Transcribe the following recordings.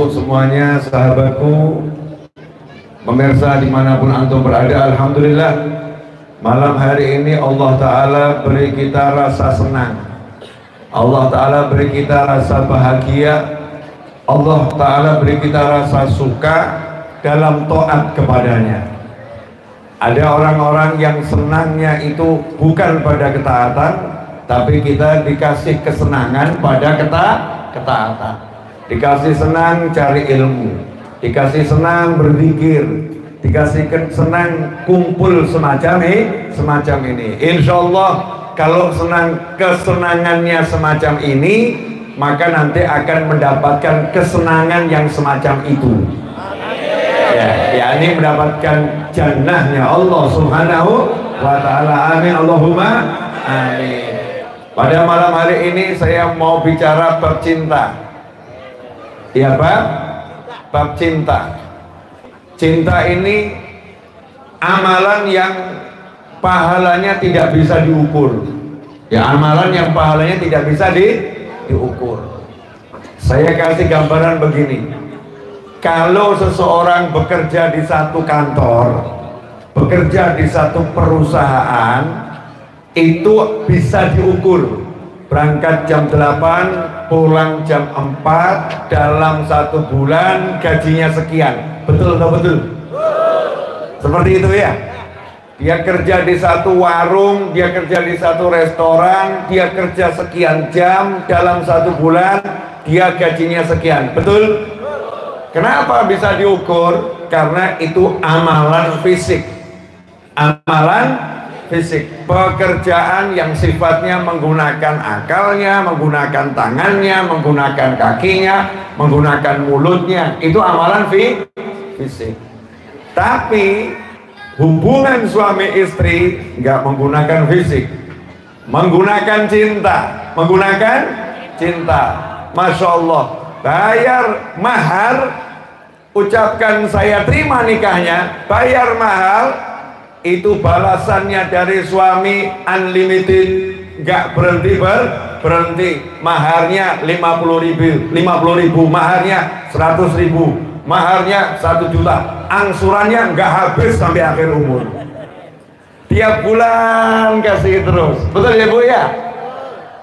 semuanya, sahabatku, pemirsa dimanapun antum berada, alhamdulillah malam hari ini Allah Ta'ala beri kita rasa senang, Allah Ta'ala beri kita rasa bahagia, Allah Ta'ala beri kita rasa suka dalam taat kepadanya. Ada orang-orang yang senangnya itu bukan pada ketaatan, tapi kita dikasih kesenangan pada ketaatan. Dikasih senang cari ilmu, dikasih senang berzikir, dikasih senang kumpul semacam ini. Insya Allah kalau kesenangannya semacam ini, maka nanti akan mendapatkan kesenangan yang semacam itu. Ya, ini mendapatkan jannahnya Allah Subhanahu wa Ta'ala. Amin, Allahumma amin. Pada malam hari ini saya mau bicara bab cinta. Ya, bab cinta. Cinta ini amalan yang pahalanya tidak bisa diukur. Ya, amalan yang pahalanya tidak bisa diukur. Saya kasih gambaran begini. Kalau seseorang bekerja di satu kantor, bekerja di satu perusahaan, itu bisa diukur. Berangkat jam 8, pulang jam 4, dalam 1 bulan gajinya sekian. Betul atau betul? Seperti itu ya. Dia kerja di satu warung, dia kerja di satu restoran, dia kerja sekian jam, dalam 1 bulan dia gajinya sekian. Betul? Kenapa bisa diukur? Karena itu amalan fisik. Amalan fisik, pekerjaan yang sifatnya menggunakan akalnya, menggunakan tangannya, menggunakan kakinya, menggunakan mulutnya, itu amalan fisik. Tapi hubungan suami istri nggak menggunakan fisik, menggunakan cinta, Masya Allah. Bayar mahar, ucapkan saya terima nikahnya, bayar mahal, itu balasannya dari suami unlimited, nggak berhenti. Maharnya 50.000, maharnya 100.000, maharnya 1 juta, angsurannya nggak habis sampai akhir umur. Tiap bulan kasih terus. Betul ya Bu ya?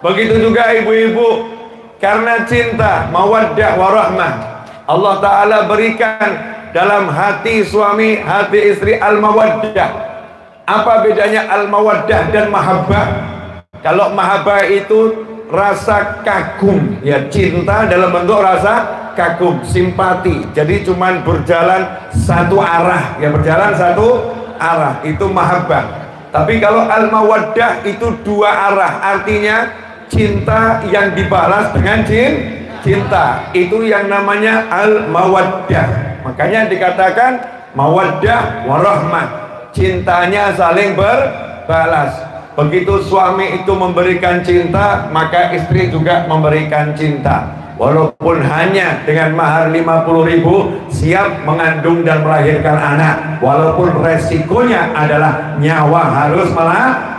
Begitu juga ibu-ibu, karena cinta, mawaddah warahmah, Allah Ta'ala berikan dalam hati suami, hati istri al-mawaddah. Apa bedanya al-mawaddah dan mahabbah? Kalau mahabbah itu rasa kagum, ya, cinta dalam bentuk rasa kagum, simpati. Jadi cuman berjalan satu arah, ya, berjalan satu arah, itu mahabbah. Tapi kalau al-mawaddah itu 2 arah, artinya cinta yang dibalas dengan cinta, itu yang namanya al-mawaddah. Makanya dikatakan mawaddah warahmah, cintanya saling berbalas. Begitu suami itu memberikan cinta, maka istri juga memberikan cinta. Walaupun hanya dengan mahar 50.000 siap mengandung dan melahirkan anak, walaupun resikonya adalah nyawa harus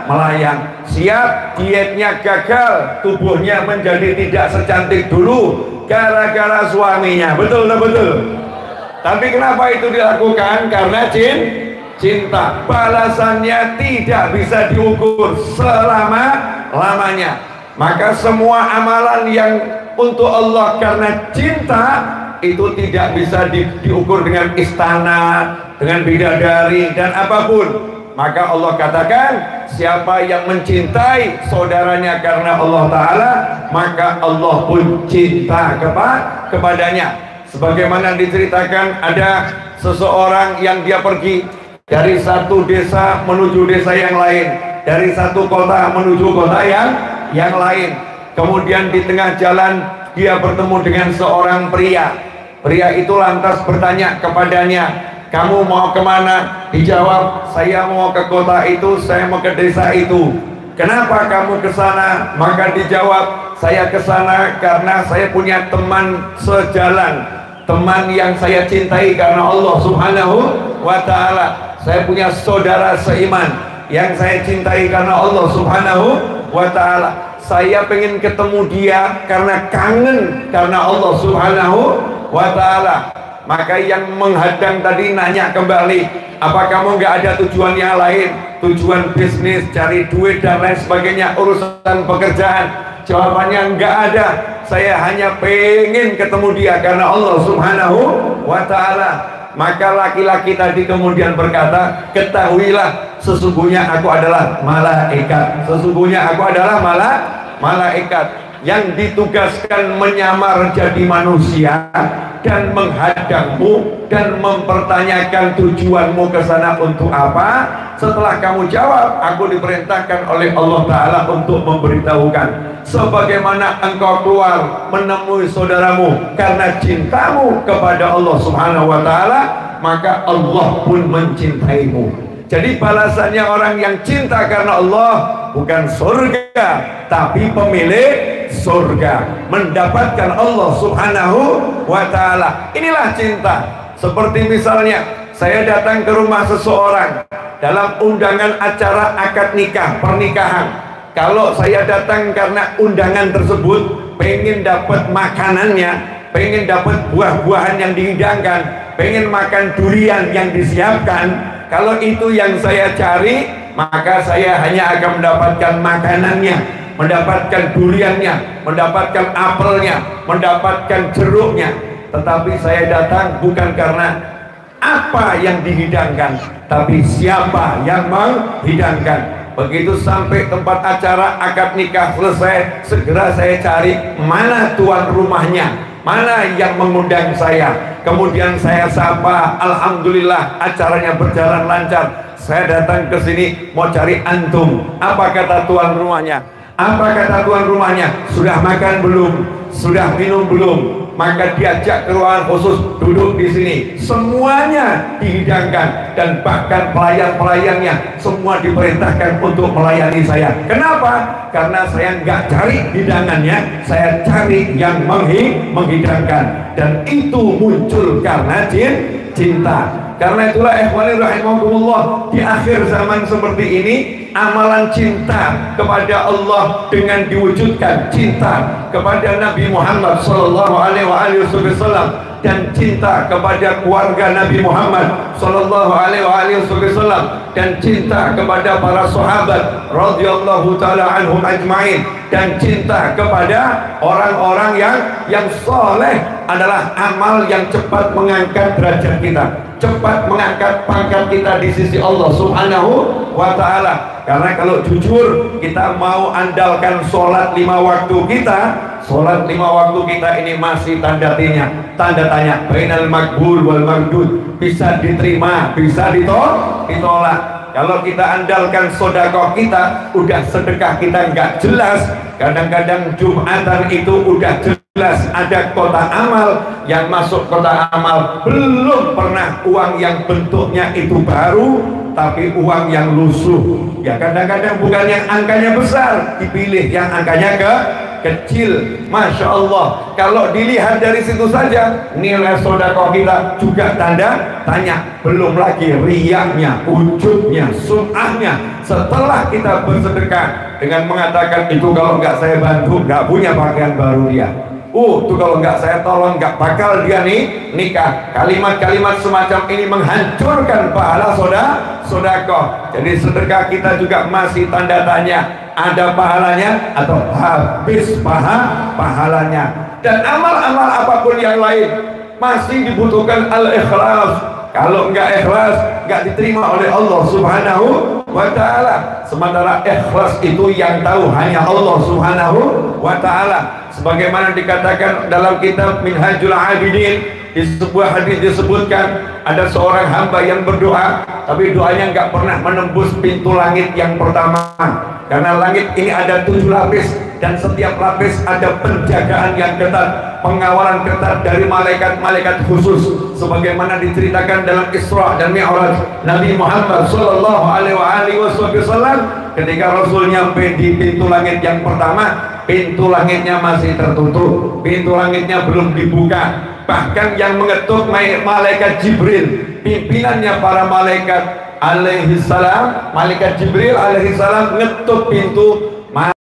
melayang, siap dietnya gagal, tubuhnya menjadi tidak secantik dulu gara-gara suaminya. Betul atau betul? Tapi kenapa itu dilakukan? Karena cinta. Balasannya tidak bisa diukur selama-lamanya. Maka semua amalan yang untuk Allah karena cinta itu tidak bisa diukur dengan istana, dengan bidadari dan apapun. Maka Allah katakan, siapa yang mencintai saudaranya karena Allah Ta'ala, maka Allah pun cinta kepadanya. Sebagaimana diceritakan, ada seseorang yang dia pergi dari satu desa menuju desa yang lain, dari satu kota menuju kota yang lain. Kemudian di tengah jalan dia bertemu dengan seorang pria. Pria itu lantas bertanya kepadanya, kamu mau kemana? Dijawab, saya mau ke kota itu, saya mau ke desa itu. Kenapa kamu ke sana? Maka dijawab, saya ke sana karena saya punya teman sejalan, teman yang saya cintai karena Allah Subhanahu wa Ta'ala. Saya punya saudara seiman yang saya cintai karena Allah Subhanahu wa Ta'ala. Saya pengen ketemu dia karena kangen karena Allah Subhanahu wa ta'ala. Maka yang menghadang tadi nanya kembali, apa kamu nggak ada tujuan yang lain, tujuan bisnis, cari duit dan lain sebagainya, urusan pekerjaan? Jawabannya nggak ada. Saya hanya pengen ketemu dia karena Allah Subhanahu wa ta'ala. Maka laki-laki tadi kemudian berkata, ketahuilah sesungguhnya aku adalah malaikat. Sesungguhnya aku adalah malaikat yang ditugaskan menyamar jadi manusia dan menghadangmu dan mempertanyakan tujuanmu ke sana untuk apa. Setelah kamu jawab, aku diperintahkan oleh Allah Ta'ala untuk memberitahukan, sebagaimana engkau keluar menemui saudaramu karena cintamu kepada Allah Subhanahu wa Ta'ala, maka Allah pun mencintaimu. Jadi balasannya orang yang cinta karena Allah bukan surga, tapi pemilik surga, mendapatkan Allah Subhanahu wa ta'ala. Inilah cinta. Seperti misalnya saya datang ke rumah seseorang dalam undangan acara akad nikah, pernikahan. Kalau saya datang karena undangan tersebut pengen dapat makanannya, pengen dapat buah-buahan yang dihidangkan, pengen makan durian yang disiapkan, kalau itu yang saya cari, maka saya hanya akan mendapatkan makanannya, mendapatkan duriannya, mendapatkan apelnya, mendapatkan jeruknya. Tetapi saya datang bukan karena apa yang dihidangkan, tapi siapa yang menghidangkan. Begitu sampai tempat acara akad nikah selesai, segera saya cari mana tuan rumahnya, mana yang mengundang saya. Kemudian saya sapa, alhamdulillah acaranya berjalan lancar. Saya datang ke sini mau cari antum. Apa kata tuan rumahnya? Apa kata tuan rumahnya? Sudah makan belum? Sudah minum belum? Maka diajak ke ruangan khusus, duduk di sini. Semuanya dihidangkan dan bahkan pelayan-pelayannya semua diperintahkan untuk melayani saya. Kenapa? Karena saya nggak cari hidangannya, saya cari yang menghidangkan. Dan itu muncul karena cinta. Karena itulah ikhwani rahimakumullah, di akhir zaman seperti ini amalan cinta kepada Allah dengan diwujudkan cinta kepada Nabi Muhammad sallallahu alaihi wasallam dan cinta kepada keluarga Nabi Muhammad sallallahu alaihi wasallam dan cinta kepada para sahabat radhiyallahu taala anhum ajmain dan cinta kepada orang-orang yang soleh adalah amal yang cepat mengangkat derajat kita, cepat mengangkat pangkat kita di sisi Allah Subhanahu wa ta'ala. Karena kalau jujur kita mau andalkan sholat 5 waktu kita, sholat 5 waktu kita ini masih tanda tanya bainal makbul wal mardud, bisa diterima, bisa ditolak. Kalau kita andalkan sedekah kita, udah sedekah kita nggak jelas. Kadang-kadang Jumatan itu udah jelas ada kotak amal, yang masuk kotak amal belum pernah uang yang bentuknya itu baru, tapi uang yang lusuh. Ya kadang-kadang bukan yang angkanya besar, dipilih yang angkanya kecil. Masya Allah, kalau dilihat dari situ saja nilai sedekah kita juga tanda tanya. Belum lagi riyaknya, ujubnya, sum'ahnya. Setelah kita bersedekah dengan mengatakan itu kalau nggak saya bantu nggak punya pakaian baru dia, itu kalau nggak saya tolong nggak bakal dia nikah. Kalimat-kalimat semacam ini menghancurkan pahala sedekah. Jadi sedekah kita juga masih tanda tanya, ada pahalanya atau habis pahalanya. Dan amal-amal apapun yang lain masih dibutuhkan al-ikhlas. Kalau nggak ikhlas nggak diterima oleh Allah Subhanahu wa ta'ala. Sementara ikhlas itu yang tahu hanya Allah Subhanahu wa ta'ala. Sebagaimana dikatakan dalam kitab Minhajul Abidin, di sebuah hadis disebutkan ada seorang hamba yang berdoa, tapi doanya nggak pernah menembus pintu langit yang pertama. Karena langit ini ada 7 lapis dan setiap lapis ada penjagaan yang ketat, pengawalan ketat dari malaikat-malaikat khusus. Sebagaimana diceritakan dalam Isra dan Mi'raj Nabi Muhammad sallallahu alaihi wasallam, ketika Rasul nyampe di pintu langit yang pertama, pintu langitnya masih tertutup, pintu langitnya belum dibuka. Bahkan yang mengetuk malaikat Jibril, pimpinannya para malaikat alaihissalam, malaikat Jibril alaihissalam ngetuk pintu.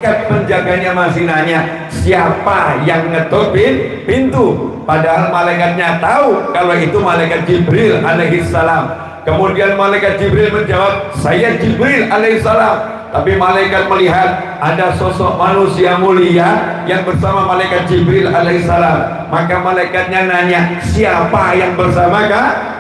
penjaganya masih nanya siapa yang ngetuk pintu, padahal malaikatnya tahu kalau itu malaikat Jibril alaihissalam. Kemudian malaikat Jibril menjawab, saya Jibril alaihissalam. Tapi malaikat melihat ada sosok manusia mulia yang bersama malaikat Jibril alaihissalam, maka malaikatnya nanya, siapa yang bersama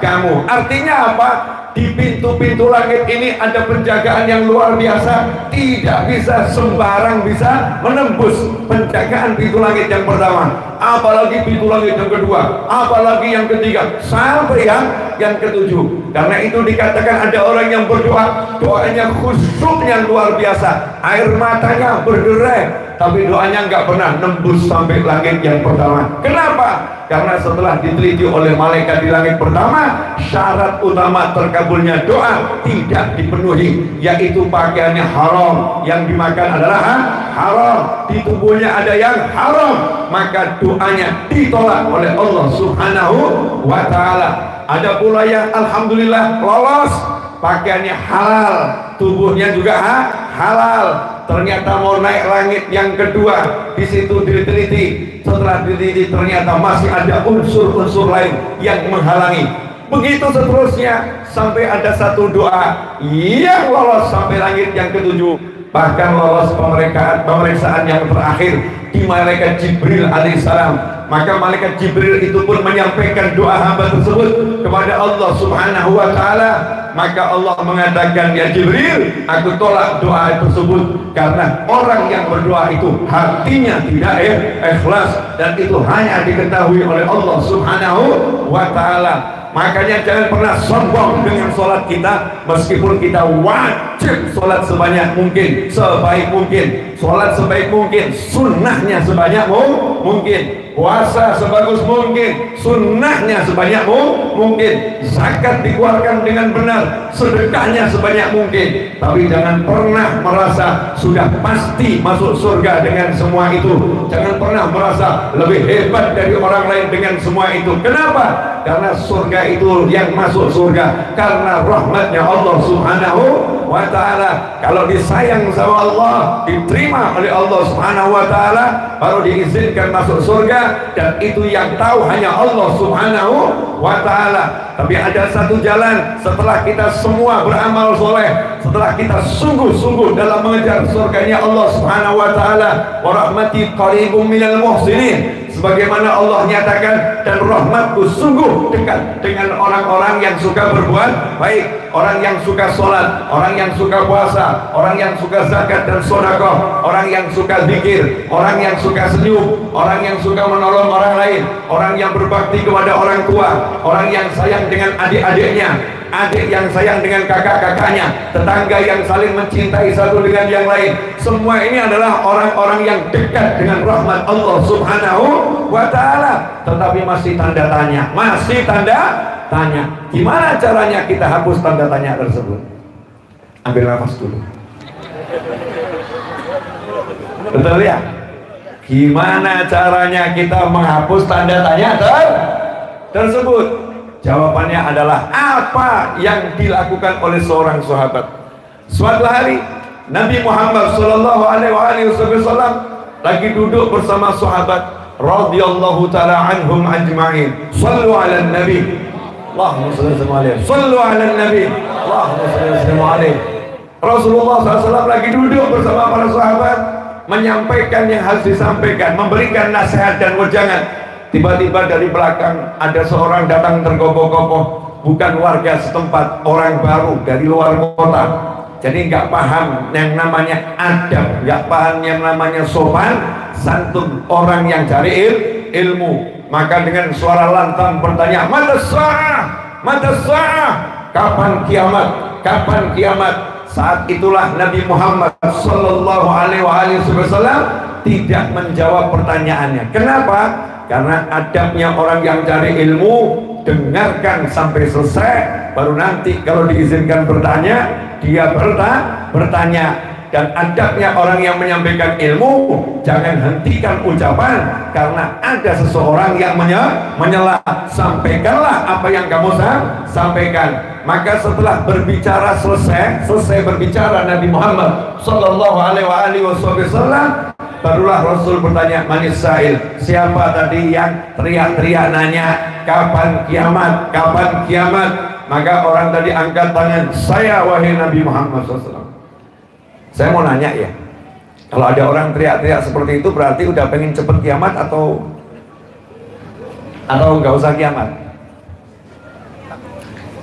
kamu? Artinya apa? Di pintu-pintu langit ini ada penjagaan yang luar biasa, tidak bisa sembarang bisa menembus penjagaan pintu langit yang pertama, apalagi pintu langit yang kedua, apalagi yang ketiga, sampai yang ketujuh. Karena itu dikatakan ada orang yang berdoa, doanya khusyuknya luar biasa, air matanya berderai, tapi doanya nggak pernah nembus sampai langit yang pertama. Kenapa? Karena setelah diteliti oleh malaikat di langit pertama, syarat utama terkabulnya doa tidak dipenuhi, yaitu pakaiannya haram, yang dimakan adalah haram, di tubuhnya ada yang haram, maka doanya ditolak oleh Allah Subhanahu wa ta'ala. Ada pula yang alhamdulillah lolos, pakaiannya halal, tubuhnya juga halal, ternyata mau naik langit yang kedua, di situ diteliti, setelah diteliti ternyata masih ada unsur-unsur lain yang menghalangi. Begitu seterusnya sampai ada satu doa yang lolos sampai langit yang ketujuh, bahkan lolos pemeriksaan yang terakhir di malaikat Jibril alaihissalam. Maka malaikat Jibril itu pun menyampaikan doa hamba tersebut kepada Allah Subhanahu wa ta'ala. Maka Allah mengatakan, ya Jibril, aku tolak doa tersebut karena orang yang berdoa itu hatinya tidak ikhlas, dan itu hanya diketahui oleh Allah Subhanahu wa ta'ala. Makanya jangan pernah sombong dengan sholat kita, meskipun kita wajib sholat sebanyak mungkin, sebaik mungkin, sholat sebaik mungkin, sunnahnya sebanyak mungkin, puasa sebagus mungkin, sunnahnya sebanyak mungkin, zakat dikeluarkan dengan benar, sedekahnya sebanyak mungkin. Tapi jangan pernah merasa sudah pasti masuk surga dengan semua itu. Jangan pernah merasa lebih hebat dari orang lain dengan semua itu. Kenapa? Karena surga itu yang masuk surga karena rahmatnya Allah Subhanahu wa ta'ala. Kalau disayang sama Allah, diterima oleh Allah Subhanahu wa ta'ala, baru diizinkan masuk surga, dan itu yang tahu hanya Allah Subhanahu wa ta'ala. Tapi ada satu jalan, setelah kita semua beramal soleh, setelah kita sungguh-sungguh dalam mengejar surganya Allah Subhanahu wa ta'ala, wa rahmati qaribum minal muhsinin, sebagaimana Allah nyatakan, dan rahmatku sungguh dekat dengan orang-orang yang suka berbuat baik, orang yang suka sholat, orang yang suka puasa, orang yang suka zakat dan sedekah, orang yang suka zikir, orang yang suka senyum, orang yang suka menolong orang lain, orang yang berbakti kepada orang tua, orang yang sayang dengan adik-adiknya, adik yang sayang dengan kakak-kakaknya, tetangga yang saling mencintai satu dengan yang lain. Semua ini adalah orang-orang yang dekat dengan rahmat Allah Subhanahu wa ta'ala. Tetapi masih tanda tanya, masih tanda tanya. Gimana caranya kita hapus tanda tanya tersebut? Ambil nafas dulu. Betul ya? Gimana caranya kita menghapus tanda tanya tersebut? Jawabannya adalah apa yang dilakukan oleh seorang sahabat. Suatu hari Nabi Muhammad sallallahu alaihi wasallam lagi duduk bersama sahabat radhiyallahu taala anhum ajma'in. Shallu 'alan nabi. Allahumma shalli alaihi. Shallu 'alan nabi. Allahumma shalli alaihi. Rasulullah SAW lagi duduk bersama para sahabat, menyampaikan yang harus disampaikan, memberikan nasihat dan wejangan. Tiba-tiba dari belakang ada seorang datang tergopoh-gopoh, bukan warga setempat, orang baru dari luar kota. Jadi nggak paham yang namanya adab, nggak paham yang namanya sopan santun orang yang cari ilmu. Maka dengan suara lantang bertanya, mata sa'ah, kapan kiamat, kapan kiamat? Saat itulah Nabi Muhammad sallallahu alaihi wasallam tidak menjawab pertanyaannya. Kenapa? Karena adabnya orang yang cari ilmu, dengarkan sampai selesai, baru nanti kalau diizinkan bertanya, dia bertanya. Dan adabnya orang yang menyampaikan ilmu, jangan hentikan ucapan karena ada seseorang yang menyela. Sampaikanlah apa yang kamu sampaikan. Maka setelah berbicara selesai berbicara Nabi Muhammad sallallahu alaihi wasallam, barulah Rasul bertanya, manis sa'il, siapa tadi yang teriak-teriak nanya kapan kiamat, kapan kiamat? Maka orang tadi angkat tangan, saya wahai Nabi Muhammad SAW. Saya mau nanya ya, kalau ada orang teriak-teriak seperti itu berarti udah pengen cepet kiamat atau nggak usah kiamat?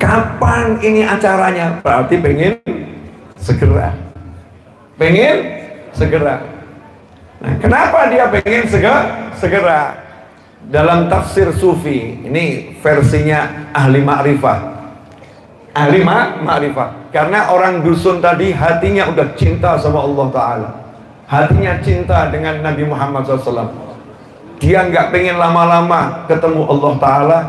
Kapan ini acaranya? Berarti pengen segera. Nah, kenapa dia pengen segera? Dalam tafsir sufi, ini versinya ahli ma'rifah. Karena orang dusun tadi hatinya udah cinta sama Allah Ta'ala, hatinya cinta dengan Nabi Muhammad SAW. Dia nggak pengen lama-lama ketemu Allah Ta'ala,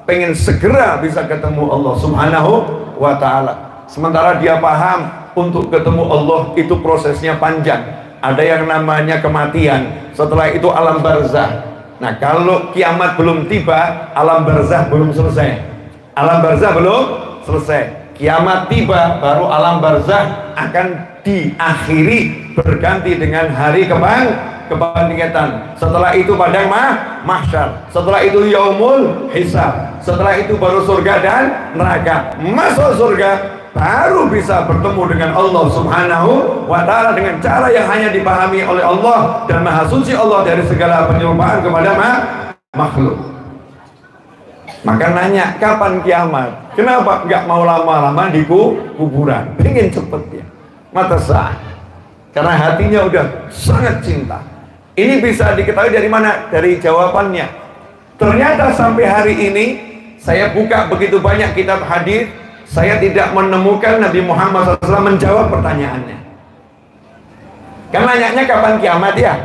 pengen segera bisa ketemu Allah Subhanahu wa Ta'ala. Sementara dia paham untuk ketemu Allah itu prosesnya panjang, ada yang namanya kematian, setelah itu alam barzah. Nah, kalau kiamat belum tiba, alam barzah belum selesai. Kiamat tiba, baru alam barzah akan diakhiri, berganti dengan hari kebangkitan. Setelah itu padang mahsyar, setelah itu yaumul hisab, setelah itu baru surga dan neraka. Masuk surga baru bisa bertemu dengan Allah Subhanahu wa Ta'ala dengan cara yang hanya dipahami oleh Allah, dan maha suci Allah dari segala penyerupaan kepada makhluk. Maka nanya kapan kiamat? Kenapa nggak mau lama-lama di kuburan? Pengen cepet ya, mata sah. Karena hatinya udah sangat cinta. Ini bisa diketahui dari mana? Dari jawabannya. Ternyata sampai hari ini saya buka begitu banyak kitab hadis, saya tidak menemukan Nabi Muhammad SAW menjawab pertanyaannya. Kan nanyanya kapan kiamat ya?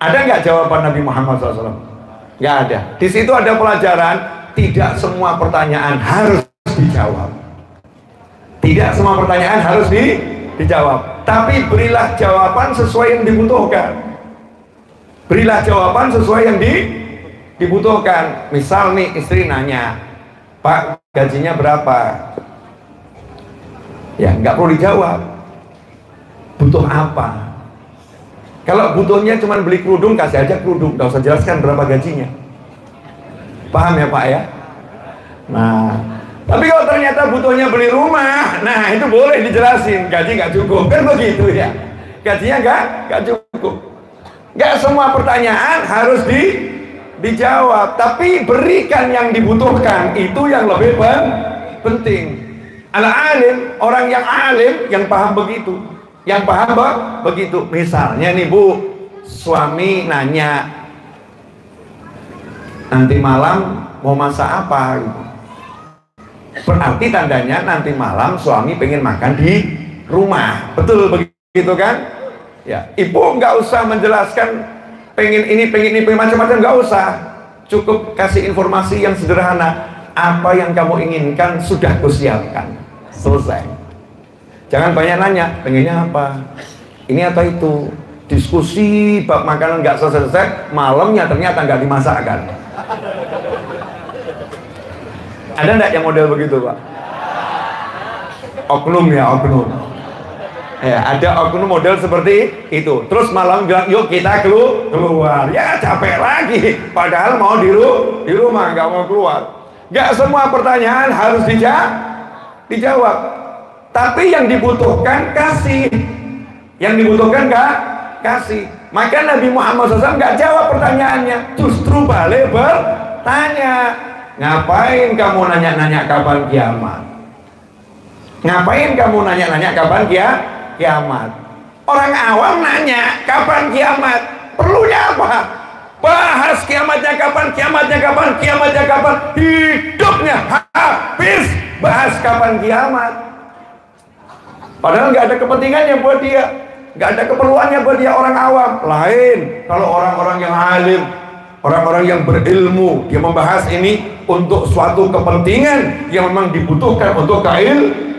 Ada nggak jawaban Nabi Muhammad SAW? Nggak ada. Di situ ada pelajaran. Tidak semua pertanyaan harus dijawab. Dijawab. Tapi berilah jawaban sesuai yang dibutuhkan. Dibutuhkan. Misal nih istri nanya, Pak, gajinya berapa? Ya nggak perlu dijawab. Butuh apa? Kalau butuhnya cuma beli kerudung, kasih aja kerudung, nggak usah jelaskan berapa gajinya. Paham ya Pak ya? Nah, tapi kalau ternyata butuhnya beli rumah, nah itu boleh dijelasin, gaji nggak cukup, kan begitu ya? Gajinya nggak cukup. Nggak semua pertanyaan harus dijawab, tapi berikan yang dibutuhkan, itu yang lebih penting. Al-alim, orang yang alim, yang paham begitu, Misalnya nih Bu, suami nanya, nanti malam mau masak apa gitu. Berarti tandanya nanti malam suami pengen makan di rumah, betul begitu kan? Ya, ibu nggak usah menjelaskan pengen ini macam-macam, nggak usah. Cukup kasih informasi yang sederhana. Apa yang kamu inginkan sudah kusiapkan, selesai. Jangan banyak nanya, pengennya apa? Ini atau itu? Diskusi bab makanan nggak selesai, malamnya ternyata nggak dimasakkan. Ada enggak yang model begitu Pak? Oknum. Ya, ada oknum model seperti itu. Terus malam bilang, yuk kita keluar. Ya capek lagi. Padahal mau di rumah, nggak mau keluar. Nggak semua pertanyaan harus dijawab. Tapi yang dibutuhkan kasih. Kasih. Maka Nabi Muhammad SAW nggak jawab pertanyaannya, justru balik bertanya. Ngapain kamu nanya-nanya kapan kiamat? Orang awam nanya kapan kiamat, perlunya apa? Bahas kiamatnya kapan, hidupnya habis bahas kapan kiamat. Padahal nggak ada kepentingannya buat dia, nggak ada keperluannya buat dia. Orang awam lain. Kalau orang-orang yang alim, orang-orang yang berilmu, dia membahas ini untuk suatu kepentingan yang memang dibutuhkan untuk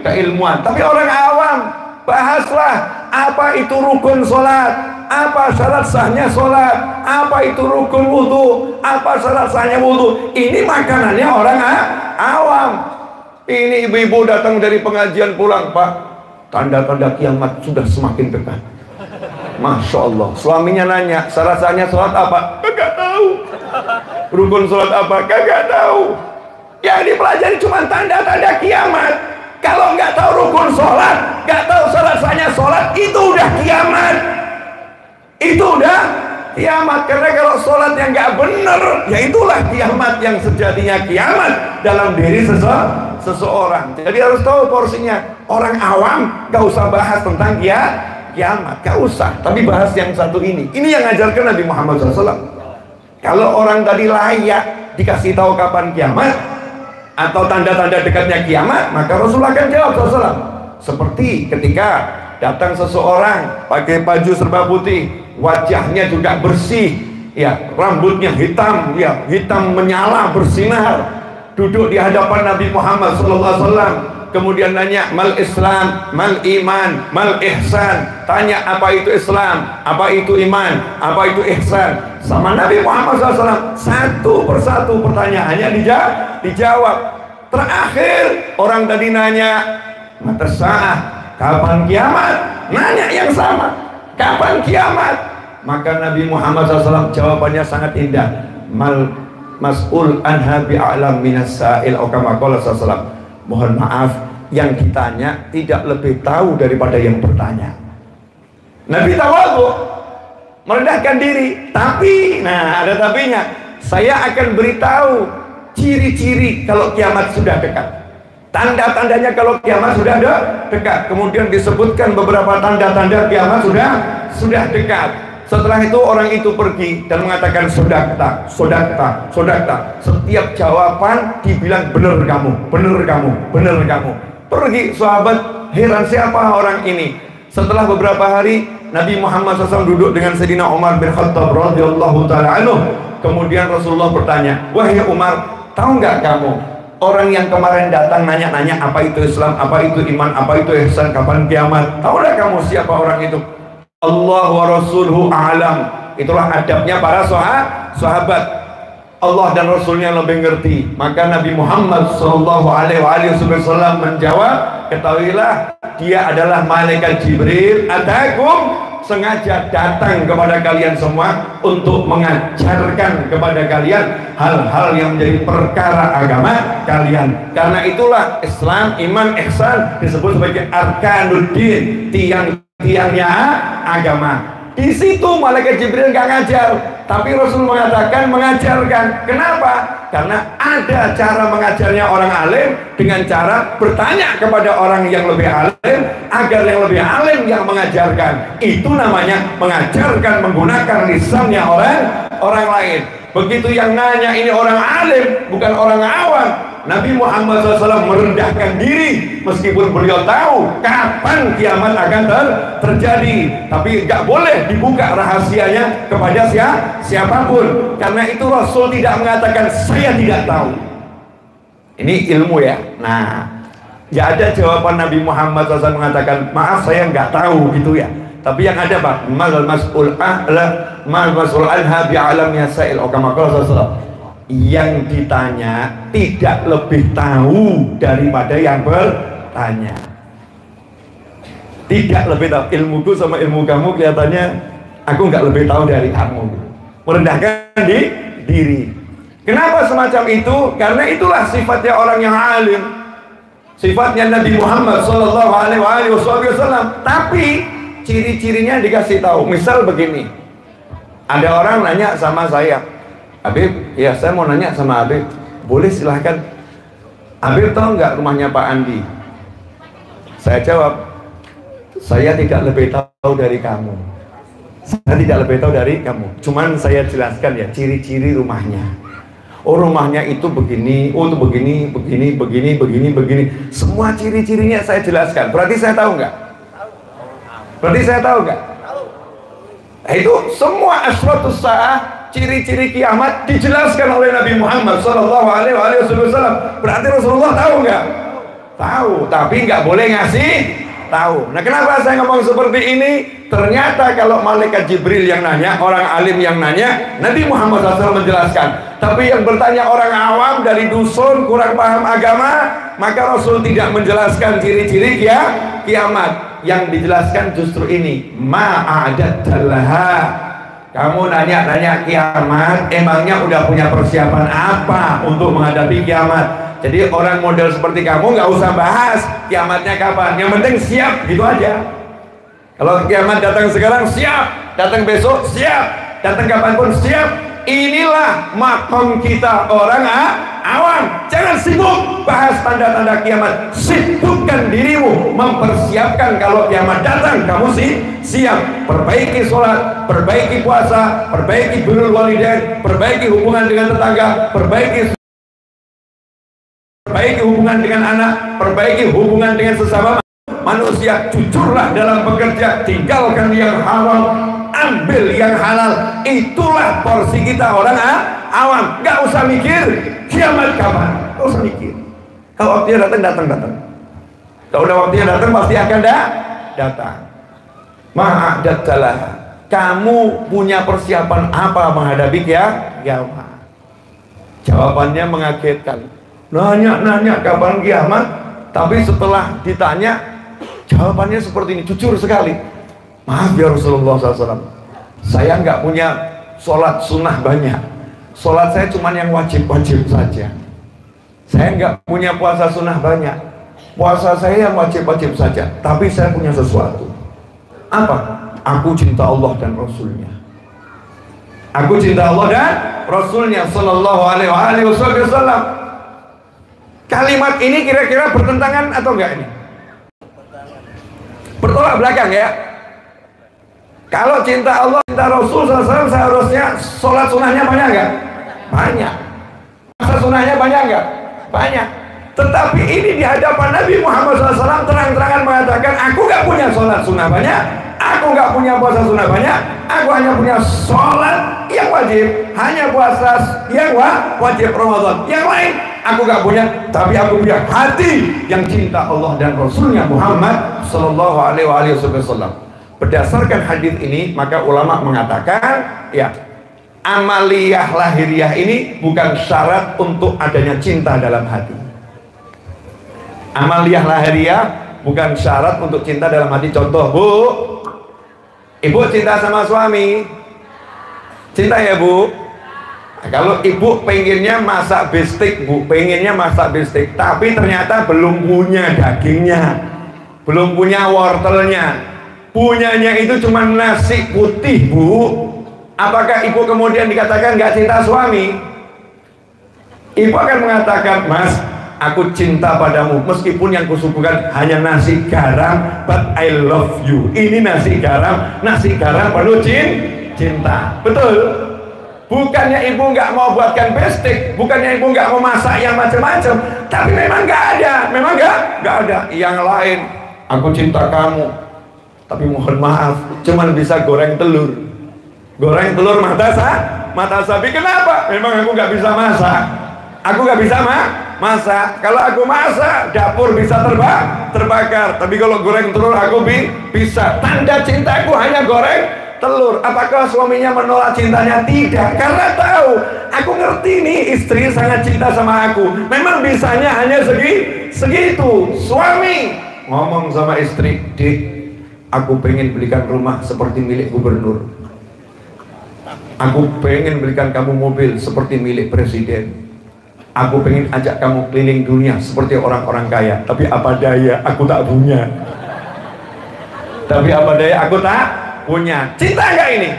keilmuan. Tapi orang awam, bahaslah apa itu rukun sholat, apa syarat sahnya sholat, apa itu rukun wudhu, apa syarat sahnya wudhu. Ini makanannya orang awam. Ini ibu-ibu datang dari pengajian pulang, Pak, tanda-tanda kiamat sudah semakin dekat. Masya Allah. Suaminya nanya, syarat sahnya sholat apa? Kagak tahu. Rukun sholat apa? Kagak tahu. Yang dipelajari cuma tanda-tanda kiamat. Kalau nggak tahu rukun sholat, nggak tahu syarat sahnya sholat, itu udah kiamat. Itu udah kiamat. Karena kalau sholat yang nggak bener, ya itulah kiamat yang sejatinya kiamat dalam diri seseorang. Jadi harus tahu porsinya. Orang awam nggak usah bahas tentang kiamat, gak usah, tapi bahas yang satu ini. Ini yang ngajarkan Nabi Muhammad SAW. Kalau orang tadi layak dikasih tahu kapan kiamat atau tanda-tanda dekatnya kiamat, maka Rasulullah akan jawab SAW. Seperti ketika datang seseorang pakai baju serba putih, wajahnya juga bersih, ya, rambutnya hitam, ya, hitam menyala bersinar, duduk di hadapan Nabi Muhammad SAW. Kemudian nanya, mal Islam, mal iman, mal ihsan. Tanya apa itu Islam, apa itu iman, apa itu ihsan. Sama Nabi Muhammad SAW, satu persatu pertanyaannya dijawab. Terakhir orang tadi nanya, mata sa'ah, kapan kiamat? Nanya yang sama, kapan kiamat? Maka Nabi Muhammad SAW jawabannya sangat indah. Mal mas'ul anha bi'alam minas sa'il, atau kama qala sallallahu. Mohon maaf, yang ditanya tidak lebih tahu daripada yang bertanya. Nabi tawadhu, merendahkan diri. Tapi, nah ada tapinya, saya akan beritahu ciri-ciri kalau kiamat sudah dekat, tanda-tandanya kalau kiamat sudah dekat. Kemudian disebutkan beberapa tanda-tanda kiamat sudah dekat. Setelah itu orang itu pergi dan mengatakan sodakta, sodakta, sodakta. Setiap jawaban dibilang benar kamu, benar kamu, benar kamu. Pergi sahabat, heran siapa orang ini. Setelah beberapa hari Nabi Muhammad SAW duduk dengan Sayyidina Umar bin Khattab radhiyallahu ta'ala anhu. Kemudian Rasulullah bertanya, wahai Umar, tahu nggak kamu orang yang kemarin datang nanya-nanya apa itu Islam, apa itu iman, apa itu ihsan, kapan kiamat? Tahu nggak kamu siapa orang itu? Allah wa Rasuluhu a'lam. Itulah adabnya para sahabat. Allah dan Rasulnya lebih ngerti. Maka Nabi Muhammad SAW menjawab, ketahuilah dia adalah malaikat Jibril atakum, sengaja datang kepada kalian semua untuk mengajarkan kepada kalian hal-hal yang menjadi perkara agama kalian. Karena itulah Islam, iman, ihsan disebut sebagai arkanuddin, tiang-tiangnya agama. Di situ malaikat Jibril nggak ngajar, tapi Rasul mengatakan mengajarkan. Kenapa? Karena ada cara mengajarnya orang alim dengan cara bertanya kepada orang yang lebih alim agar yang lebih alim yang mengajarkan. Itu namanya mengajarkan menggunakan lisannya orang lain. Begitu yang nanya ini orang alim bukan orang awam. Nabi Muhammad SAW merendahkan diri meskipun beliau tahu kapan kiamat akan terjadi, tapi nggak boleh dibuka rahasianya kepada siapapun. Karena itu Rasul tidak mengatakan saya tidak tahu. Ini ilmu ya. Nah, nggak ada jawaban Nabi Muhammad SAW mengatakan maaf saya nggak tahu gitu ya. Tapi yang ada Pak, mal mas'ul anha bi'alam yasail, atau kama qala sallallahu. Yang ditanya tidak lebih tahu daripada yang bertanya. Tidak lebih tahu. Ilmuku sama ilmu kamu kelihatannya aku nggak lebih tahu dari kamu. Merendahkan diri. Kenapa semacam itu? Karena itulah sifatnya orang yang alim, sifatnya Nabi Muhammad SAW. Tapi ciri-cirinya dikasih tahu. Misal begini, ada orang nanya sama saya, Habib, ya saya mau nanya sama Habib, boleh silahkan. Habib tahu nggak rumahnya Pak Andi? Saya jawab, saya tidak lebih tahu dari kamu. Saya tidak lebih tahu dari kamu. Cuman saya jelaskan ya ciri-ciri rumahnya. Oh rumahnya itu begini, oh itu begini, begini, begini, begini, begini. Semua ciri-cirinya saya jelaskan. Berarti saya tahu nggak? Berarti saya tahu nggak? Itu semua asratus sa'ah, ciri-ciri kiamat dijelaskan oleh Nabi Muhammad SAW. Berarti Rasulullah tahu nggak? Tahu, tapi nggak boleh ngasih tahu. Nah, kenapa saya ngomong seperti ini? Ternyata kalau malaikat Jibril yang nanya, orang alim yang nanya, Nabi Muhammad SAW menjelaskan. Tapi yang bertanya orang awam dari dusun, kurang paham agama, maka Rasul tidak menjelaskan ciri-ciri kiamat. Yang dijelaskan justru ini, ma'adadallaha. Kamu nanya kiamat, emangnya udah punya persiapan apa untuk menghadapi kiamat? Jadi orang model seperti kamu nggak usah bahas kiamatnya kapan, yang penting siap, gitu aja. Kalau kiamat datang sekarang siap, datang besok siap, datang kapanpun siap. Inilah makom kita orang awam. Jangan sibuk bahas tanda-tanda kiamat. Sibukkan dirimu mempersiapkan kalau kiamat datang kamu siap. Perbaiki sholat, perbaiki puasa, perbaiki birrul walidain, perbaiki hubungan dengan tetangga, perbaiki hubungan dengan anak, perbaiki hubungan dengan sesama manusia. Jujurlah dalam bekerja, tinggalkan yang haram, ambil yang halal. Itulah porsi kita orang awam. Gak usah mikir kiamat kapan, gak usah mikir. Kalau waktunya datang. Kalau udah waktunya datang pasti akan datang. Ma'adadalah. Kamu punya persiapan apa menghadapi kiamat? Jawabannya mengagetkan. Nanya kapan kiamat, tapi setelah ditanya jawabannya seperti ini, jujur sekali. Maaf ya Rasulullah SAW, saya nggak punya sholat sunnah banyak. Sholat saya cuma yang wajib-wajib saja. Saya nggak punya puasa sunnah banyak. Puasa saya yang wajib-wajib saja. Tapi saya punya sesuatu. Apa? Aku cinta Allah dan Rasulnya. Aku cinta Allah dan Rasulnya Sallallahu Alaihi Wasallam. Kalimat ini kira-kira bertentangan atau enggak ini? Bertolak belakang ya. Kalau cinta Allah, cinta Rasul SAW, seharusnya sholat sunnahnya banyak enggak? Banyak. Puasa sunnahnya banyak enggak? Banyak. Tetapi ini di hadapan Nabi Muhammad SAW terang-terangan mengatakan, aku enggak punya sholat sunnah banyak, aku enggak punya puasa sunnah banyak, aku hanya punya sholat yang wajib, hanya puasa yang wajib Ramadan. Yang lain aku gak punya, tapi aku punya hati yang cinta Allah dan Rasulnya Muhammad Sallallahu Alaihi Wasallam. Berdasarkan hadis ini, maka ulama mengatakan, ya, amaliyah lahiriah ini bukan syarat untuk adanya cinta dalam hati. Amaliyah lahiriah bukan syarat untuk cinta dalam hati. Contoh, Bu, ibu cinta sama suami, cinta ya Bu? Kalau ibu pengennya masak bistik, Bu, pengennya masak bistik, tapi ternyata belum punya dagingnya, belum punya wortelnya, punyanya itu cuma nasi putih, Bu. Apakah ibu kemudian dikatakan nggak cinta suami? Ibu akan mengatakan, Mas, aku cinta padamu meskipun yang kusuguhkan hanya nasi garam, but I love you. Ini nasi garam penuh cinta. Betul? Bukannya ibu nggak mau buatkan bestik, bukannya ibu nggak mau masak yang macam-macam, tapi memang nggak ada, nggak ada. Yang lain, aku cinta kamu, tapi mohon maaf, cuman bisa goreng telur mata sapi. Kenapa? Memang aku nggak bisa masak, masak. Kalau aku masak, dapur bisa terbakar. Tapi kalau goreng telur aku bisa. Tanda cintaku hanya goreng telur. Apakah suaminya menolak cintanya? Tidak, karena tahu, aku ngerti nih istri sangat cinta sama aku. Memang bisanya hanya segitu. Suami ngomong sama istri, Dik, aku pengen belikan rumah seperti milik gubernur, aku pengen belikan kamu mobil seperti milik presiden, aku pengen ajak kamu keliling dunia seperti orang-orang kaya. Tapi apa daya, aku tak punya. Punya. Cinta nggak ini?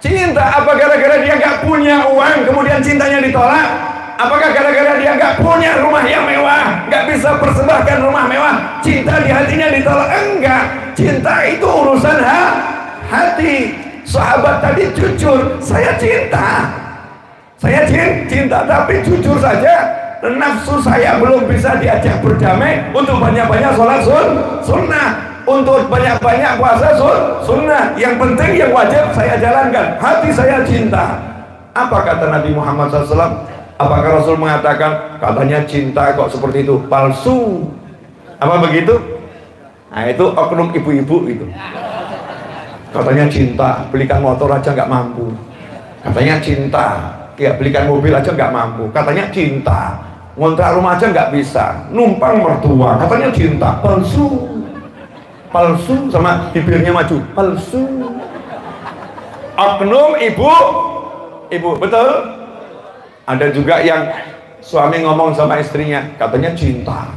Cinta. Apa gara-gara dia nggak punya uang kemudian cintanya ditolak? Apakah gara-gara dia nggak punya rumah yang mewah, nggak bisa persembahkan rumah mewah, cinta di hatinya ditolak? Enggak. Cinta itu urusan hati. Sahabat tadi jujur, saya cinta, tapi jujur saja, nafsu saya belum bisa diajak berdamai untuk banyak-banyak sholat sunnah, untuk banyak-banyak puasa sunnah. Yang penting yang wajib saya jalankan. Hati saya cinta. Apa kata Nabi Muhammad SAW? Apakah Rasul mengatakan katanya cinta kok seperti itu palsu? Apa begitu? Nah itu oknum ibu-ibu itu. Katanya cinta, belikan motor aja nggak mampu. Katanya cinta, ya belikan mobil aja nggak mampu. Katanya cinta, ngontrak rumah aja nggak bisa. Numpang mertua, katanya cinta. Palsu, palsu sama bibirnya maju, palsu. Oknum ibu, betul. Ada juga yang suami ngomong sama istrinya, katanya cinta,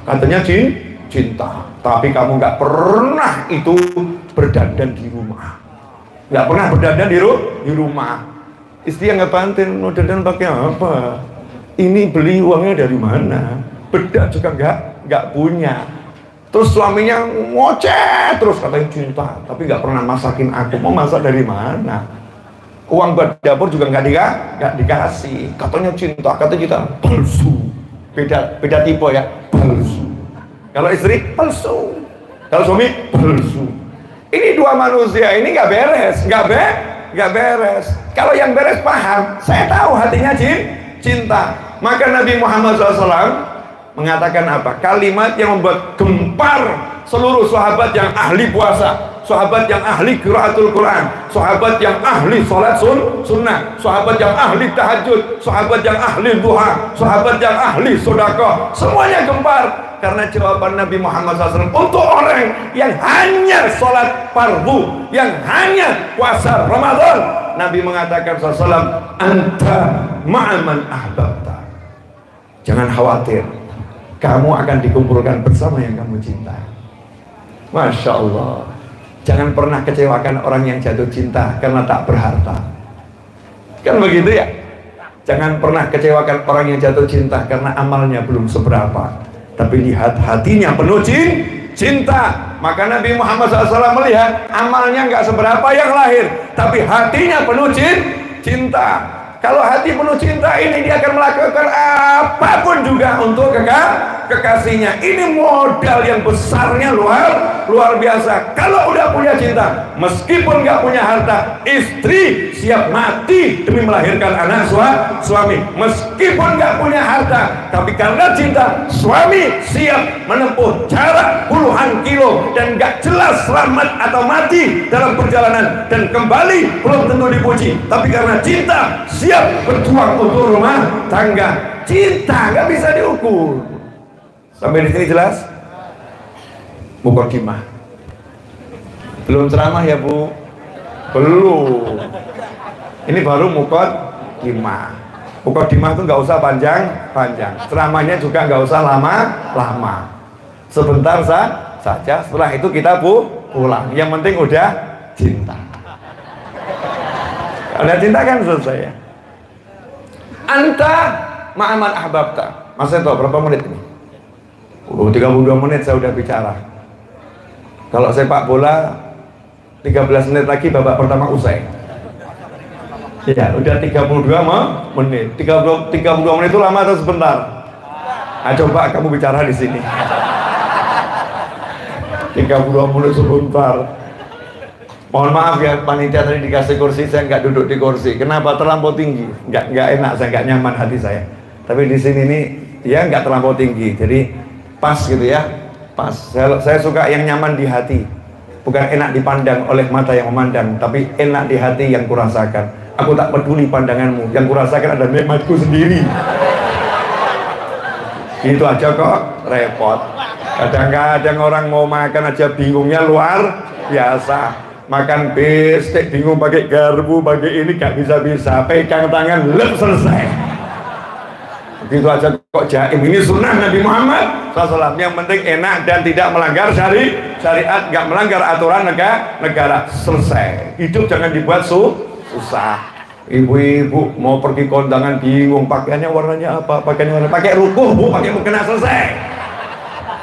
tapi kamu nggak pernah itu berdandan di rumah, nggak pernah berdandan di rumah. Istri yang ngebantin, mau dandan pakai apa? Ini beli uangnya dari mana? Bedak juga nggak punya. Terus suaminya ngoceh terus, katanya cinta, tapi nggak pernah masakin aku. Mau masak dari mana? Uang buat dapur juga nggak dikasih. Katanya cinta, palsu. Beda tipe ya, palsu. Kalau istri palsu, kalau suami palsu. Ini dua manusia ini nggak beres, nggak beres. Kalau yang beres paham, saya tahu hatinya cinta. Maka Nabi Muhammad SAW mengatakan apa? Kalimat yang membuat gempar seluruh sahabat yang ahli puasa, sahabat yang ahli qiraatul Quran, sahabat yang ahli sholat sunnah, sahabat yang ahli tahajud, sahabat yang ahli duha, sahabat yang ahli sedekah, semuanya gempar karena jawaban Nabi Muhammad SAW untuk orang yang hanya sholat fardu, yang hanya puasa Ramadan. Nabi mengatakan SAW, anta ma'aman ahbabta. Jangan khawatir, kamu akan dikumpulkan bersama yang kamu cintai. Masya Allah. Jangan pernah kecewakan orang yang jatuh cinta karena tak berharta. Kan begitu ya? Jangan pernah kecewakan orang yang jatuh cinta karena amalnya belum seberapa, tapi lihat hatinya penuh cinta. Maka Nabi Muhammad SAW melihat amalnya nggak seberapa yang lahir, tapi hatinya penuh cinta. Kalau hati penuh cinta ini, dia akan melakukan apapun juga untuk kekasihnya. Ini modal yang besarnya luar biasa. Kalau udah punya cinta, meskipun nggak punya harta, istri siap mati demi melahirkan anak suami. Meskipun nggak punya harta, tapi karena cinta, suami siap menempuh jarak puluhan kilo dan nggak jelas selamat atau mati dalam perjalanan, dan kembali belum tentu dipuji. Tapi karena cinta, siap berjuang untuk rumah tangga. Cinta nggak bisa diukur. Sampai di sini jelas? Mukadimah. Belum ceramah ya Bu? Belum. Ini baru mukadimah. Mukadimah itu nggak usah panjang-panjang. Ceramahnya juga nggak usah lama-lama. Sebentar saja. Setelah itu kita pulang. Yang penting udah cinta. Udah cinta kan selesai ya. Anta ma'aman ahbabta. Mas Seto, berapa menit ini? 32 menit saya udah bicara. Kalau sepak bola 13 menit lagi babak pertama usai. Ya, udah 32 menit. 32 menit itu lama atau sebentar? Nah, coba kamu bicara di sini. 32 menit sebentar. Mohon maaf ya, panitia tadi dikasih kursi, saya nggak duduk di kursi. Kenapa? Terlampau tinggi. Nggak enak, saya nggak nyaman hati saya. Tapi di sini nih, ya nggak terlampau tinggi. Jadi pas gitu ya, pas. Saya suka yang nyaman di hati. Bukan enak dipandang oleh mata yang memandang, tapi enak di hati yang kurasakan. Aku tak peduli pandanganmu, yang kurasakan ada nikmatku sendiri. Itu aja kok repot. Kadang-kadang orang mau makan aja bingungnya luar biasa. Makan bestek bingung pakai garpu, pakai ini gak bisa-bisa, pegang tangan lep selesai. Begitu aja kok jaim. Ini sunnah Nabi Muhammad SAW. Yang penting enak dan tidak melanggar syariat, gak melanggar aturan negara. Selesai. Hidup jangan dibuat susah. Ibu-ibu mau pergi kondangan bingung pakaiannya warnanya apa, pakai rukuh Bu, pakai mukena, selesai.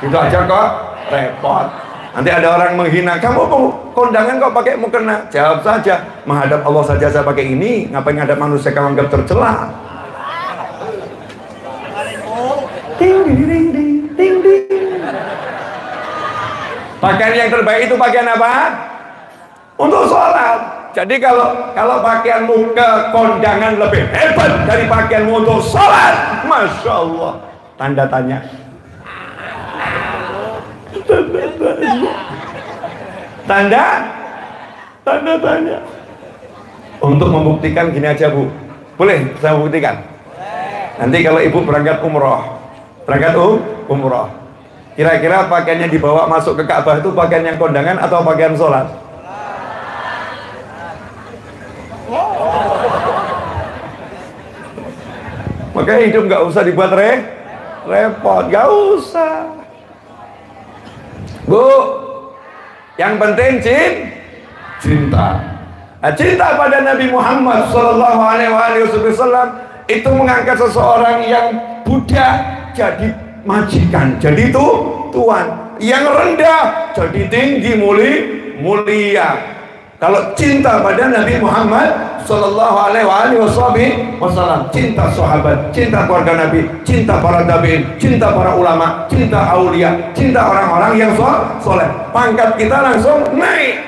Itu aja kok repot. Nanti ada orang menghina, kamu kondangan kok pakai mukena? Jawab saja, menghadap Allah saja saya pakai ini, ngapain ngadap manusia kamu anggap tercela? Ding ding ding ding ding ding. Pakaian yang terbaik itu pakaian apa? Untuk sholat. Jadi kalau pakaianmu ke kondangan lebih hebat dari pakaianmu untuk sholat, Masya Allah, tanda tanya. Tanda tanya. Untuk membuktikan gini aja Bu, boleh saya buktikan? Nanti kalau ibu berangkat umroh, kira-kira pakaiannya dibawa masuk ke Ka'bah itu pakaian yang kondangan atau pakaian sholat? Makanya hidup nggak usah dibuat repot, nggak usah. Bu, yang penting cinta. Nah, cinta pada Nabi Muhammad Sallallahu Alaihi Wasallam itu mengangkat seseorang yang budak jadi majikan, jadi tuan, yang rendah jadi tinggi, mulia. Kalau cinta pada Nabi Muhammad Sallallahu Alaihi Wasallam, cinta sahabat, cinta keluarga Nabi, cinta para tabi'in, cinta para ulama, cinta aulia, cinta orang-orang yang soleh, pangkat kita langsung naik.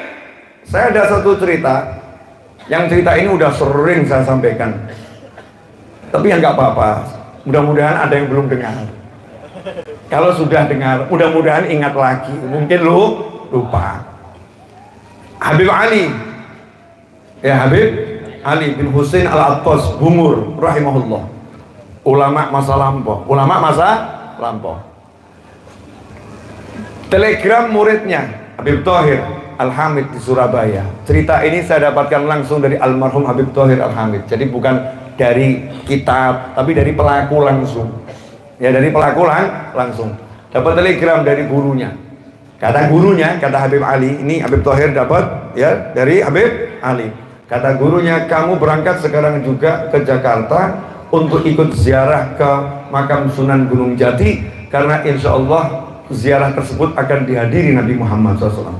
Saya ada satu cerita, yang cerita ini udah sering saya sampaikan, tapi yang nggak apa-apa, mudah-mudahan ada yang belum dengar. Kalau sudah dengar, mudah-mudahan ingat lagi, mungkin lupa. Habib Ali, ya Habib Ali bin Husain Al-Attas Bungur rahimahullah, ulama masa lampau. Telegram muridnya Habib Thohir Al-Hamid di Surabaya. Cerita ini saya dapatkan langsung dari almarhum Habib Thohir Al-Hamid. Jadi bukan dari kitab, tapi dari pelaku langsung. Ya, dari pelaku langsung. Dapat telegram dari gurunya. Kata gurunya, kata Habib Ali, ini Habib Thohir dapat ya dari Habib Ali. Kata gurunya, kamu berangkat sekarang juga ke Jakarta untuk ikut ziarah ke makam Sunan Gunung Jati, karena insya Allah ziarah tersebut akan dihadiri Nabi Muhammad SAW.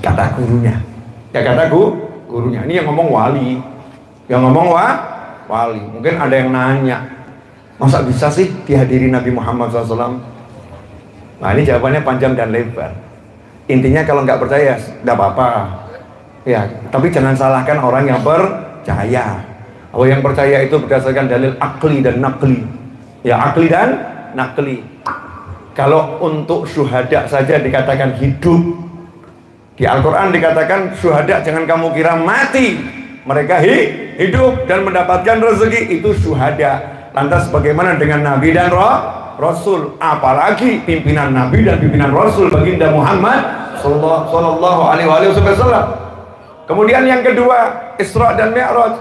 Kata gurunya, ya kata gurunya. Ini yang ngomong wali, wali. Mungkin ada yang nanya, masa bisa sih dihadiri Nabi Muhammad SAW? Nah, ini jawabannya panjang dan lebar. Intinya kalau nggak percaya, nggak apa-apa. Ya, tapi jangan salahkan orang yang percaya. Kalau yang percaya itu berdasarkan dalil akli dan nakli. Ya, akli dan nakli. Kalau untuk syuhada saja dikatakan hidup. Di Al-Quran dikatakan syuhada jangan kamu kira mati. Mereka hidup dan mendapatkan rezeki, itu syuhada. Lantas bagaimana dengan Nabi dan Rasul, apalagi pimpinan Nabi dan pimpinan Rasul baginda Muhammad Sallallahu Alaihi Wasallam. Kemudian yang kedua, Isra dan Mi'raj,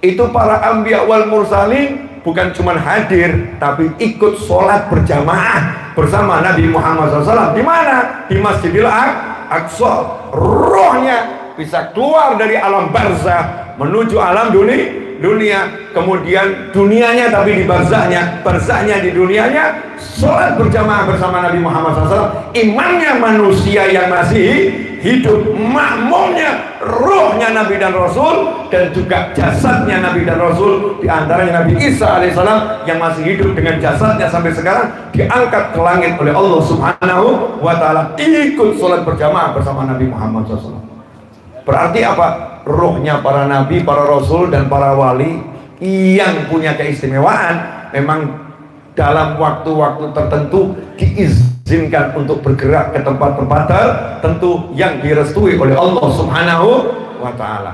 itu para anbiya wal mursalin bukan cuma hadir, tapi ikut sholat berjamaah bersama Nabi Muhammad SAW. Di mana? Di Masjidil Aqsa. Rohnya bisa keluar dari alam barzah menuju alam dunia, kemudian dunianya tapi di barzahnya, barzahnya di dunianya, sholat berjamaah bersama Nabi Muhammad SAW. Imannya manusia yang masih hidup, makmumnya rohnya Nabi dan Rasul, dan juga jasadnya Nabi dan Rasul. Di antaranya Nabi Isa alaihissalam yang masih hidup dengan jasadnya sampai sekarang, diangkat ke langit oleh Allah Subhanahu wa ta'ala, ikut sholat berjamaah bersama Nabi Muhammad SAW. Berarti apa? Rohnya para nabi, para rasul, dan para wali yang punya keistimewaan memang dalam waktu-waktu tertentu diizinkan untuk bergerak ke tempat-tempat tertentu yang direstui oleh Allah Subhanahu wa ta'ala.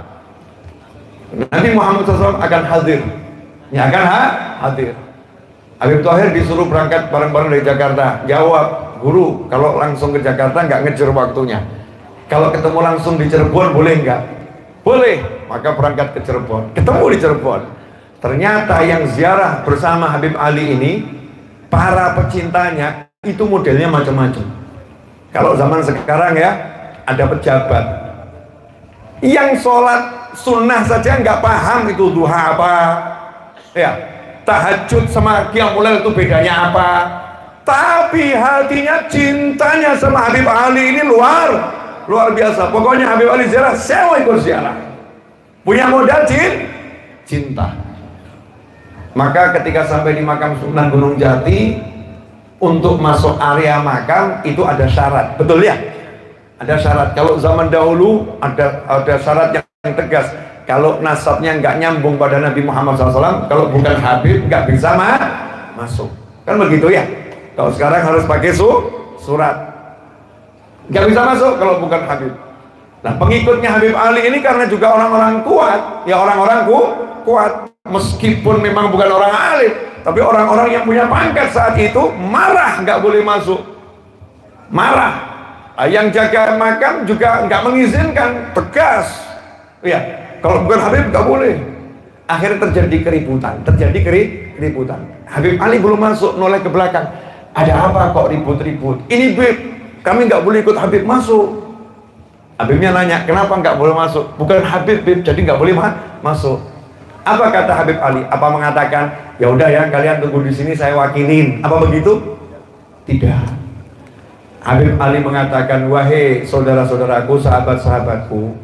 Nabi Muhammad SAW akan hadir. Ya, akan hadir. Habib Thohir disuruh berangkat bareng-bareng dari Jakarta. Jawab, guru, kalau langsung ke Jakarta nggak ngejar waktunya. Kalau ketemu langsung di Cirebon boleh nggak? Boleh. Maka berangkat ke Cirebon. Ketemu di Cirebon. Ternyata yang ziarah bersama Habib Ali ini, para pecintanya itu modelnya macam-macam. Kalau zaman sekarang ya, ada pejabat yang sholat sunnah saja nggak paham itu duha apa, ya tahajud sama qiyamul lail itu bedanya apa. Tapi hatinya, cintanya sama Habib Ali ini luar biasa. Pokoknya Habib Ali ziarah, saya mau ikut ziarah. Punya modal cinta. Maka ketika sampai di makam Sunan Gunung Jati, untuk masuk area makam itu ada syarat, betul ya? Ada syarat. Kalau zaman dahulu ada syarat yang tegas. Kalau nasabnya nggak nyambung pada Nabi Muhammad SAW, kalau bukan Habib nggak bisa masuk. Kan begitu ya? Kalau sekarang harus pakai surat. nggak bisa masuk kalau bukan Habib. Nah, pengikutnya Habib Ali ini karena juga orang-orang kuat, ya orang-orang kuat, meskipun memang bukan orang alim, tapi orang-orang yang punya pangkat saat itu marah nggak boleh masuk, marah. Yang jaga makam juga nggak mengizinkan, tegas. Ya, kalau bukan Habib nggak boleh. Akhirnya terjadi keributan, keributan. Habib Ali belum masuk, noleh ke belakang. Ada apa kok ribut-ribut? Ini Bib, kami nggak boleh ikut Habib masuk. Habibnya nanya, kenapa nggak boleh masuk? Bukan Habib, Bib, jadi nggak boleh masuk. Apa kata Habib Ali? Apa mengatakan, ya udah ya kalian tunggu di sini, saya wakilin? Apa begitu? Tidak. Habib Ali mengatakan, wahai saudara-saudaraku, sahabat-sahabatku,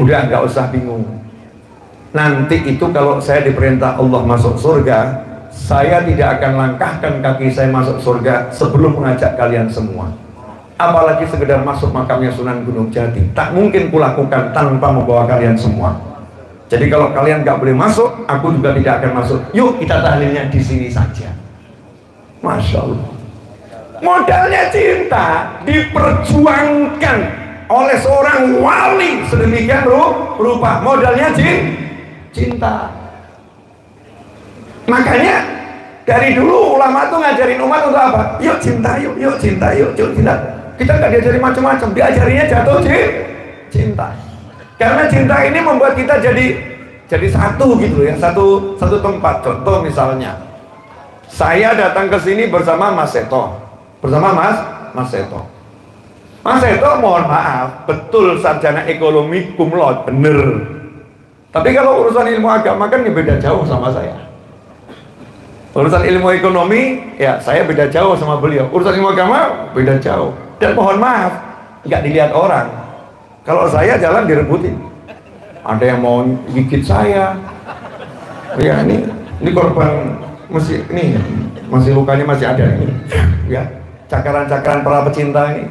udah nggak usah bingung. Nanti itu kalau saya diperintah Allah masuk surga, saya tidak akan langkahkan kaki saya masuk surga sebelum mengajak kalian semua. Apalagi sekedar masuk makamnya Sunan Gunung Jati, tak mungkin kulakukan tanpa membawa kalian semua. Jadi kalau kalian nggak boleh masuk, aku juga tidak akan masuk. Yuk kita tahlilnya di sini saja. Masya Allah. Modalnya cinta diperjuangkan oleh seorang wali sedemikian rupa. Modalnya cinta. Makanya dari dulu ulama tuh ngajarin umat untuk apa? Yuk cinta, yuk cinta, yuk cinta. Kita nggak diajari macam-macam, diajarinya jatuh cinta. Karena cinta ini membuat kita jadi satu gitu ya, satu tempat. Contoh misalnya, saya datang ke sini bersama Mas Seto, Mas Seto. Mas Seto mohon maaf, betul sarjana ekonomi cum laude, bener. Tapi kalau urusan ilmu agama kan beda jauh sama saya. Urusan ilmu ekonomi, ya saya beda jauh sama beliau. Urusan ilmu agama beda jauh. Dan mohon maaf, nggak dilihat orang. Kalau saya jalan direbutin. Ada yang mau gigit saya. Ya ini korban masih lukanya masih ada ini. Ya, cakaran-cakaran para pecinta ini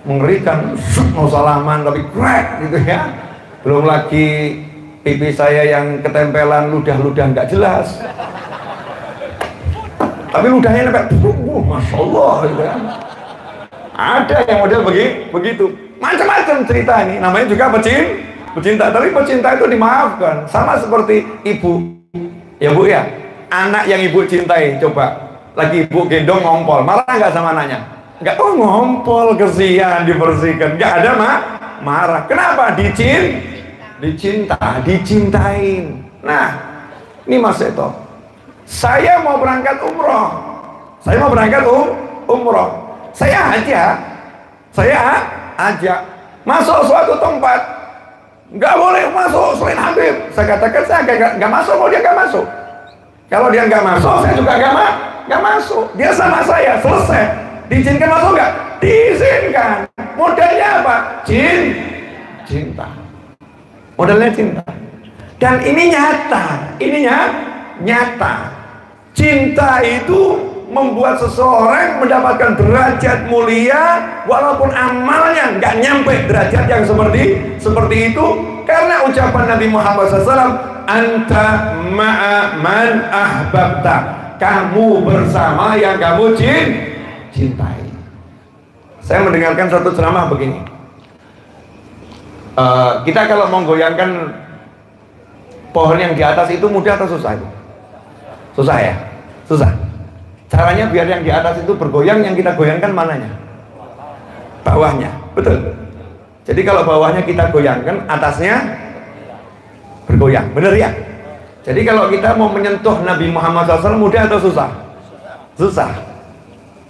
mengerikan. Mau salaman tapi crack gitu ya. Belum lagi pipi saya yang ketempelan ludah-ludah nggak jelas. Tapi ludahnya nempel, masya Allah gitu kan. Ada yang model begitu, macam-macam cerita ini. Namanya juga pecinta. Tapi pecinta itu dimaafkan. Sama seperti ibu, ya bu ya. Anak yang ibu cintai, coba lagi ibu gendong ngompol, marah nggak sama anaknya? Nggak, oh ngompol kesian dibersihkan, nggak ada marah. Kenapa? Dicintain. Nah, ini Mas Seto. Saya mau berangkat umroh. Saya ajak masuk suatu tempat, nggak boleh masuk selain Habib. Saya katakan saya nggak masuk, kalau dia nggak masuk. Kalau dia nggak masuk, saya juga nggak masuk. Dia sama saya, selesai. Diizinkan masuk nggak? Diizinkan. Modalnya apa? Cinta. Modalnya cinta. Dan ini nyata. Cinta itu membuat seseorang mendapatkan derajat mulia walaupun amalnya nggak nyampe derajat yang seperti itu, karena ucapan Nabi Muhammad SAW, anta ma'a man ahbabta, kamu bersama yang kamu cintai. Saya mendengarkan satu ceramah begini, kita kalau menggoyangkan pohon yang di atas itu mudah atau susah? Susah ya? Susah. Caranya biar yang di atas itu bergoyang, yang kita goyangkan mananya? Bawahnya, betul. Jadi kalau bawahnya kita goyangkan, atasnya bergoyang, bener ya? Jadi kalau kita mau menyentuh Nabi Muhammad SAW mudah atau susah? Susah.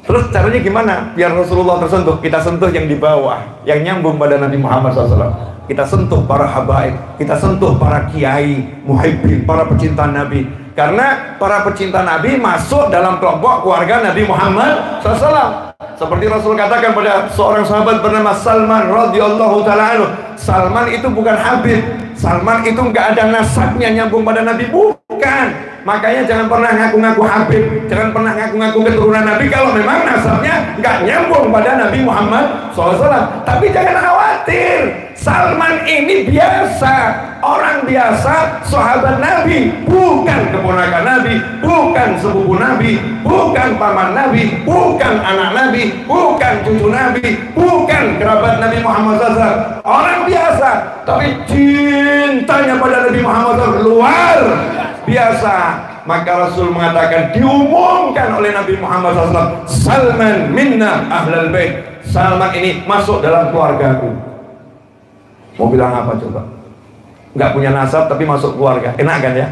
Terus caranya gimana? Biar Rasulullah tersentuh, kita sentuh yang di bawah, yang nyambung pada Nabi Muhammad SAW. Kita sentuh para habaib, kita sentuh para kiai, muhibbin, para pecinta Nabi. Karena para pecinta Nabi masuk dalam kelompok keluarga Nabi Muhammad SAW. Seperti Rasul katakan pada seorang sahabat bernama Salman radhiyallahu ta'ala anhu, Salman itu bukan Habib, Salman itu nggak ada nasabnya nyambung pada Nabi, bukan. Makanya jangan pernah ngaku-ngaku Habib, jangan pernah ngaku-ngaku keturunan Nabi kalau memang nasabnya nggak nyambung pada Nabi Muhammad SAW. Tapi jangan khawatir, Salman ini biasa, orang biasa, sahabat Nabi, bukan keponakan Nabi, bukan sepupu Nabi, bukan paman Nabi, bukan anak Nabi, bukan cucu Nabi, bukan kerabat Nabi Muhammad SAW. Orang biasa, tapi cintanya pada Nabi Muhammad SAW luar biasa. Maka Rasul mengatakan, diumumkan oleh Nabi Muhammad SAW, Salman minna ahlal bait. Salman ini masuk dalam keluargaku. Mau bilang apa coba? Nggak punya nasab tapi masuk keluarga, enak kan ya?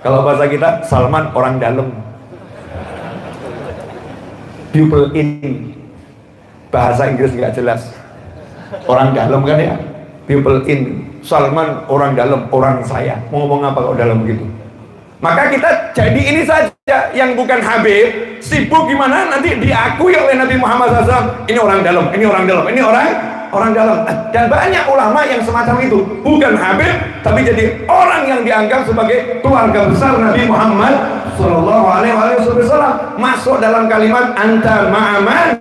Kalau bahasa kita, Salman orang dalam, people in. Bahasa Inggris nggak jelas, orang dalam kan ya, people in. Salman orang dalam, orang saya. Mau ngomong apa kalau dalam begitu? Maka kita jadi ini saja, yang bukan Habib, sibuk gimana nanti diakui oleh Nabi Muhammad SAW. Ini orang dalam, ini orang dalam, ini orang dalam. Dan banyak ulama yang semacam itu, bukan Habib, tapi jadi orang yang dianggap sebagai keluarga besar Nabi Muhammad Sallallahu Alaihi Wasallam. Masuk dalam kalimat anta ma'aman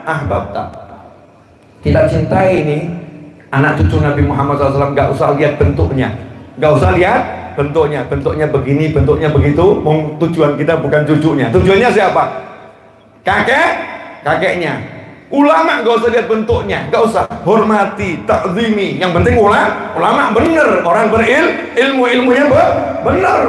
ahbabta. Kita cintai ini anak cucu Nabi Muhammad SAW. Gak usah lihat bentuknya, gak usah lihat bentuknya begini, bentuknya begitu. Tujuan kita bukan cucunya. Tujuannya siapa? Kakeknya. Ulama gak usah lihat bentuknya, gak usah hormati, takzimi. Yang penting ulama bener, orang ilmunya bener.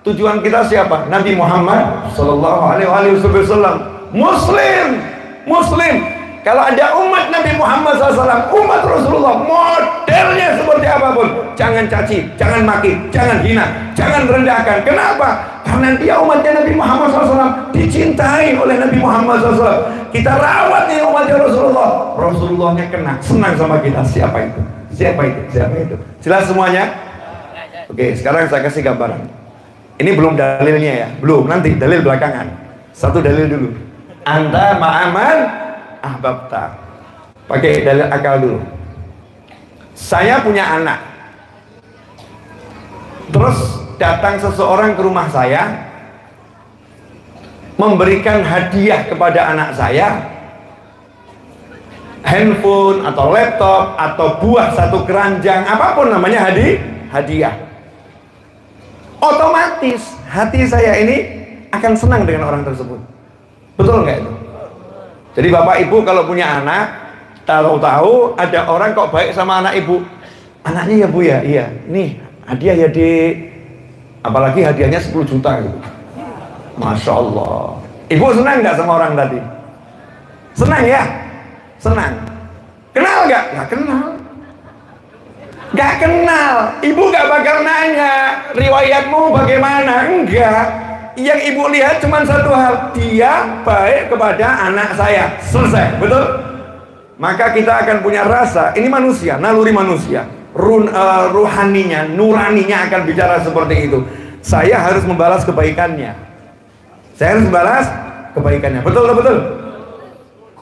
Tujuan kita siapa? Nabi Muhammad Sallallahu Alaihi Wasallam. Muslim. Kalau ada umat Nabi Muhammad SAW, umat Rasulullah, modelnya seperti apapun, jangan caci, jangan maki, jangan hina, jangan rendahkan. Kenapa? Karena dia umatnya Nabi Muhammad SAW, dicintai oleh Nabi Muhammad SAW. Kita rawat nih umatnya Rasulullah. Rasulullahnya kena, senang sama kita. Siapa itu? Jelas semuanya? Oke, sekarang saya kasih gambaran. Ini belum dalilnya ya, belum. Nanti dalil belakangan. Satu dalil dulu. Anta ma'aman ahbabta. Pakai dalil akal dulu. Saya punya anak, terus datang seseorang ke rumah saya, memberikan hadiah kepada anak saya, handphone atau laptop atau buah satu keranjang, apapun namanya hadiah. Otomatis hati saya ini akan senang dengan orang tersebut. Betul nggak itu? Jadi bapak ibu kalau punya anak, tahu-tahu ada orang kok baik sama anak ibu, anaknya ya bu ya, iya, nih hadiah ya dek, apalagi hadiahnya 10 juta gitu. Masya Allah. Ibu senang nggak sama orang tadi? Senang ya? Senang. Kenal nggak? Nggak kenal. Nggak kenal. Ibu nggak bakal nanya riwayatmu bagaimana, enggak. Yang ibu lihat cuma satu hal, dia baik kepada anak saya, selesai, betul? Maka kita akan punya rasa, ini manusia, naluri manusia, ruhaninya, nuraninya akan bicara seperti itu. Saya harus membalas kebaikannya, betul?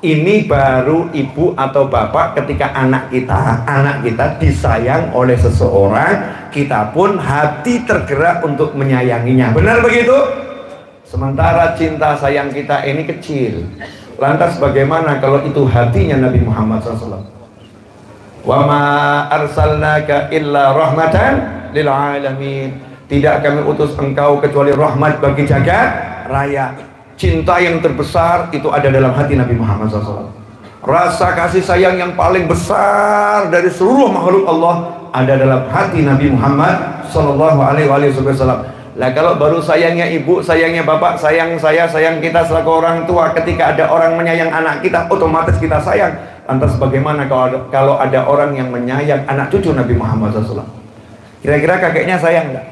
Ini baru ibu atau bapak ketika anak kita disayang oleh seseorang, kita pun hati tergerak untuk menyayanginya. Benar begitu? Sementara cinta sayang kita ini kecil. Lantas bagaimana kalau itu hatinya Nabi Muhammad SAW? Wa ma arsalnaka illa rahmatan lil alamin. Tidak kami utus engkau kecuali rahmat bagi jagat raya. Cinta yang terbesar itu ada dalam hati Nabi Muhammad SAW. Rasa kasih sayang yang paling besar dari seluruh makhluk Allah ada dalam hati Nabi Muhammad Sallallahu Alaihi Wasallam. Lah kalau baru sayangnya ibu, sayangnya bapak, sayang saya, sayang kita selaku orang tua, ketika ada orang menyayang anak kita, otomatis kita sayang. Lantas bagaimana kalau ada orang yang menyayang anak cucu Nabi Muhammad SAW? Kira-kira kakeknya sayang nggak?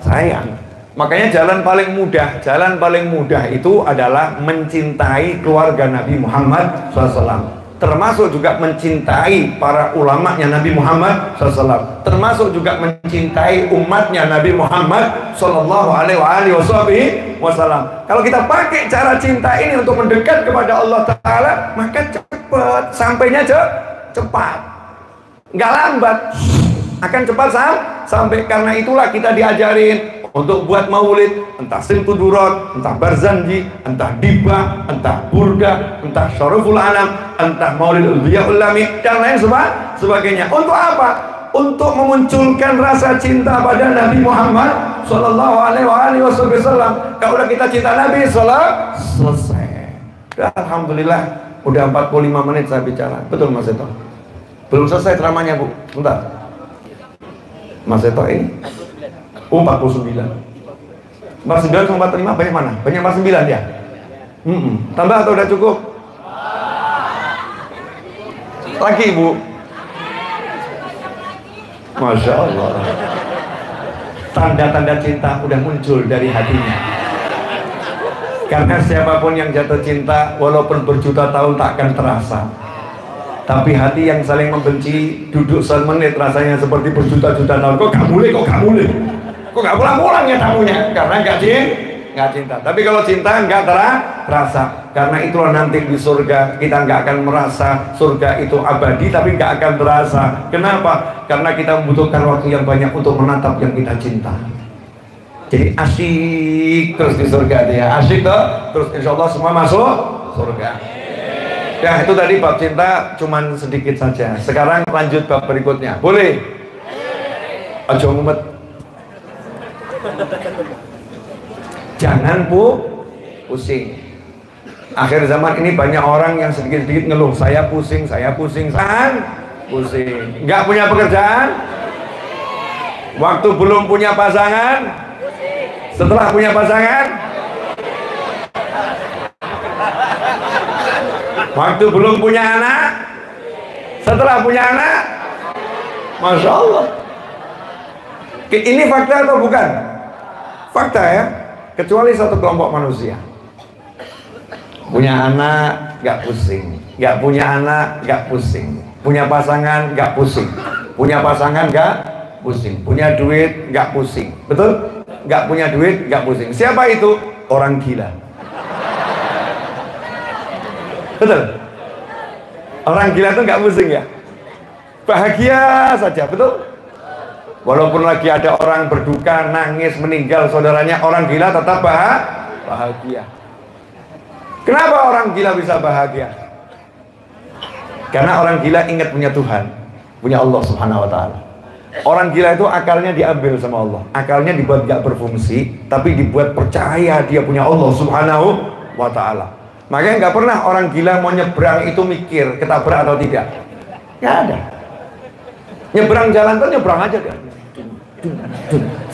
Sayang. Makanya jalan paling mudah itu adalah mencintai keluarga Nabi Muhammad SAW. Termasuk juga mencintai para ulamanya Nabi Muhammad SAW. Termasuk juga mencintai umatnya Nabi Muhammad Sallallahu Alaihi Wasallam. Kalau kita pakai cara cinta ini untuk mendekat kepada Allah Ta'ala, maka cepat, sampainya cepat, nggak lambat, akan cepat sampai. Karena itulah kita diajarin untuk buat maulid, entah simpudurat, entah barzanji, entah dibah, entah burda, entah syaraful anam, entah maulid ulbiyaul lami, dan lain sebagainya. Untuk apa? Untuk memunculkan rasa cinta pada Nabi Muhammad Sallallahu Alaihi Wasallam. Kalau kita cinta Nabi, selesai. Alhamdulillah, udah 45 menit saya bicara. Betul Mas Eto? Belum selesai ceramahnya Bu, bentar. Mas Eto ini 49. 49 sama 45 banyak mana? Banyak 49 ya? Tambah atau udah cukup? Lagi Bu. Masya Allah. Tanda-tanda cinta udah muncul dari hatinya. Karena siapapun yang jatuh cinta, walaupun berjuta tahun tak akan terasa. Tapi hati yang saling membenci, duduk semenit rasanya seperti berjuta-juta tahun. Kok gak boleh, kok gak boleh, kok gak pulang-pulang ya tamunya? Karena gak cinta. Tapi kalau cinta gak terasa. Karena itulah nanti di surga kita gak akan merasa surga itu abadi, tapi gak akan terasa. Kenapa? Karena kita membutuhkan waktu yang banyak untuk menatap yang kita cinta. Jadi asyik terus di surga dia, asyik tuh, terus insya Allah semua masuk surga. Ya itu tadi bab cinta cuman sedikit saja. Sekarang lanjut bab berikutnya. Boleh? Aja ngumet. Jangan pusing. Akhir zaman ini banyak orang yang sedikit-sedikit ngeluh, saya pusing. Nggak punya pekerjaan, waktu belum punya pasangan, setelah punya pasangan, waktu belum punya anak, setelah punya anak. Masya Allah. Ini fakta atau bukan? Fakta ya. Kecuali satu kelompok manusia. Punya anak gak pusing, gak punya anak gak pusing, punya pasangan gak pusing, punya pasangan gak pusing, punya duit gak pusing. Betul? Gak punya duit gak pusing. Siapa itu? Orang gila. Betul? Orang gila itu gak pusing ya? Bahagia saja, betul? Walaupun lagi ada orang berduka, nangis, meninggal saudaranya, orang gila tetap bahagia. Kenapa orang gila bisa bahagia? Karena orang gila ingat punya Tuhan, punya Allah Subhanahu wa Ta'ala. Orang gila itu akalnya diambil sama Allah, akalnya dibuat gak berfungsi, tapi dibuat percaya dia punya Allah Subhanahu wa Ta'ala. Makanya gak pernah orang gila mau nyebrang itu mikir ketabrak atau tidak. Gak ada. Nyebrang jalan tuh nyebrang aja kan.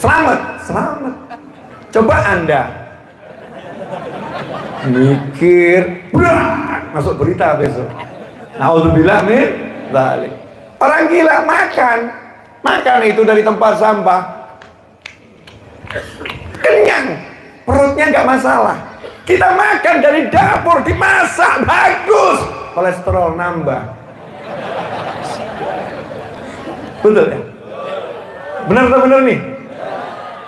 Selamat. Coba Anda mikir, masuk berita besok. Nauzubillah min dzalik. Orang gila makan itu dari tempat sampah, kenyang, perutnya nggak masalah. Kita makan dari dapur, dimasak bagus, kolesterol nambah. Betul ya? Benar atau benar nih?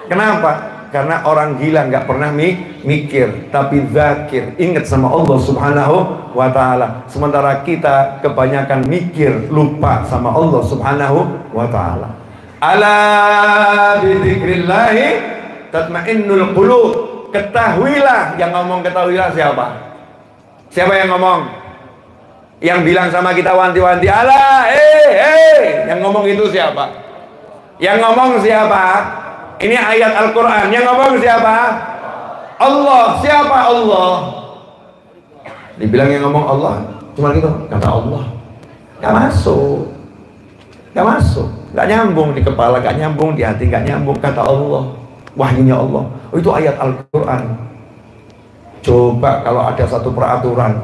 Kenapa? Karena orang gila nggak pernah mikir, tapi zakir, ingat sama Allah Subhanahu wa Ta'ala. Sementara kita kebanyakan mikir, lupa sama Allah Subhanahu wa Ta'ala. Ala bidzikrillahi tatmainnul qulub. Ketahuilah, yang ngomong ketahuilah siapa? Siapa yang ngomong? Yang bilang sama kita wanti-wanti, ala, yang ngomong itu siapa? Yang ngomong siapa? Ini ayat Al-Quran. Yang ngomong siapa? Allah. Siapa Allah? Dibilang yang ngomong Allah, cuma gitu, kata Allah. Gak masuk. Gak nyambung di kepala, gak nyambung di hati, gak nyambung. Kata Allah, wahyunya Allah. Oh, itu ayat Al-Quran. Coba kalau ada satu peraturan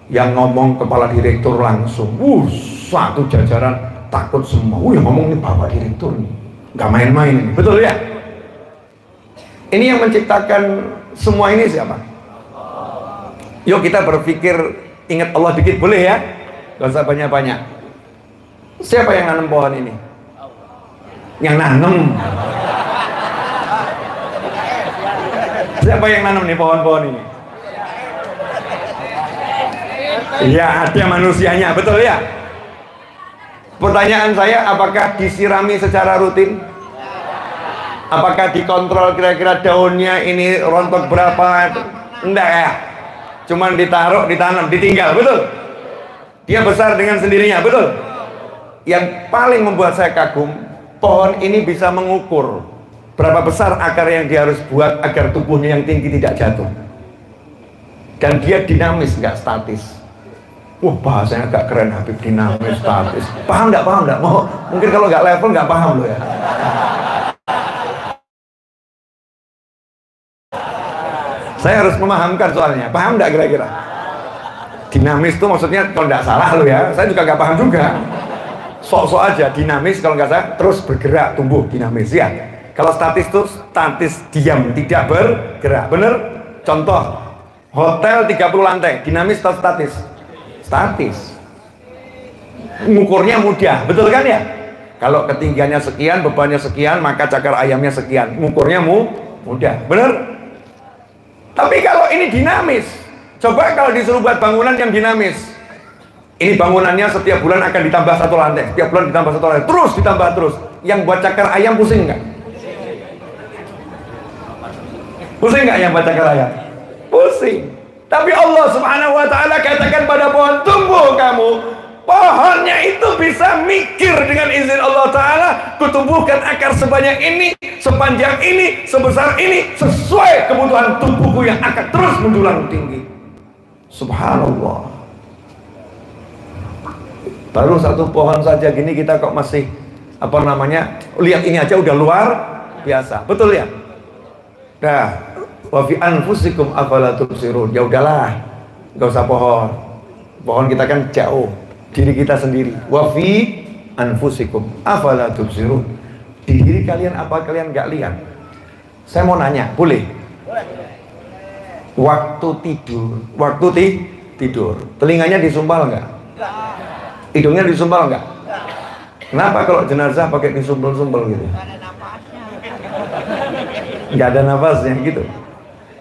yang ngomong kepala direktur langsung, satu jajaran takut semua. Yang ngomong ini Bapak Direktur nih, nggak main-main. Betul ya? Ini yang menciptakan semua ini siapa? Yuk kita berpikir, ingat Allah dikit boleh ya? Gak usah banyak-banyak. Siapa yang nanam pohon ini? Yang nanam. Siapa yang nanam nih pohon-pohon ini? Iya, ada manusianya, betul ya? Pertanyaan saya, apakah disirami secara rutin? Apakah dikontrol kira-kira daunnya ini rontok berapa? Enggak ya. Cuman ditaruh, ditanam, ditinggal, betul? Dia besar dengan sendirinya, betul? Yang paling membuat saya kagum, pohon ini bisa mengukur berapa besar akar yang dia harus buat agar tubuhnya yang tinggi tidak jatuh. Dan dia dinamis, nggak statis. Wah, bahasanya agak keren, Habib, dinamis, statis. Paham nggak? Paham nggak? Mungkin kalau nggak level nggak paham loh ya. Saya harus memahamkan soalnya. Paham nggak kira-kira? Dinamis itu maksudnya kalau nggak salah lo ya. Saya juga nggak paham juga. Sok-sok aja dinamis, kalau nggak salah terus bergerak, tumbuh, dinamis ya. Kalau statis itu statis, diam, tidak bergerak. Bener? Contoh, hotel 30 lantai, dinamis atau statis? Statis. Ngukurnya mudah, betul kan ya? Kalau ketinggiannya sekian, bebannya sekian, maka cakar ayamnya sekian. Ngukurnya mudah, bener? Tapi kalau ini dinamis, coba kalau disuruh buat bangunan yang dinamis, ini bangunannya setiap bulan akan ditambah 1 lantai, setiap bulan ditambah 1 lantai, terus ditambah terus. Yang buat cakar ayam pusing nggak? Pusing nggak yang buat cakar ayam? Pusing. Tapi Allah Subhanahu Wa Taala katakan pada pohon, tumbuh kamu. Pohonnya itu bisa mikir dengan izin Allah Ta'ala. Kutumbuhkan akar sebanyak ini, sepanjang ini, sebesar ini, sesuai kebutuhan tubuhku yang akan terus mendulang tinggi. Subhanallah. Baru satu pohon saja gini kita kok masih apa namanya, lihat ini aja udah luar biasa, betul ya? Nah, wa fi anfusikum afala tubsirun. Ya udahlah, nggak usah pohon. Pohon kita kan jauh, diri kita sendiri. Wa fi anfusikum afala tubsirun. Di diri kalian apa kalian nggak lihat? Saya mau nanya, boleh? Waktu tidur, telinganya disumpal nggak? Hidungnya disumpal nggak? Kenapa kalau jenazah pakai disumpal-sumpal gitu? Nggak ada nafasnya gitu.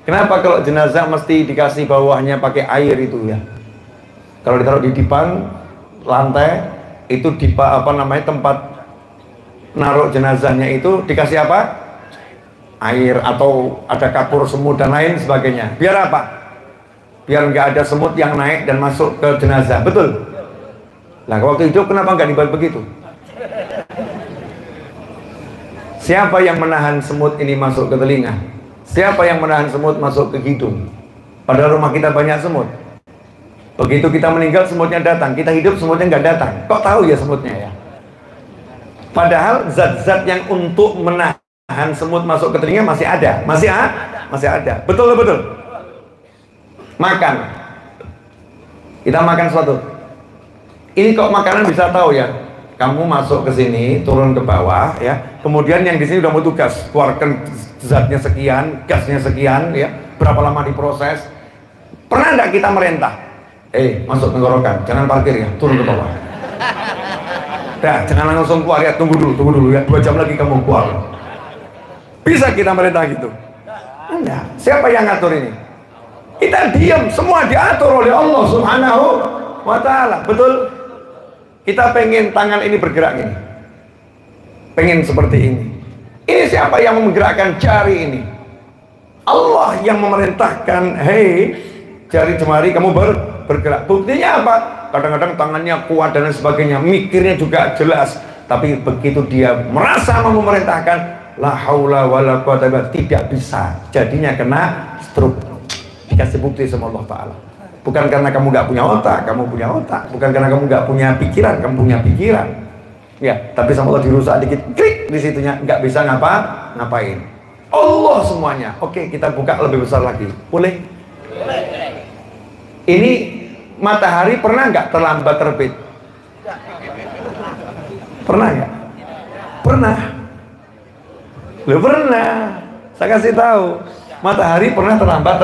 Kenapa kalau jenazah mesti dikasih bawahnya pakai air itu ya? Kalau ditaruh di depan lantai itu di apa namanya tempat naruh jenazahnya itu dikasih apa? Air atau ada kapur semut dan lain sebagainya. Biar apa? Biar nggak ada semut yang naik dan masuk ke jenazah, betul? Nah, waktu hidup kenapa nggak dibuat begitu? Siapa yang menahan semut ini masuk ke telinga? Siapa yang menahan semut masuk ke hidung? Padahal rumah kita banyak semut. Begitu kita meninggal semutnya datang, kita hidup semutnya nggak datang. Kok tahu ya semutnya ya? Padahal zat-zat yang untuk menahan semut masuk ke telinga masih ada, masih ada. Betul. Makan. Kita makan sesuatu. Ini kok makanan bisa tahu ya? Kamu masuk ke sini, turun ke bawah ya. Kemudian yang di sini udah mau tugas, keluarkan zatnya sekian, gasnya sekian ya. Berapa lama diproses? Pernah nggak kita merintah? Masuk tenggorokan, jangan parkir ya, turun ke bawah. Dah, jangan langsung keluar ya, tunggu dulu ya. 2 jam lagi kamu keluar. Bisa kita merintah gitu? Enggak. Siapa yang ngatur ini? Kita diam, semua diatur oleh Allah Subhanahu Wa Ta'ala. Betul? Kita pengen tangan ini bergerak ini, pengen seperti ini. Ini siapa yang menggerakkan jari ini? Allah yang memerintahkan, hei jari jemari kamu bergerak. Buktinya apa? Kadang-kadang tangannya kuat dan lain sebagainya, mikirnya juga jelas. Tapi begitu dia merasa mau memerintahkan, la haula wala quwata illa billah, tidak bisa. Jadinya kena stroke. Dikasih bukti sama Allah Ta'ala. Bukan karena kamu nggak punya otak, kamu punya otak. Bukan karena kamu nggak punya pikiran, kamu punya pikiran. Ya, tapi sama Allah dirusak dikit, klik di situnya, nggak bisa ngapain. Allah semuanya. Oke, kita buka lebih besar lagi. Boleh? Ini matahari pernah nggak terlambat terbit? Pernah nggak? Pernah. Loh, pernah. Saya kasih tahu, matahari pernah terlambat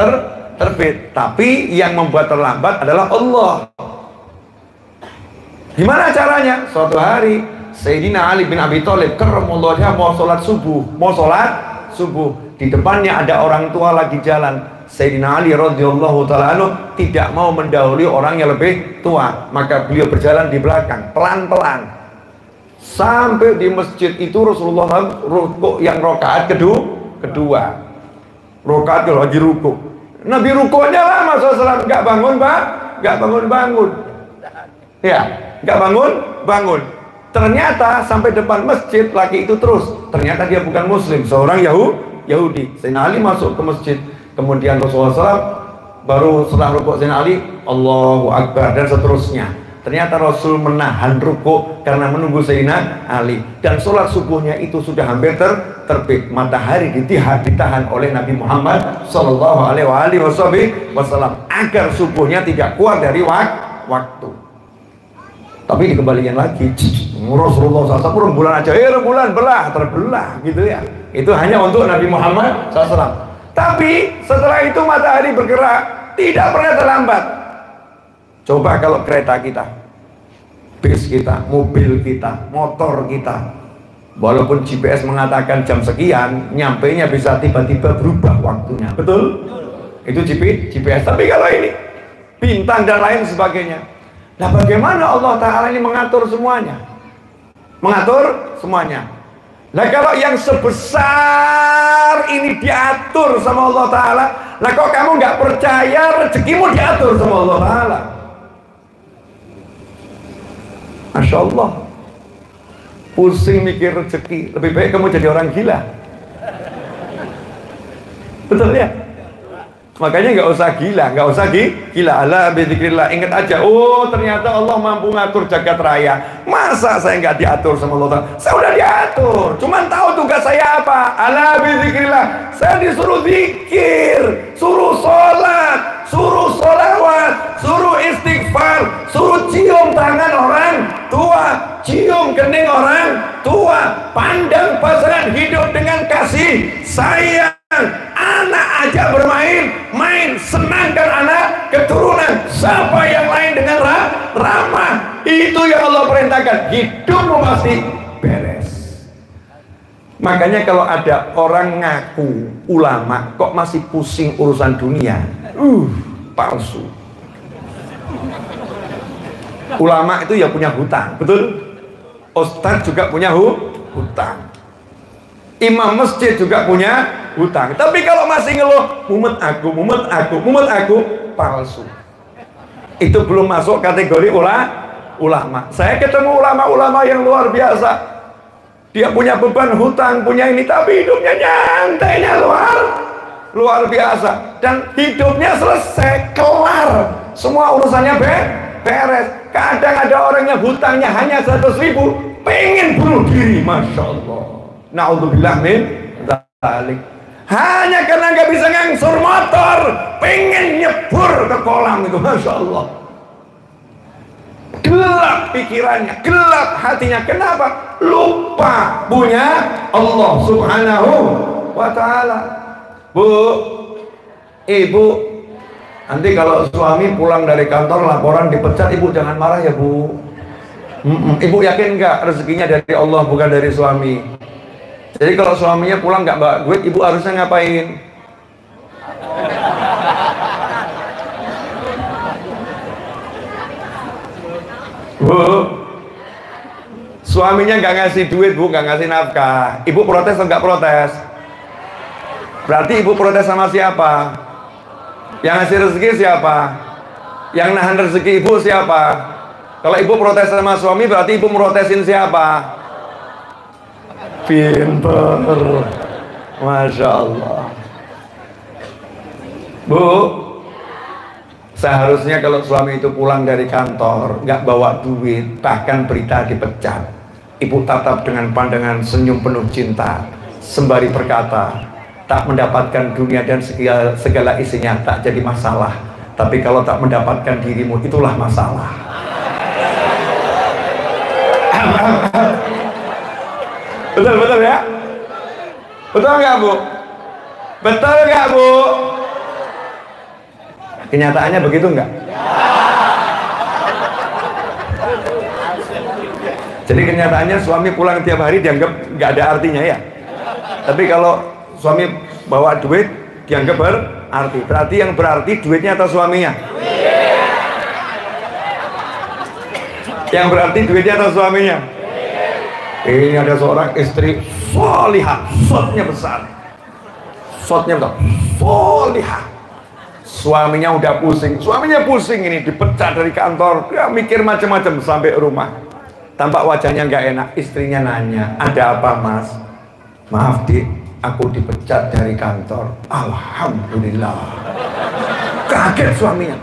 terbit, tapi yang membuat terlambat adalah Allah. Gimana caranya? Suatu hari Sayyidina Ali bin Abi Thalib karramallahu wajhahu mau sholat subuh, di depannya ada orang tua lagi jalan. Sayyidina Ali radhiyallahu ta'ala anhu tidak mau mendahului orang yang lebih tua, maka beliau berjalan di belakang pelan-pelan. Sampai di masjid itu Rasulullah rukuk yang rakaat kedua. Rakaat kalau lagi rukuk. Nabi rukuknya lama SAW, nggak bangun, Pak, nggak bangun. Ya, nggak bangun. Ternyata sampai depan masjid laki itu terus. Ternyata dia bukan Muslim, seorang Yahudi. Sayyidina Ali masuk ke masjid, kemudian Rasulullah SAW baru setelah rukuk Sayyidina Ali, Allahu Akbar, dan seterusnya. Ternyata Rasul menahan rukuk karena menunggu Sayyidina Ali. Dan sholat subuhnya itu sudah hampir terbit. Matahari ditahan oleh Nabi Muhammad Sallallahu Alaihi Wasallam agar subuhnya tidak keluar dari waktu. Tapi dikembalikan lagi, Rasulullah SAW rembulan aja, rembulan terbelah gitu ya. Itu hanya untuk Nabi Muhammad SAW. Tapi setelah itu matahari bergerak, tidak pernah terlambat. Coba kalau kereta kita, bis kita, mobil kita, motor kita, walaupun GPS mengatakan jam sekian, nyampainya bisa tiba-tiba berubah waktunya. Betul? Itu GPS. Tapi kalau ini bintang dan lain sebagainya, nah bagaimana Allah Ta'ala ini mengatur semuanya? Nah kalau yang sebesar ini diatur sama Allah Ta'ala, nah kok kamu nggak percaya rezekimu diatur sama Allah Ta'ala? Masya Allah, pusing mikir rezeki, lebih baik kamu jadi orang gila. Betul ya? Makanya nggak usah gila. Ala bidzikrillah, ingat aja, oh ternyata Allah mampu ngatur jagat raya. Masa saya nggak diatur sama Allah? Saya udah diatur, cuman tahu tugas saya apa. Ala bidzikrillah, saya disuruh zikir, suruh sholat, suruh sholawat, suruh istighfar, suruh cium tangan orang tua, cium kening orang tua, pandang pasangan hidup dengan kasih sayang. Anak aja main, senangkan anak keturunan. Siapa yang lain dengan ramah? Itu yang Allah perintahkan. Hidupmu pasti beres. Makanya kalau ada orang ngaku ulama kok masih pusing urusan dunia, palsu. Ulama itu ya punya hutang, betul? Ustadz juga punya hutang. Imam masjid juga punya hutang. Tapi kalau masih ngeluh, mumet aku, palsu. Itu belum masuk kategori ulama. Saya ketemu ulama-ulama yang luar biasa. Dia punya beban hutang, punya ini, tapi hidupnya nyantainya luar biasa. Dan hidupnya selesai, kelar. Semua urusannya beres. Kadang ada orang yang hutangnya hanya 100.000, pengen bunuh diri, Masya Allah. Na'udzubillah min dzalik. Hanya karena nggak bisa ngangsur motor, pengen nyebur ke kolam itu, Masya Allah. Gelap pikirannya, gelap hatinya. Kenapa? Lupa punya Allah Subhanahu wa Ta'ala. Bu, ibu, nanti kalau suami pulang dari kantor laporan dipecat, ibu jangan marah ya bu. Ibu yakin nggak rezekinya dari Allah bukan dari suami? Jadi kalau suaminya pulang nggak bawa duit, ibu harusnya ngapain? Bu, suaminya nggak ngasih duit, bu, nggak ngasih nafkah, ibu protes atau nggak protes? Berarti ibu protes sama siapa? Yang ngasih rezeki siapa? Yang nahan rezeki ibu siapa? Kalau ibu protes sama suami, berarti ibu merotesin siapa? Pinter, Masya Allah. Bu, seharusnya kalau suami itu pulang dari kantor nggak bawa duit, bahkan berita dipecat, ibu tatap dengan pandangan senyum penuh cinta, sembari berkata, tak mendapatkan dunia dan segala isinya tak jadi masalah, tapi kalau tak mendapatkan dirimu itulah masalah. Betul ya? Betul nggak bu? Betul nggak bu? Kenyataannya begitu nggak? Jadi kenyataannya suami pulang tiap hari dianggap nggak ada artinya ya. Tapi kalau suami bawa duit dianggap berarti. Berarti yang berarti duitnya atau suaminya? Yang berarti duitnya atau suaminya? Ini ada seorang istri solihah, shotnya besar, solihah. Suaminya udah pusing, ini dipecat dari kantor, dia mikir macam-macam sampai rumah. Tampak wajahnya nggak enak, istrinya nanya, ada apa mas? Maaf dik, aku dipecat dari kantor. Alhamdulillah. Kaget suaminya.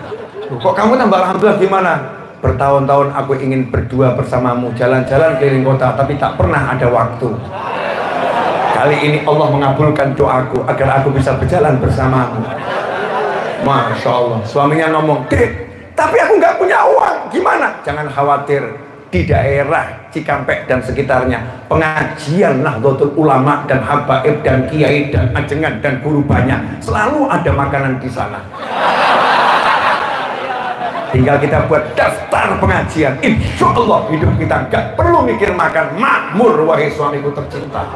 Kok kamu tambah alhamdulillah gimana? Bertahun-tahun aku ingin berdua bersamamu, jalan-jalan keliling kota, tapi tak pernah ada waktu. Kali ini Allah mengabulkan doaku agar aku bisa berjalan bersamamu. Masya Allah. Suaminya ngomong, dek, tapi aku nggak punya uang, gimana? Jangan khawatir, di daerah Cikampek dan sekitarnya pengajian Nahdlatul Ulama dan habaib dan kiai dan ajengan dan guru banyak, selalu ada makanan di sana. Tinggal kita buat daftar pengajian, insya Allah hidup kita gak perlu mikir makan, makmur wahai suamiku tercinta.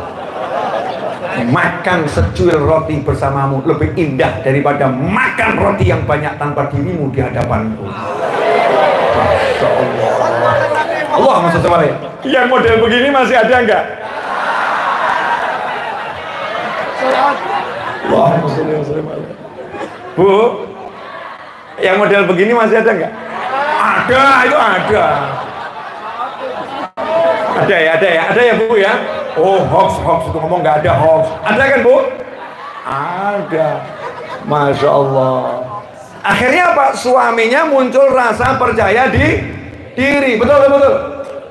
Makan secuil roti bersamamu lebih indah daripada makan roti yang banyak tanpa dirimu di hadapanku. Masya Allah. Allah maksud saya. Yang model begini masih ada enggak? Allah Bu, yang model begini masih ada enggak? Ada, itu ada. Ada ya Bu ya. Oh hoax itu ngomong nggak ada hoax. Ada kan Bu? Ada. Masya Allah. Akhirnya apa? Suaminya muncul rasa percaya diri. Betul.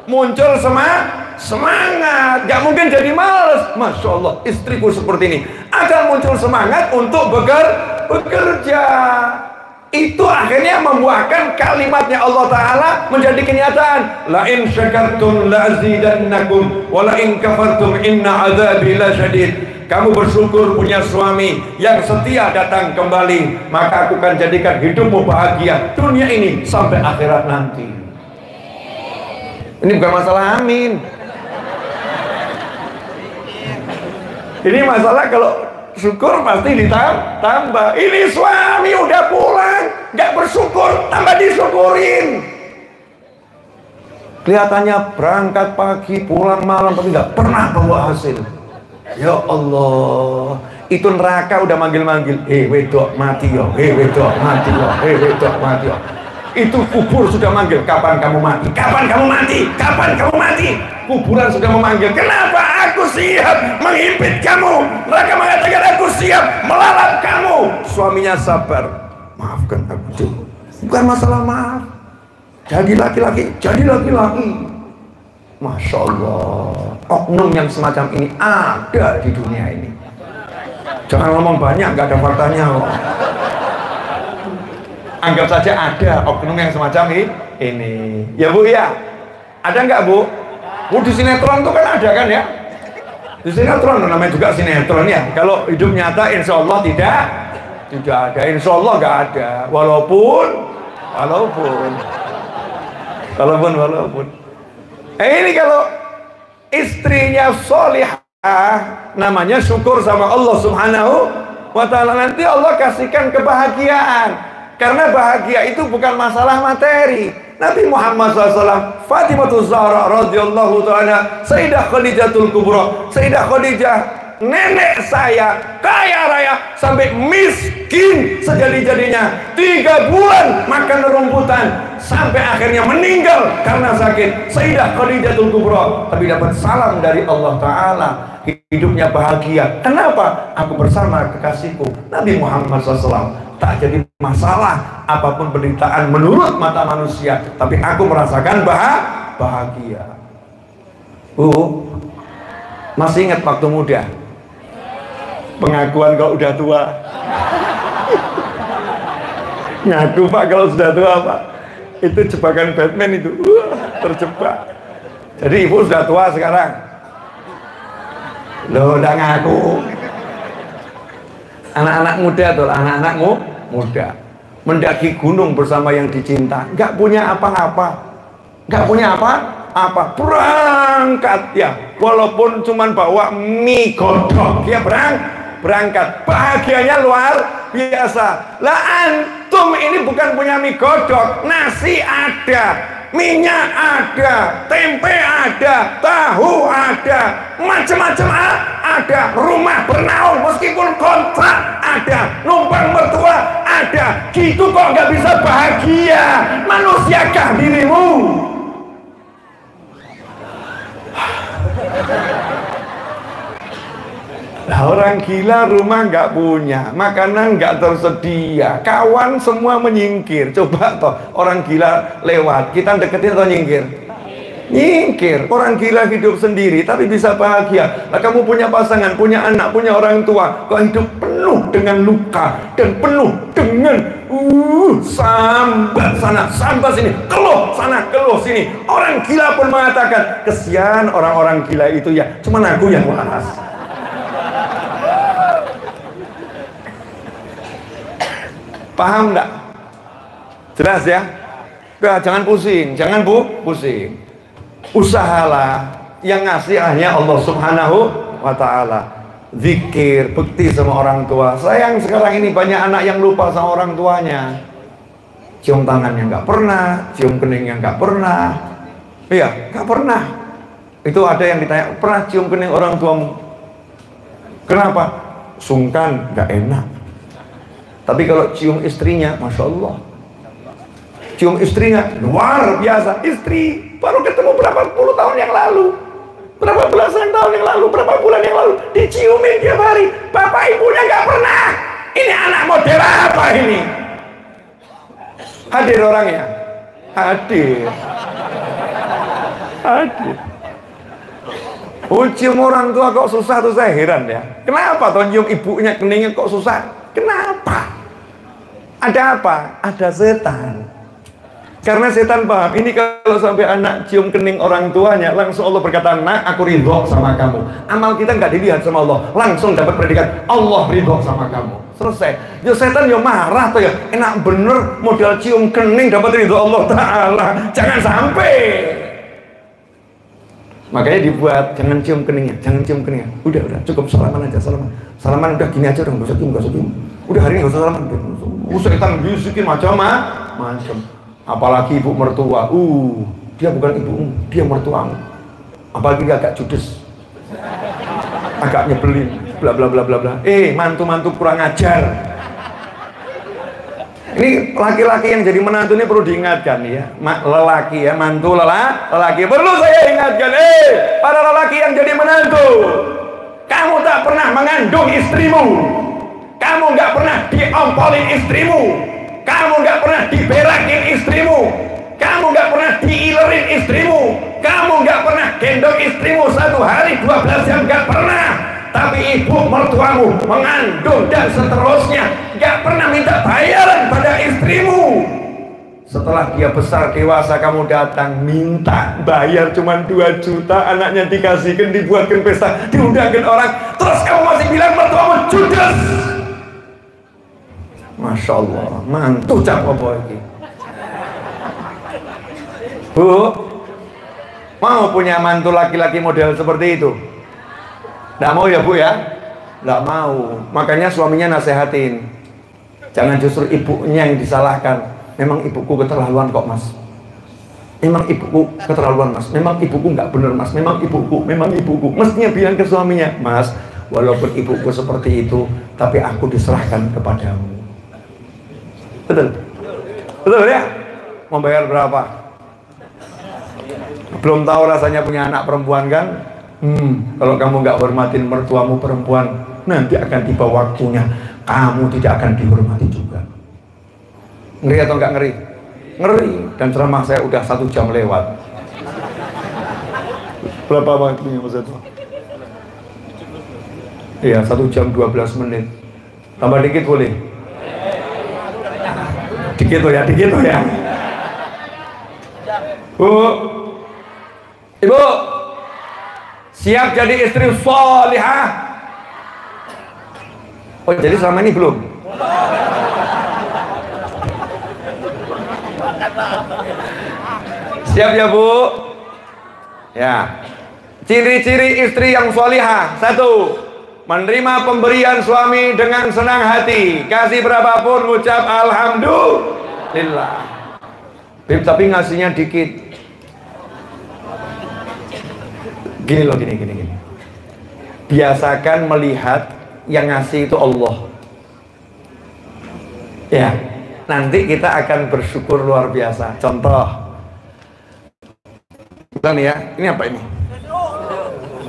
Muncul semangat. Gak mungkin jadi males. Masya Allah, istriku seperti ini. Akan muncul semangat untuk bekerja. Itu akhirnya membuahkan kalimatnya Allah Ta'ala menjadi kenyataan. La in syakartum la azidannakum wa la in kafartum inna adzabi lasyadid. Kamu bersyukur punya suami yang setia datang kembali, maka aku akan jadikan hidupmu bahagia dunia ini sampai akhirat nanti. Ini bukan masalah amin. Ini masalah kalau syukur pasti ditambah. Ini suami udah pulang, nggak bersyukur, tambah disyukurin. Kelihatannya berangkat pagi, pulang malam, tapi nggak pernah bawa hasil. Ya Allah, itu neraka udah manggil-manggil. Wedok mati yo, wedok mati yo, wedok mati yo. Itu kubur sudah manggil, kapan kamu mati? Kapan kamu mati? Kapan kamu mati? Kuburan sudah memanggil. Kenapa? Aku siap menghimpit kamu. Mereka mengatakan aku siap melalap kamu. Suaminya sabar. Maafkan aku. Bukan masalah maaf. Jadi laki-laki. Masya Allah. Oknum yang semacam ini ada di dunia ini. Jangan ngomong banyak, gak ada faktanya kok. Anggap saja ada oknum yang semacam ini. Ya Bu ya? Ada nggak Bu? Bu di sinetron tuh kan ada kan ya? Di sinetron namanya juga sinetron ya. Kalau hidup nyata insya Allah tidak ada. Insya Allah nggak ada. Walaupun. Ini kalau istrinya sholihah, namanya syukur sama Allah Subhanahu wa Ta'ala. Nanti Allah kasihkan kebahagiaan. Karena bahagia itu bukan masalah materi. Nabi Muhammad SAW, Fatimah Zahra radhiyallahu ta'ala, Sayyidah Khadijatul Kubra, Sayyidah Khadijah, nenek saya kaya raya sampai miskin sejadi-jadinya, 3 bulan makan rumputan sampai akhirnya meninggal karena sakit. Sayyidah Khadijatul Kubra, tapi dapat salam dari Allah Ta'ala, hidupnya bahagia. Kenapa? Aku bersama kekasihku Nabi Muhammad SAW. Tak jadi masalah apapun penderitaan menurut mata manusia, tapi aku merasakan bahagia. Bu, masih ingat waktu muda? Pengakuan kalau udah tua. Ngaku Pak kalau sudah tua Pak. Itu jebakan Batman itu. Terjebak. Jadi ibu sudah tua sekarang. Loh, udah ngaku. Anak-anak muda tuh, anak-anak muda mendaki gunung bersama yang dicinta, nggak punya apa-apa, berangkat ya, walaupun cuman bawa mie godok ya, berangkat, bahagianya luar biasa. Lah antum ini bukan punya mie godok, nasi ada, minyak ada, tempe ada, tahu ada, macam-macam ada, rumah bernaung meskipun kontrak ada, numpang mertua ada, gitu kok nggak bisa bahagia? Manusiakah dirimu? Nah, orang gila rumah nggak punya, makanan nggak tersedia, kawan semua menyingkir. Coba toh orang gila lewat, kita deketin atau nyingkir? Nyingkir. Orang gila hidup sendiri tapi bisa bahagia. Nah, kamu punya pasangan, punya anak, punya orang tua, kok hidup penuh dengan luka dan penuh dengan sambat sana, sambat sini, keluh sana, keluh sini. Orang gila pun mengatakan, kesian orang-orang gila itu ya, cuman aku yang waras. Paham enggak? Jelas ya? Udah, jangan pusing, jangan pusing. Usahalah, yang ngasih hanya Allah Subhanahu wa ta'ala. Zikir, bekti sama orang tua. Sayang sekarang ini banyak anak yang lupa sama orang tuanya. Cium tangannya nggak pernah, cium keningnya nggak pernah. Iya, nggak pernah. Itu ada yang ditanya, pernah cium kening orang tuamu? Kenapa? Sungkan, nggak enak. Tapi kalau cium istrinya, Masya Allah, cium istrinya luar biasa. Istri baru ketemu berapa puluh tahun yang lalu, berapa belasan tahun yang lalu, berapa bulan yang lalu, diciumin tiap hari. Bapak ibunya nggak pernah. Ini anak model apa ini? Hadir orangnya? Hadir. Hadir. Oh, cium orang tua kok susah, tuh saya heran ya. Kenapa tuh cium ibunya keningnya kok susah? Kenapa? Ada apa? Ada setan. Karena setan paham, ini kalau sampai anak cium kening orang tuanya, langsung Allah berkata, nak, aku ridho sama kamu. Amal kita nggak dilihat sama Allah, langsung dapat predikat, Allah ridho sama kamu. Selesai. Yo setan yo marah tuh ya, enak bener modal cium kening dapat ridho Allah Ta'ala. Jangan sampai. Makanya dibuat, jangan cium keningnya, jangan cium keningnya. Udah, cukup salaman aja, salaman. Salaman udah gini aja, udah nggak usah cium. Udah hari ini nggak usah salaman. Setan bisikin macam-macam. Apalagi ibu mertua, dia bukan ibumu, dia mertuamu. Apalagi dia agak judes, agak nyebelin, bla bla bla bla bla. Mantu-mantu kurang ajar. Ini laki-laki yang jadi menantu ini perlu diingatkan ya, lelaki ya, mantu lelaki perlu saya ingatkan. Para lelaki yang jadi menantu, kamu tak pernah mengandung istrimu, kamu nggak pernah diompolin istrimu, kamu nggak pernah diberakin istrimu, kamu nggak pernah diilerin istrimu, kamu nggak pernah gendong istrimu 1 hari 12 jam, nggak pernah. Tapi ibu mertuamu mengandung dan seterusnya, nggak pernah minta bayaran pada istrimu. Setelah dia besar dewasa, kamu datang minta bayar cuma 2 juta, anaknya dikasihkan, dibuatkan pesta, diundangkan orang, terus kamu masih bilang mertuamu judes. Masya Allah, mantu cak apa ini? Bu, mau punya mantu laki-laki model seperti itu? Nggak mau ya bu ya? Nggak mau. Makanya suaminya nasehatin, jangan justru ibunya yang disalahkan. Memang ibuku keterlaluan kok mas, memang ibuku keterlaluan mas, memang ibuku nggak bener mas, memang ibuku. Mestinya bilang ke suaminya, mas, walaupun ibuku seperti itu, tapi aku diserahkan kepadamu. Betul? Betul ya? Mau bayar berapa? Belum tahu rasanya punya anak perempuan kan? Kalau kamu nggak hormatin mertuamu perempuan, nanti akan tiba waktunya kamu tidak akan dihormati juga. Ngeri atau nggak ngeri? Ngeri. Dan ceramah saya udah 1 jam lewat. Berapa waktunya Mas Eto? Iya, 1 jam 12 menit. Tambah dikit boleh? Dikit tuh ya. Bu, ibu, siap jadi istri sholihah? Oh, jadi selama ini belum? Siap ya bu? Ya. Ciri-ciri istri yang sholihah: 1, menerima pemberian suami dengan senang hati, kasih berapapun ucap alhamdulillah. tapi ngasihnya dikit. Gini loh, gini. Biasakan melihat yang ngasih itu Allah. Ya, nanti kita akan bersyukur luar biasa. Contoh, kita nih ya, ini apa ini?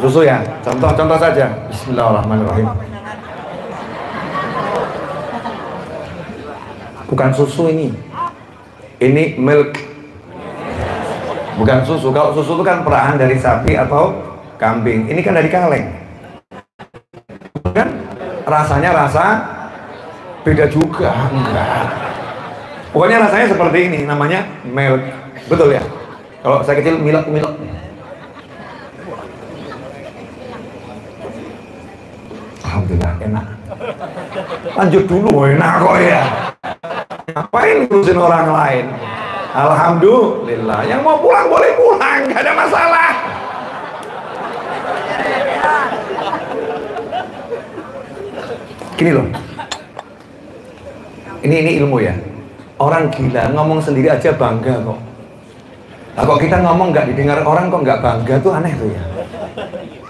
Susu ya. Contoh saja. Bismillahirrahmanirrahim. Bukan susu ini. Ini milk. Bukan susu. Kalau susu itu kan perahan dari sapi atau kambing. Ini kan dari kaleng. Kan rasanya rasa beda juga. Enggak. Pokoknya rasanya seperti ini, namanya milk. Betul ya? Kalau saya kecil milk. Alhamdulillah enak. Lanjut dulu, enak kok ya. Ngapain ngurusin orang lain? Alhamdulillah. Yang mau pulang boleh pulang, gak ada masalah. Gini loh. Ini ilmu ya. Orang gila ngomong sendiri aja bangga kok. Nah, kok kita ngomong nggak didengar orang kok nggak bangga tuh aneh tuh ya.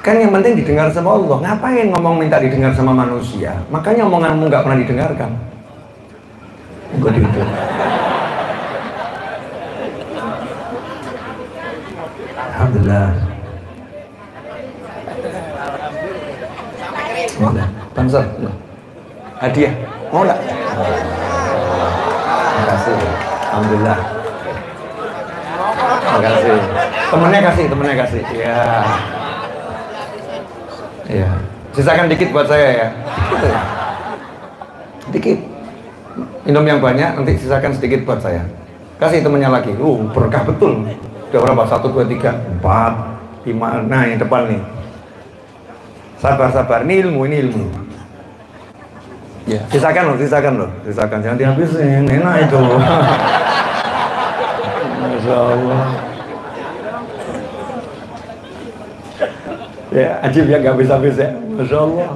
Kan yang penting didengar sama Allah. Ngapain ngomong minta didengar sama manusia? Makanya omonganmu nggak pernah didengarkan. Begitu. Alhamdulillah. Alhamdulillah. Bangsat. Hadiah. Mau nggak? Terima kasih. Alhamdulillah. Terima kasih. Temennya kasih. Ya. Iya. Sisakan dikit buat saya ya. Dikit. Minum yang banyak, nanti sisakan sedikit buat saya. Kasih temennya lagi. Berkah betul. Udah berapa? 1, 2, 3, 4, 5. Nah, yang depan nih. Sabar. Ini ilmu. Ya. Sisakan loh. Jangan dihabisin. Enak itu. Masya Allah. Ya, ajib ya, gak habis-habis ya. Masya Allah.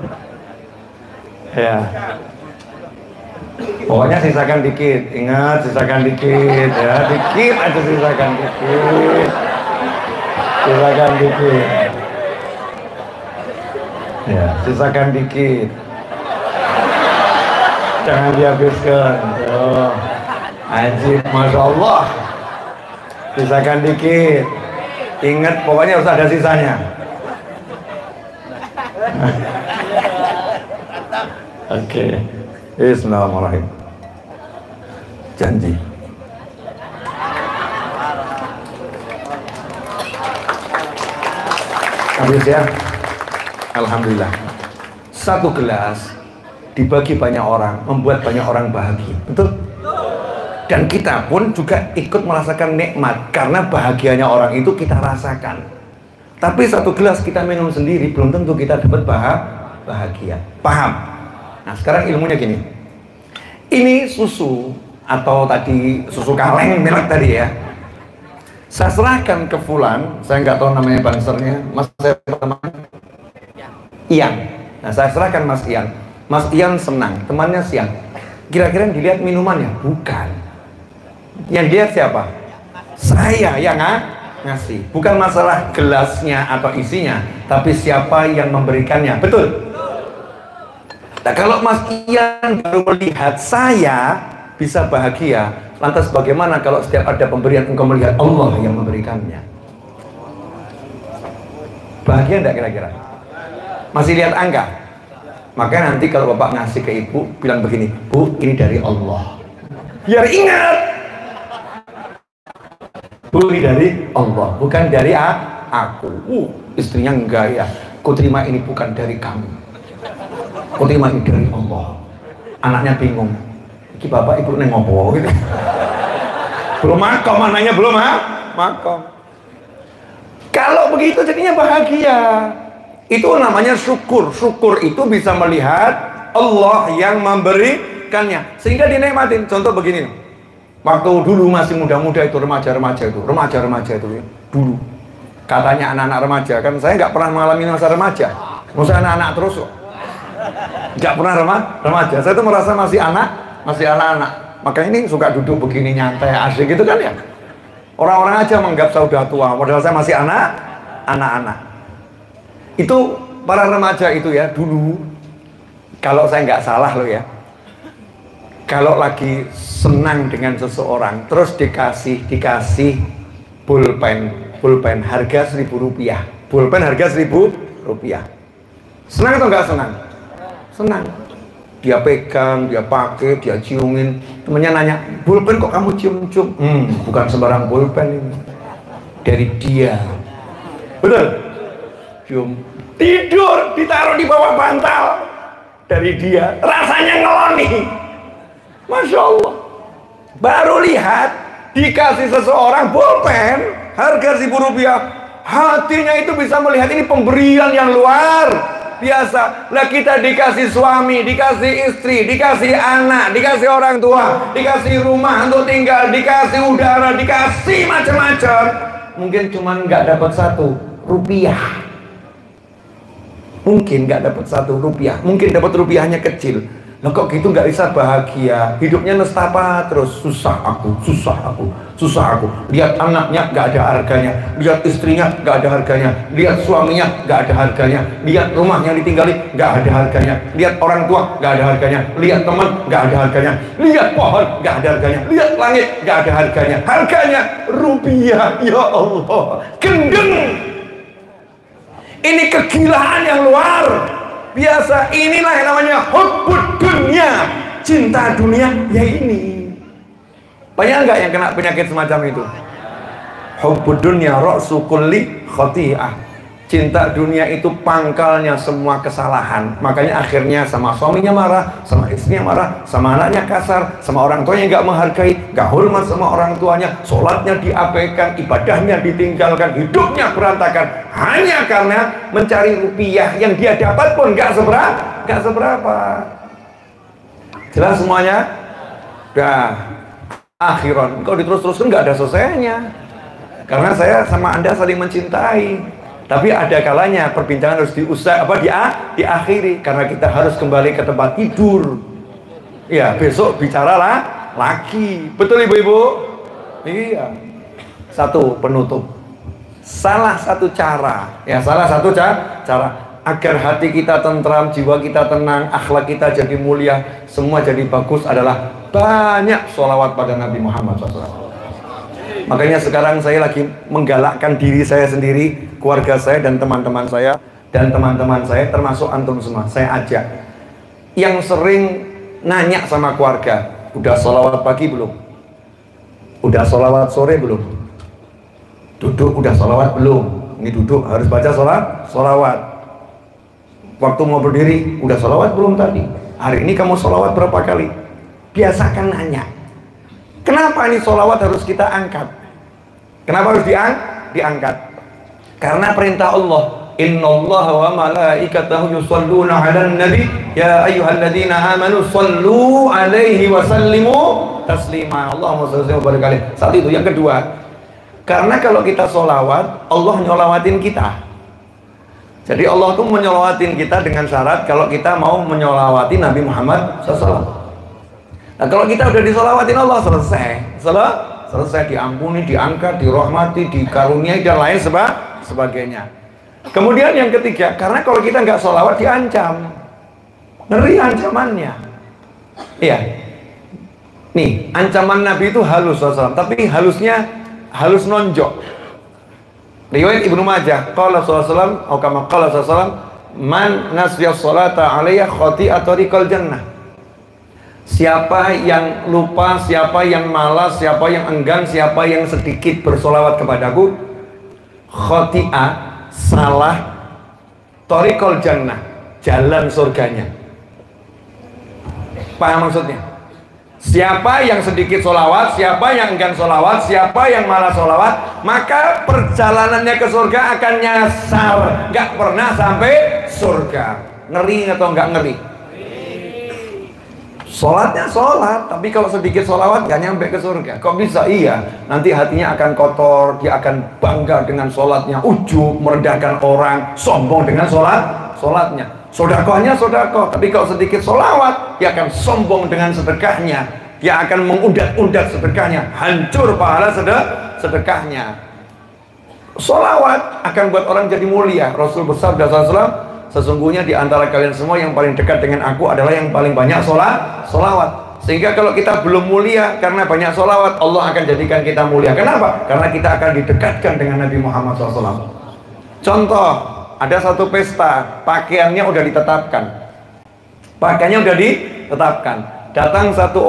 Ya. Pokoknya sisakan dikit. Ingat, sisakan dikit ya. Dikit aja sisakan dikit. Ya, sisakan dikit. Jangan dihabiskan. Oh. Ajib, Masya Allah. Sisakan dikit. Ingat, pokoknya harus ada sisanya. Oke. Bismillahirrahmanirrahim. Janji. Habis ya. Alhamdulillah. 1 gelas dibagi banyak orang, membuat banyak orang bahagia. Betul? Dan kita pun juga ikut merasakan nikmat karena bahagianya orang itu kita rasakan. Tapi 1 gelas kita minum sendiri belum tentu kita dapat bahagia. Paham? Nah, sekarang ilmunya gini. Ini susu atau tadi susu kaleng milk tadi ya. Saya serahkan ke Fulan, saya nggak tahu namanya bangsernya, Mas saya Ian. Nah, saya serahkan Mas Ian. Mas Ian senang, temannya siang. Kira-kira dilihat minumannya? Bukan. Yang dilihat siapa? Saya yang ngasih. Bukan masalah gelasnya atau isinya, tapi siapa yang memberikannya. Betul? Nah, kalau Mas Ian baru melihat saya bisa bahagia, lantas bagaimana kalau setiap ada pemberian engkau melihat Allah yang memberikannya? Bahagia enggak kira-kira? Masih lihat angka? Maka nanti kalau Bapak ngasih ke ibu, bilang begini, Bu, ini dari Allah. Biar ingat, Bu, ini dari Allah, bukan dari aku. Istrinya enggak ya, ku terima ini bukan dari kamu. Ku terima ini dari Allah. Anaknya bingung. Iki bapak ibu neng ngopo gitu. Belum makom, anaknya belum makom. Kalau begitu jadinya bahagia. Itu namanya syukur. Syukur itu bisa melihat Allah yang memberikannya sehingga dinikmatin. Contoh begini. Waktu dulu masih muda-muda itu remaja-remaja itu ya. Dulu katanya anak-anak remaja, kan saya nggak pernah mengalami masa remaja. Masa anak-anak terus kok. Nggak pernah remaja. Saya tuh merasa masih anak-anak. Makanya ini suka duduk begini nyantai asik gitu kan ya. Orang-orang aja menganggap saya udah tua, padahal saya masih anak-anak. Itu para remaja itu ya, dulu kalau saya nggak salah loh ya, kalau lagi senang dengan seseorang terus dikasih pulpen harga Rp1.000, pulpen harga Rp1.000, senang atau nggak senang? Senang. Dia pegang, dia pakai, dia ciumin. Temennya nanya, pulpen kok kamu cium-cium? Bukan sembarang pulpen ini, dari dia. Betul? Cium. Tidur ditaruh di bawah bantal dari dia, rasanya ngeloni. Masya Allah. Baru lihat dikasih seseorang pulpen harga Rp1.000, hatinya itu bisa melihat ini pemberian yang luar biasa. Lah kita dikasih suami, dikasih istri, dikasih anak, dikasih orang tua, dikasih rumah untuk tinggal, dikasih udara, dikasih macam-macam. Mungkin cuma nggak dapat Rp1, mungkin nggak dapat Rp1, mungkin dapat rupiahnya kecil. Nah kok gitu nggak bisa bahagia, hidupnya nestapa terus, susah aku. Lihat anaknya nggak ada harganya, lihat istrinya nggak ada harganya, lihat suaminya nggak ada harganya, lihat rumahnya ditinggali nggak ada harganya, lihat orang tua nggak ada harganya, lihat teman nggak ada harganya, lihat pohon nggak ada harganya, lihat langit nggak ada harganya, harganya rupiah. Ya Allah, gendeng. Ini kegilaan yang luar biasa. Inilah yang namanya hubbud dunia, cinta dunia. Ya ini banyak nggak yang kena penyakit semacam itu? Hubbud dunya ra'su kulli khati'ah. Cinta dunia itu pangkalnya semua kesalahan. Makanya akhirnya sama suaminya marah, sama istrinya marah, sama anaknya kasar, sama orang tuanya nggak menghargai, nggak hormat sama orang tuanya, sholatnya diabaikan, ibadahnya ditinggalkan, hidupnya berantakan, hanya karena mencari rupiah yang dia dapat pun nggak seberapa. Jelas semuanya? Dah. Akhiran, kalau diterus-teruskan nggak ada selesainya. Karena saya sama Anda saling mencintai. Tapi ada kalanya perbincangan harus diakhiri karena kita harus kembali ke tempat tidur. Ya, besok bicaralah lagi. Betul ibu-ibu? Iya. Satu penutup. Salah satu cara agar hati kita tentram, jiwa kita tenang, akhlak kita jadi mulia, semua jadi bagus adalah banyak sholawat pada Nabi Muhammad SAW. Makanya sekarang saya lagi menggalakkan diri saya sendiri, keluarga saya dan teman-teman saya, termasuk antum semua. Saya ajak yang sering nanya sama keluarga, udah sholawat pagi belum? Udah sholawat sore belum? Duduk udah sholawat belum? Ini duduk harus baca sholawat. Waktu mau berdiri udah sholawat belum tadi? Hari ini kamu sholawat berapa kali? Biasakan nanya. Kenapa ini sholawat harus kita angkat? Kenapa harus diangkat? Karena perintah Allah, innallaha wa malaikatahu yusholluna 'alan nabi ya ayyuhalladzina amanu shollu 'alaihi wa sallimu taslima. Allahumma shalli wa barik alaihi. Satu itu. Yang kedua, karena kalau kita sholawat, Allah nyolawatin kita. Jadi Allah tuh menyolawatin kita dengan syarat kalau kita mau menyolawati Nabi Muhammad SAW. Nah kalau kita udah disolawatin Allah, selesai, diampuni, diangkat, dirahmati, dikaruniai dan lain sebagainya. Kemudian yang ketiga, karena kalau kita nggak sholawat diancam, ngeri ancamannya. Iya, nih ancaman Nabi itu halus SAW, tapi halusnya halus nonjok. Riwayat Ibnu Majah, qala sallallahu alaihi wasallam, man nasiya sholata alayya khati'at tariqal jannah. Siapa yang lupa, siapa yang malas, siapa yang enggan, siapa yang sedikit bersolawat kepadaku, khoti'ah, salah, thariqul jannah, jalan surganya. Paham maksudnya? Siapa yang sedikit solawat, siapa yang enggan solawat, siapa yang malas solawat, maka perjalanannya ke surga akan nyasar, gak pernah sampai surga. Ngeri atau enggak ngeri? Sholatnya sholat, tapi kalau sedikit sholawat gak nyampe ke surga. Kok bisa? Iya, nanti hatinya akan kotor, dia akan bangga dengan sholatnya, ujub, merendahkan orang, sombong dengan sholatnya. Sodakohnya sodakoh, tapi kalau sedikit sholawat, dia akan sombong dengan sedekahnya. yang akan mengundat-undat sedekahnya, hancur pahala sedekahnya. Sholawat akan buat orang jadi mulia. Rasul bersabda SAW, sesungguhnya di antara kalian semua yang paling dekat dengan aku adalah yang paling banyak sholawat. Sehingga kalau kita belum mulia karena banyak sholawat, Allah akan jadikan kita mulia. Kenapa? Karena kita akan didekatkan dengan Nabi Muhammad SAW. Contoh, ada satu pesta, pakaiannya udah ditetapkan. Datang satu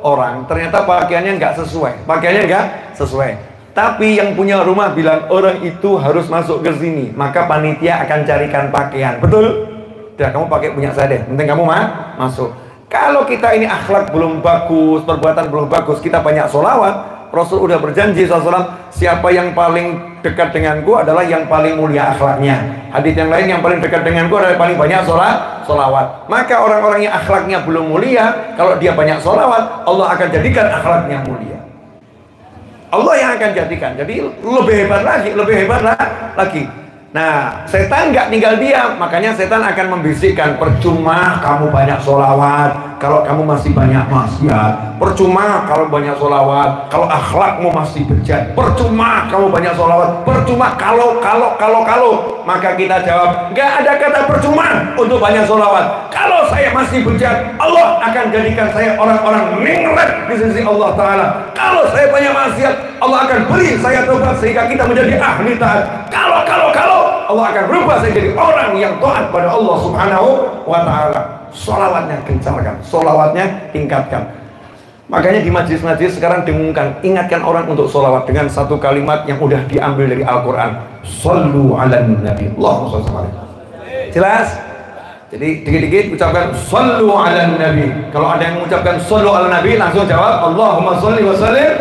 orang, ternyata pakaiannya nggak sesuai. Tapi yang punya rumah bilang orang itu harus masuk ke sini, maka panitia akan carikan pakaian. Betul? Udah, kamu pakai punya saya deh, penting kamu masuk. Kalau kita ini akhlak belum bagus, perbuatan belum bagus, kita banyak sholawat, Rasul udah berjanji SAW, siapa yang paling dekat denganku adalah yang paling mulia akhlaknya. Hadits yang lain, yang paling dekat denganku adalah yang paling banyak sholawat. Maka orang-orang yang akhlaknya belum mulia, kalau dia banyak sholawat, Allah akan jadikan akhlaknya mulia. Allah yang akan jadikan. Jadi lebih hebat lagi. Nah, setan nggak tinggal diam, makanya setan akan membisikkan, percuma kamu banyak sholawat kalau kamu masih banyak maksiat, percuma kalau banyak sholawat kalau akhlakmu masih bejat, percuma kamu banyak sholawat, percuma kalau. Maka kita jawab, nggak ada kata percuma untuk banyak sholawat. Kalau saya masih bejat, Allah akan jadikan saya orang-orang ningrat di sisi Allah Ta'ala. Kalau saya banyak maksiat, Allah akan beri saya tobat sehingga kita menjadi ahli taat. Kalau Allah akan berubah saya jadi orang yang taat pada Allah Subhanahu wa Ta'ala. Sholawatnya gencarkan, sholawatnya tingkatkan. Makanya di majlis-majlis sekarang dengungkan, ingatkan orang untuk sholawat dengan satu kalimat yang udah diambil dari Al-Quran. Sallu ala nabi. Allahumma sholli alaihi. Jelas? Jadi dikit-dikit ucapkan sallu ala nabi. Kalau ada yang mengucapkan sallu ala nabi, langsung jawab Allahumma sholli wa sallim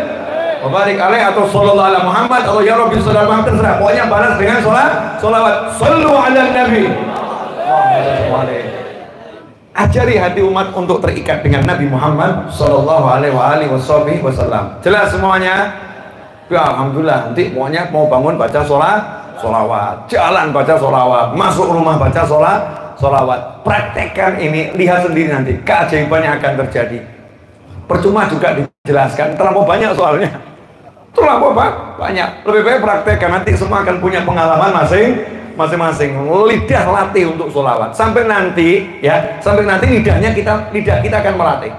wa barik alaih, atau sallallahu ala Muhammad, atau ya Rabbi sallallahu Muhammad, terserah. Pokoknya balas dengan sholawat. Sallu ala nabi. Ajari hati umat untuk terikat dengan Nabi Muhammad sallallahu alaihi wasallam. Jelas semuanya? Ya, alhamdulillah. Nanti pokoknya mau bangun baca sholawat, jalan baca sholawat, masuk rumah baca sholawat. Praktekkan ini, lihat sendiri nanti keajaiban yang akan terjadi. Percuma juga dijelaskan, terlalu banyak soalnya. Terlalu banyak. Lebih baik praktekkan, nanti semua akan punya pengalaman masing-masing. Lidah latih untuk sholawat. Sampai nanti lidah kita akan melatih.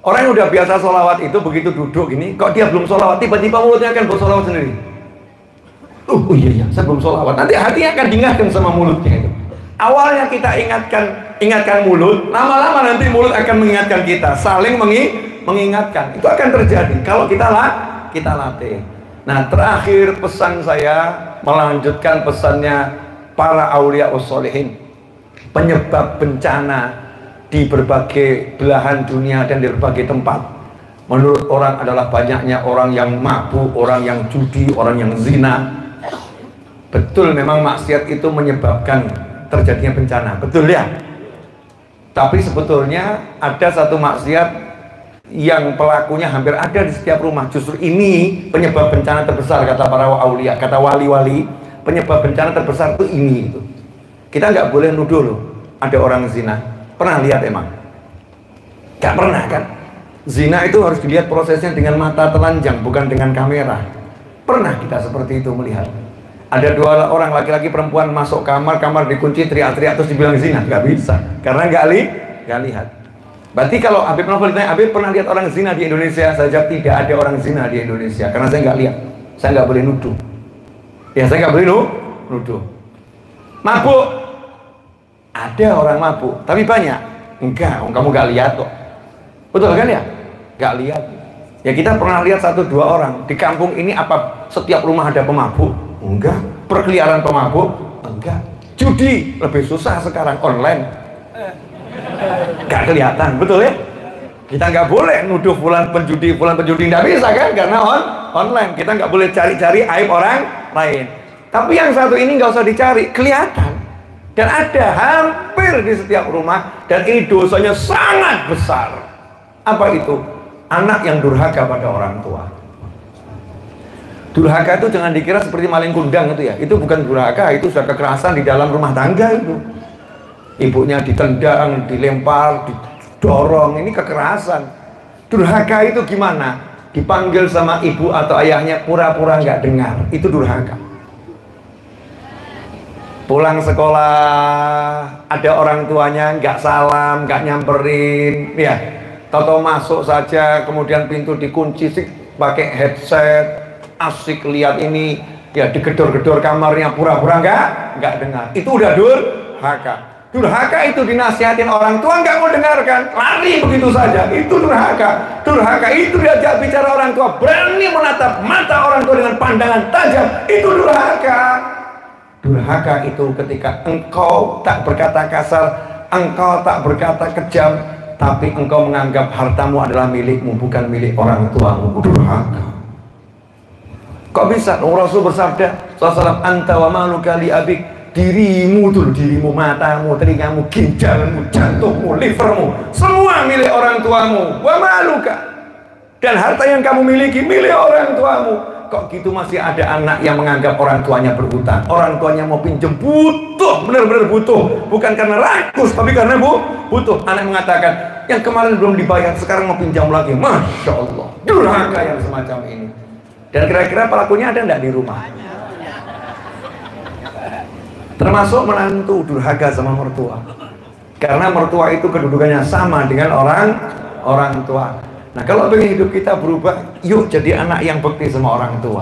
Orang yang udah biasa sholawat itu begitu duduk ini, kok dia belum sholawat, tiba-tiba mulutnya akan bersolawat sendiri. Oh iya, saya belum sholawat. Nanti hatinya akan diingatkan sama mulutnya itu. Awalnya kita ingatkan mulut, lama-lama nanti mulut akan mengingatkan kita, saling mengingatkan. Itu akan terjadi kalau kita latih. Nah, terakhir pesan saya melanjutkan pesannya para aulia wassolihin. Penyebab bencana di berbagai belahan dunia dan di berbagai tempat, menurut orang adalah banyaknya orang yang mabuk, orang yang judi, orang yang zina. Betul, memang maksiat itu menyebabkan terjadinya bencana, betul ya. Tapi sebetulnya ada satu maksiat yang pelakunya hampir ada di setiap rumah. Justru ini penyebab bencana terbesar, kata para aulia, kata wali-wali. Penyebab bencana terbesar itu ini. Kita nggak boleh nuduh loh ada orang zina. Pernah lihat emang? Gak pernah kan? Zina itu harus dilihat prosesnya dengan mata telanjang, bukan dengan kamera. Pernah kita seperti itu melihat? Ada dua orang laki-laki perempuan masuk kamar dikunci, teriak-teriak terus dibilang zina? Gak bisa, karena gak lihat. Berarti kalau Habib Novel ditanya, Habib pernah lihat orang zina di Indonesia? Saya jawab, tidak ada orang zina di Indonesia, karena saya nggak lihat. Saya nggak boleh nuduh. Ya, saya nggak boleh nuduh. Mabuk, ada orang mabuk, tapi banyak? Enggak, kamu nggak lihat kok. Betul kan ya? Nggak lihat. Ya, kita pernah lihat 1-2 orang. Di kampung ini apa setiap rumah ada pemabuk? Enggak. Perkeliaran pemabuk? Enggak. Judi lebih susah sekarang, online. Nggak kelihatan, betul ya? Kita nggak boleh nuduh fulan penjudi, nggak bisa kan? Karena online. Kita nggak boleh cari-cari aib orang lain. Tapi yang satu ini nggak usah dicari, kelihatan. Dan ada hampir di setiap rumah, dan ini dosanya sangat besar. Apa itu? Anak yang durhaka pada orang tua. Durhaka itu jangan dikira seperti maling kundang itu ya. Itu bukan durhaka, itu sudah kekerasan di dalam rumah tangga itu. Ibunya ditendang, dilempar, dorong, ini kekerasan. Durhaka itu gimana? Dipanggil sama ibu atau ayahnya pura-pura nggak dengar, itu durhaka. Pulang sekolah ada orang tuanya nggak salam, nggak nyamperin, ya. Toto masuk saja, kemudian pintu dikunci sih pakai headset, asik lihat ini, ya digedor-gedor kamarnya pura-pura nggak dengar. Itu udah durhaka. Durhaka itu dinasihatin orang tua nggak mau dengarkan, lari begitu saja. Itu durhaka. Durhaka itu diajak bicara orang tua, berani menatap mata orang tua dengan pandangan tajam. Itu durhaka. Durhaka itu ketika engkau tak berkata kasar, engkau tak berkata kejam, tapi engkau menganggap hartamu adalah milikmu, bukan milik orang tuamu. Durhaka. Kok bisa? Rasul bersabda, SAW, anta wa maluka li abik. Dirimu tuh, dirimu, matamu, telingamu, ginjalmu, jantungmu, livermu, semua milik orang tuamu. Wa maluka. Dan harta yang kamu miliki milik orang tuamu. Kok gitu masih ada anak yang menganggap orang tuanya berhutang? Orang tuanya mau pinjam, butuh, benar-benar butuh. Bukan karena rakus, tapi karena butuh. Anak mengatakan, yang kemarin belum dibayar, sekarang mau pinjam lagi. Masya Allah, durhaka yang semacam ini. Dan kira-kira pelakunya ada enggak di rumah? Termasuk menantu durhaka sama mertua. Karena mertua itu kedudukannya sama dengan orang tua. Nah, kalau pengen hidup kita berubah, yuk jadi anak yang bekti sama orang tua.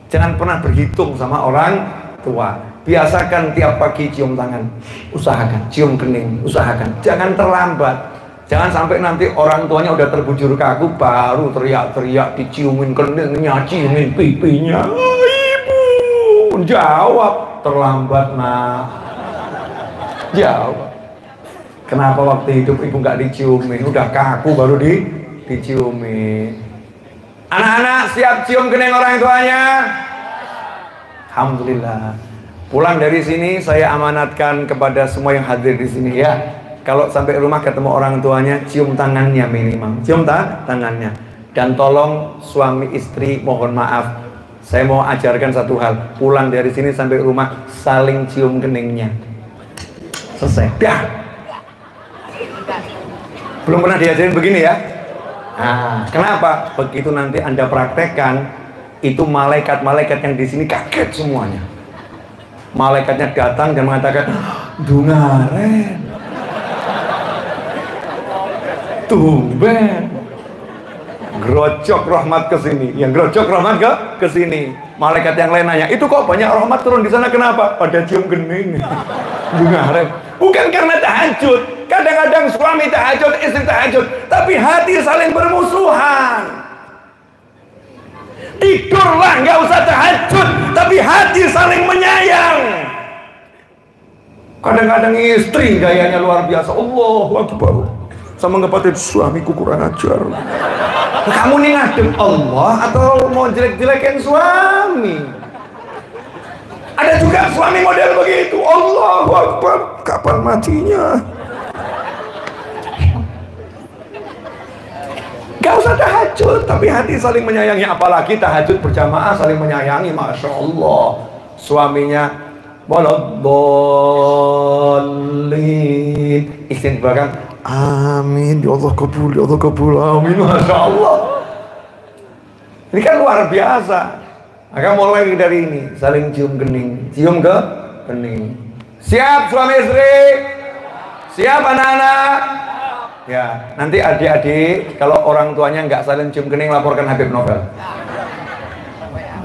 Jangan pernah berhitung sama orang tua. Biasakan tiap pagi cium tangan. Usahakan, cium kening, usahakan. Jangan terlambat. Jangan sampai nanti orang tuanya udah terbujur kaku, baru teriak-teriak, diciumin keningnya, ciumin pipinya. Ibu, jawab. Terlambat, nak. Jawab. Kenapa waktu hidup ibu nggak diciumin? Udah kaku baru diciumin. Anak-anak siap cium kening orang tuanya? Alhamdulillah. Pulang dari sini saya amanatkan kepada semua yang hadir di sini ya. Kalau sampai rumah ketemu orang tuanya, cium tangannya minimal. Cium tangannya. Dan tolong suami istri mohon maaf. Saya mau ajarkan satu hal. Pulang dari sini sampai rumah saling cium keningnya. Selesai. Dah. Belum pernah diajarin begini ya? Nah, kenapa? Begitu nanti Anda praktekkan, itu malaikat-malaikat yang di sini kaget semuanya. Malaikatnya datang dan mengatakan, "Dungaren. Tumben. Grocok rahmat ke sini." Yang grocok rahmat ke sini. Malaikat yang lain nanya, "Itu kok banyak rahmat turun di sana, kenapa?" "Pada cium kening." Dungaren. Bukan karena tahajud. Kadang-kadang suami tahajud, istri tahajud, tapi hati saling bermusuhan. Tidurlah, nggak usah tahajud, tapi hati saling menyayang. Kadang-kadang istri gayanya luar biasa, Allahu Akbar, sama ngepatin suamiku kurang ajar. Kamu nih ngadep Allah atau mau jelek-jelekin suami? Ada juga suami model begitu, Allahu Akbar, kapan matinya? Gak usah tahajud, tapi hati saling menyayangi. Apalagi tahajud berjamaah saling menyayangi, Masya Allah. Suaminya boleh-boleh, istri bahkan amin, ya Allah kabul, ya Allah kabul, amin, Masya Allah. Ini kan luar biasa. Maka mulai dari ini, saling cium kening, cium ke kening. Siap suami istri? Siap anak-anak? Ya, nanti adik-adik kalau orang tuanya nggak saling cium kening, laporkan Habib Novel.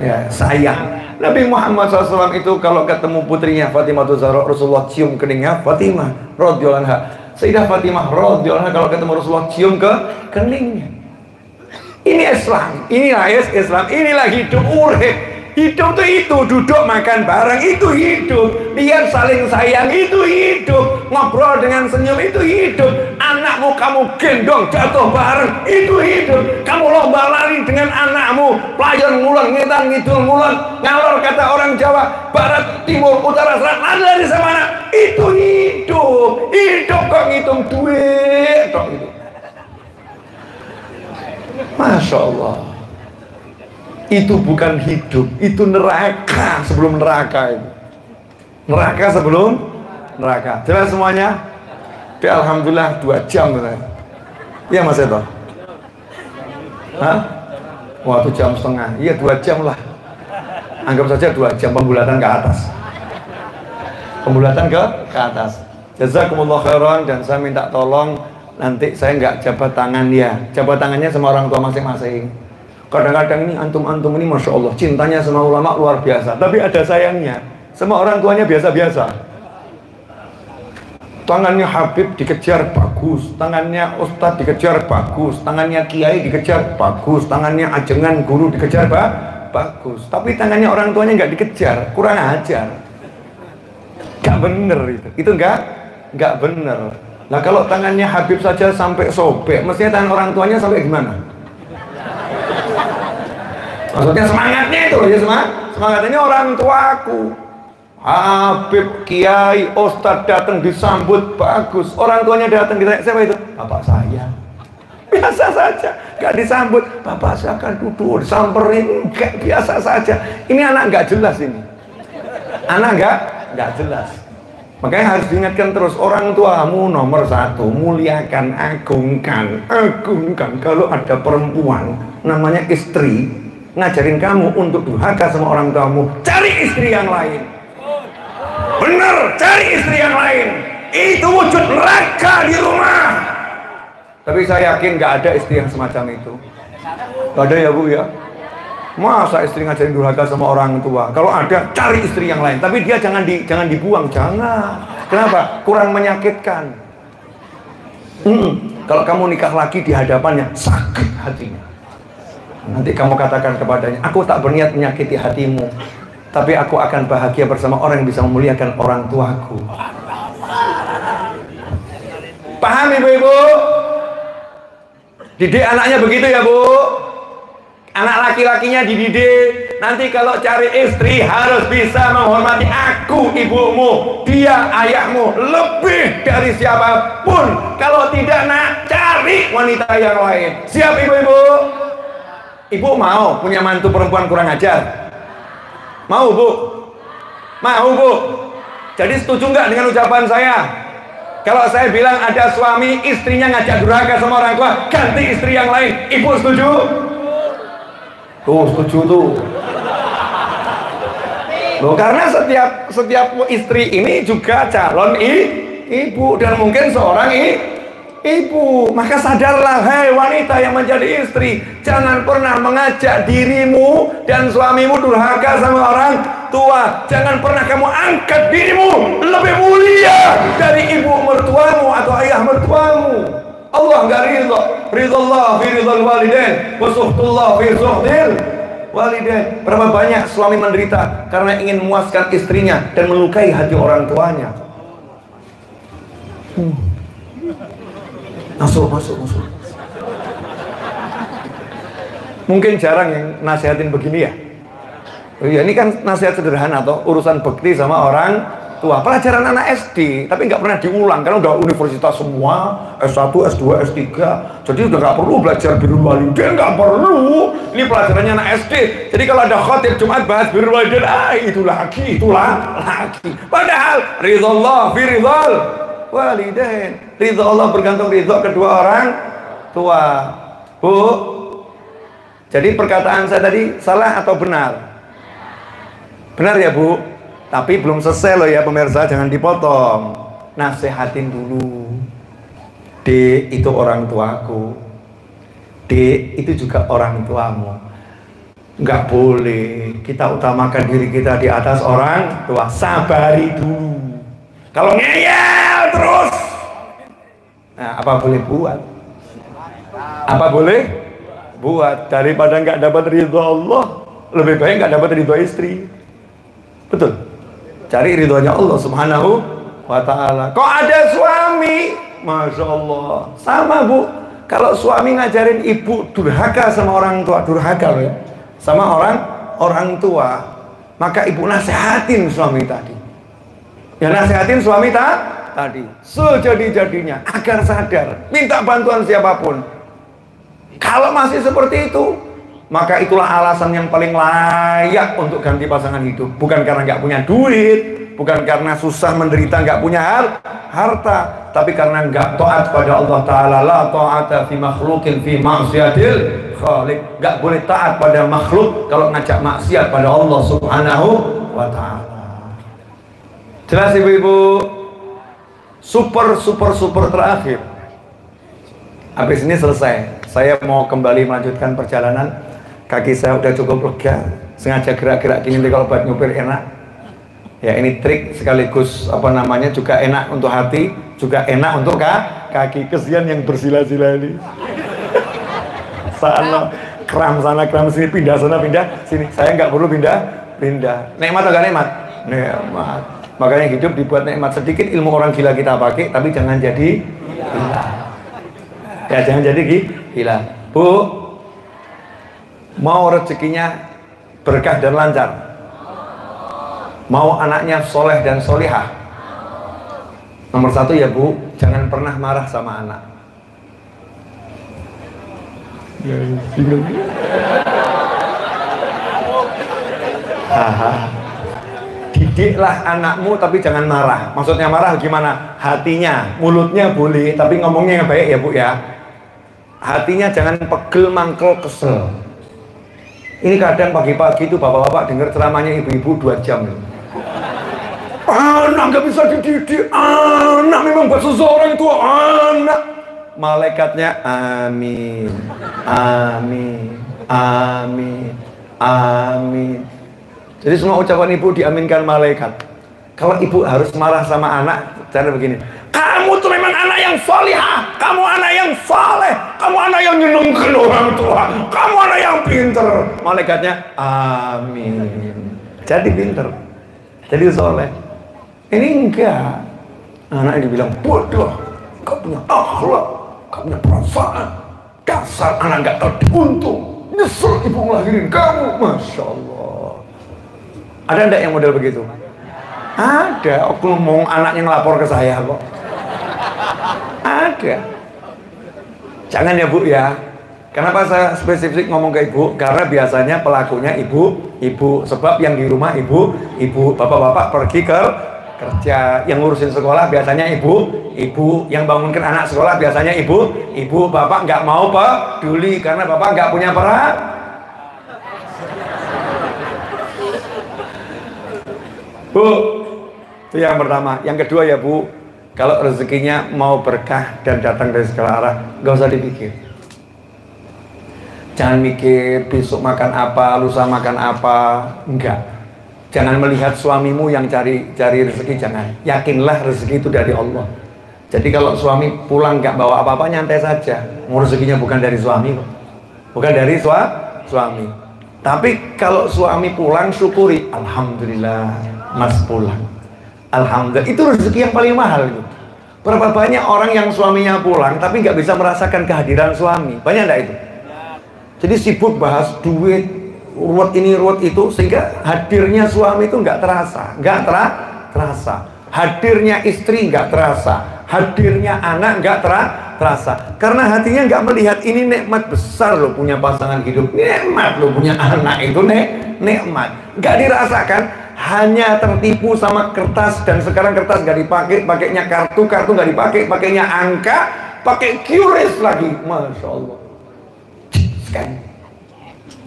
Ya, sayang. Nabi Muhammad SAW itu kalau ketemu putrinya Fatimah Zahra, Rasulullah cium keningnya Fatimah radhiyallahu anha. Sayyidah Fatimah radhiyallahu anha kalau ketemu Rasulullah cium ke keningnya. Ini Islam, inilah Islam, inilah hidup urip. Hidup itu duduk makan bareng, itu hidup. Lihat saling sayang, itu hidup. Ngobrol dengan senyum, itu hidup. Anakmu kamu gendong jatuh bareng, itu hidup. Kamu lomba lari dengan anakmu, pelayan ngulon, ngetan ngidul ngulon, ngalor kata orang Jawa, barat, timur, utara, selatan, lari sama anak. Itu hidup. Hidup kok ngitung duit kok itu. Masya Allah. Itu bukan hidup, itu neraka sebelum neraka itu. Neraka sebelum neraka. Jelas semuanya? Alhamdulillah 2 jam. Iya Mas Eto? Hah? Wah, 1,5 jam. Iya 2 jam lah. Anggap saja 2 jam pembulatan ke atas. Pembulatan ke atas. Jazakumullah khairan, dan saya minta tolong nanti saya nggak jabat tangan ya. Jabat tangannya sama orang tua masing-masing. Kadang-kadang ini antum-antum ini Masya Allah cintanya sama ulama luar biasa. Tapi ada sayangnya, sama orang tuanya biasa-biasa. Tangannya Habib dikejar bagus, tangannya Ustadz dikejar bagus, tangannya Kiai dikejar bagus, tangannya ajengan guru dikejar bagus. Tapi tangannya orang tuanya nggak dikejar, kurang ajar. Nggak bener itu nggak bener. Nah kalau tangannya Habib saja sampai sobek, mestinya tangan orang tuanya sampai gimana? Maksudnya semangatnya itu ya, semangatnya orang tuaku. Habib, Kiai, Ustadz datang disambut bagus. Orang tuanya datang ditanya, siapa itu? Bapak saya. Biasa saja, nggak disambut. Bapak saya akan duduk, disamperin, enggak, biasa saja. Ini anak nggak jelas ini. Anak nggak jelas. Makanya harus diingatkan terus, orang tuamu nomor 1, muliakan, agungkan. Kalau ada perempuan, namanya istri, ngajarin kamu untuk durhaka sama orang tuamu, cari istri yang lain. Bener, cari istri yang lain. Itu wujud neraka di rumah. Tapi saya yakin nggak ada istri yang semacam itu. Gak ada ya Bu ya. Masa istri ngajarin durhaka sama orang tua? Kalau ada, cari istri yang lain. Tapi dia jangan dibuang, jangan. Kenapa? Kurang menyakitkan. Kalau kamu nikah lagi di hadapannya, sakit hatinya. Nanti kamu katakan kepadanya, aku tak berniat menyakiti hatimu, tapi aku akan bahagia bersama orang yang bisa memuliakan orang tuaku. Paham ibu-ibu? Didik anaknya begitu ya Bu. Anak laki-lakinya dididik, nanti kalau cari istri harus bisa menghormati aku ibumu, dia ayahmu lebih dari siapapun. Kalau tidak nak, cari wanita yang lain. Siap ibu-ibu? Ibu mau punya mantu perempuan kurang ajar? Mau Bu? Mau Bu? Jadi setuju nggak dengan ucapan saya? Kalau saya bilang ada suami istrinya ngajak durhaka sama orang tua, ganti istri yang lain, ibu setuju? Tuh setuju tuh. Loh, karena setiap istri ini juga calon ibu dan mungkin seorang ibu. Maka sadarlah, hei wanita yang menjadi istri, jangan pernah mengajak dirimu dan suamimu durhaka sama orang tua. Jangan pernah kamu angkat dirimu lebih mulia dari ibu mertuamu atau ayah mertuamu. Allah nggak ridho. Ridhollah fi ridhol walidain wa suhtullah fi suhtil walidain. Berapa banyak suami menderita karena ingin memuaskan istrinya dan melukai hati orang tuanya. Masuk. Mungkin jarang yang nasihatin begini ya. Oh iya, ini kan nasihat sederhana toh, urusan bekti sama orang tua. Pelajaran anak SD, tapi nggak pernah diulang karena udah universitas semua, S1, S2, S3. Jadi udah nggak perlu belajar birrul walidain, nggak perlu. Ini pelajarannya anak SD. Jadi kalau ada khotib Jumat bahas birrul walidain, itu lagi. Padahal ridhollah fi ridhol walidain. Ridho Allah bergantung ridho kedua orang tua. Bu, jadi perkataan saya tadi salah atau benar? Benar ya Bu? Tapi belum selesai loh ya pemirsa, jangan dipotong. Nasihatin dulu. D itu orang tuaku, D itu juga orang tuamu. Nggak boleh kita utamakan diri kita di atas orang tua. Sabari dulu. Kalau ngeyel terus, nah, apa boleh buat? Apa boleh buat? Daripada nggak dapat ridho Allah, lebih baik nggak dapat ridho istri. Betul? Cari ridhonya Allah Subhanahu wa ta'ala. Kok ada suami, Masya Allah, sama Bu. Kalau suami ngajarin ibu durhaka sama orang tua, durhaka loh ya, sama orang tua, maka ibu nasihatin suami tadi. Ya nasihatin suami tadi sejadi-jadinya agar sadar, minta bantuan siapapun. Kalau masih seperti itu, maka itulah alasan yang paling layak untuk ganti pasangan hidup. Bukan karena nggak punya duit, bukan karena susah menderita nggak punya harta, tapi karena nggak taat pada Allah Ta'ala. La ta'ata fi makhlukin fi ma'siyatil khaliq. Nggak boleh taat pada makhluk kalau ngajak maksiat pada Allah Subhanahu wa Ta'ala. Jelas ibu-ibu? Super terakhir. Habis ini selesai, saya mau kembali melanjutkan perjalanan. Kaki saya udah cukup lega, sengaja gerak-gerak gini kalau buat nyupir enak. Ya, ini trik sekaligus apa namanya juga enak untuk hati, juga enak untuk kaki. Kesian yang bersila-sila ini. Sana kram sana kram sini, pindah sana pindah sini. Saya nggak perlu pindah. Nikmat atau gak nikmat? Nikmat. Makanya hidup dibuat nikmat. Sedikit ilmu orang gila kita pakai, tapi jangan jadi gila. Ya, jangan jadi gila. Bu, mau rezekinya berkah dan lancar, mau anaknya soleh dan solihah, nomor satu ya Bu, jangan pernah marah sama anak. Didiklah anakmu tapi jangan marah. Maksudnya marah gimana? Hatinya, mulutnya boleh, tapi ngomongnya yang baik ya Bu ya. Hatinya jangan pegel, mangkel, kesel. Ini kadang pagi-pagi itu bapak-bapak dengar ceramahnya ibu-ibu 2 jam. Anak nggak bisa dididik, anak memang buat seseorang tua, anak. Malaikatnya amin, amin, amin, amin. Jadi semua ucapan ibu diaminkan malaikat. Kalau ibu harus marah sama anak, cara begini. Kamu tuh memang anak yang solihah, kamu anak yang soleh, kamu anak yang nyenengkan orang tua, kamu anak yang pinter. Malaikatnya amin. Jadi pinter, jadi soleh. Ini enggak. Anak dibilang bodoh, gak punya akhlak, gak punya perasaan, dasar anak gak tahu diuntung, nyesel ibu ngelahirin kamu. Masya Allah. Ada enggak yang model begitu? Ada. Aku ngomong anaknya ngelapor ke saya kok. Ada. Jangan ya Bu ya. Kenapa saya spesifik ngomong ke ibu? Karena biasanya pelakunya ibu. Sebab yang di rumah ibu. Bapak-bapak pergi ke kerja. Yang ngurusin sekolah biasanya ibu. Yang bangunkan anak sekolah biasanya ibu. Bapak nggak mau peduli karena bapak nggak punya peran. Bu, itu yang pertama. Yang kedua ya Bu, kalau rezekinya mau berkah dan datang dari segala arah, gak usah dipikir. Jangan mikir besok makan apa, lusa makan apa, enggak. Jangan melihat suamimu yang cari rezeki, jangan. Yakinlah rezeki itu dari Allah. Jadi kalau suami pulang nggak bawa apa-apa, nyantai saja. Mau rezekinya bukan dari suami kok, bukan dari suami. Tapi kalau suami pulang, syukuri, alhamdulillah. Mas pulang, alhamdulillah, itu rezeki yang paling mahal itu. Berapa banyak orang yang suaminya pulang tapi nggak bisa merasakan kehadiran suami? Banyak enggak itu? Jadi sibuk bahas duit, ruwet ini ruwet itu, sehingga hadirnya suami itu nggak terasa. Hadirnya istri nggak terasa, hadirnya anak nggak terasa. Karena hatinya nggak melihat ini nikmat besar loh punya pasangan hidup, nikmat loh punya anak itu nikmat, nggak dirasakan. Hanya tertipu sama kertas, dan sekarang kertas nggak dipakai, pakainya kartu nggak dipakai, pakainya angka, pakai QRIS lagi. Masya Allah. Scan.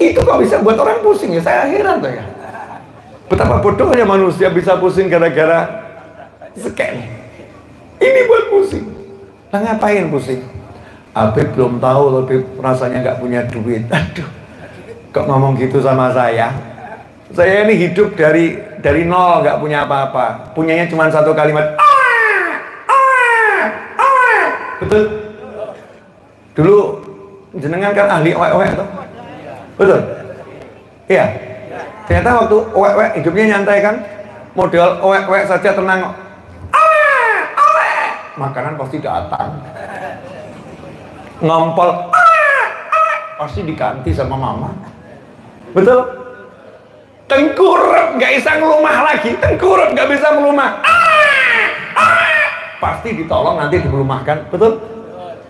Itu kok bisa buat orang pusing ya, saya heran tuh ya. Betapa bodohnya manusia bisa pusing gara-gara scan. Ini buat pusing. Nah, ngapain pusing? Habib belum tahu loh, Habib rasanya nggak punya duit. Aduh, kok ngomong gitu sama saya? Saya ini hidup dari nol, nggak punya apa-apa. Punyanya cuma satu kalimat. Betul? Dulu jenengan kan ahli owek-owek tuh. Betul? Iya. Ternyata waktu owek-owek hidupnya nyantai kan. Model owek-owek saja tenang. Makanan pasti datang. Ngompol. Pasti diganti sama mama. Betul? Tengkurap nggak bisa ngelumah lagi, tengkurap nggak bisa melumah, pasti ditolong nanti dilumahkan. Betul?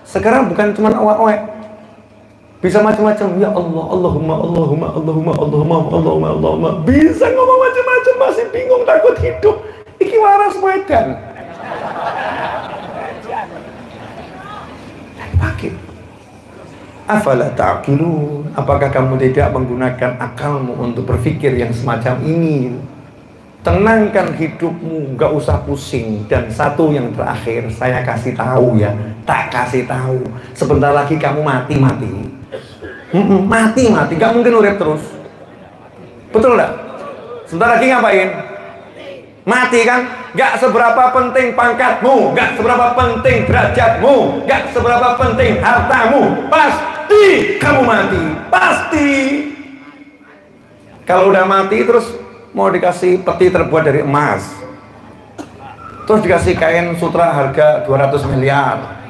Sekarang bukan cuma owek-owek, bisa macam-macam. Ya Allah, Allahumma, bisa ngomong macam-macam, masih bingung takut hidup. iki waras wedan. Pakai. Afala ta'qilun? Apakah kamu tidak menggunakan akalmu untuk berpikir yang semacam ini? Tenangkan hidupmu, nggak usah pusing. Dan satu yang terakhir, saya kasih tahu ya, tak kasih tahu. Sebentar lagi kamu mati, nggak mungkin urip terus. Betul nggak? Sebentar lagi ngapain? Mati kan? Gak seberapa penting pangkatmu, gak seberapa penting derajatmu, gak seberapa penting hartamu. Pasti kamu mati, pasti. Kalau udah mati terus mau dikasih peti terbuat dari emas, terus dikasih kain sutra harga 200 miliar,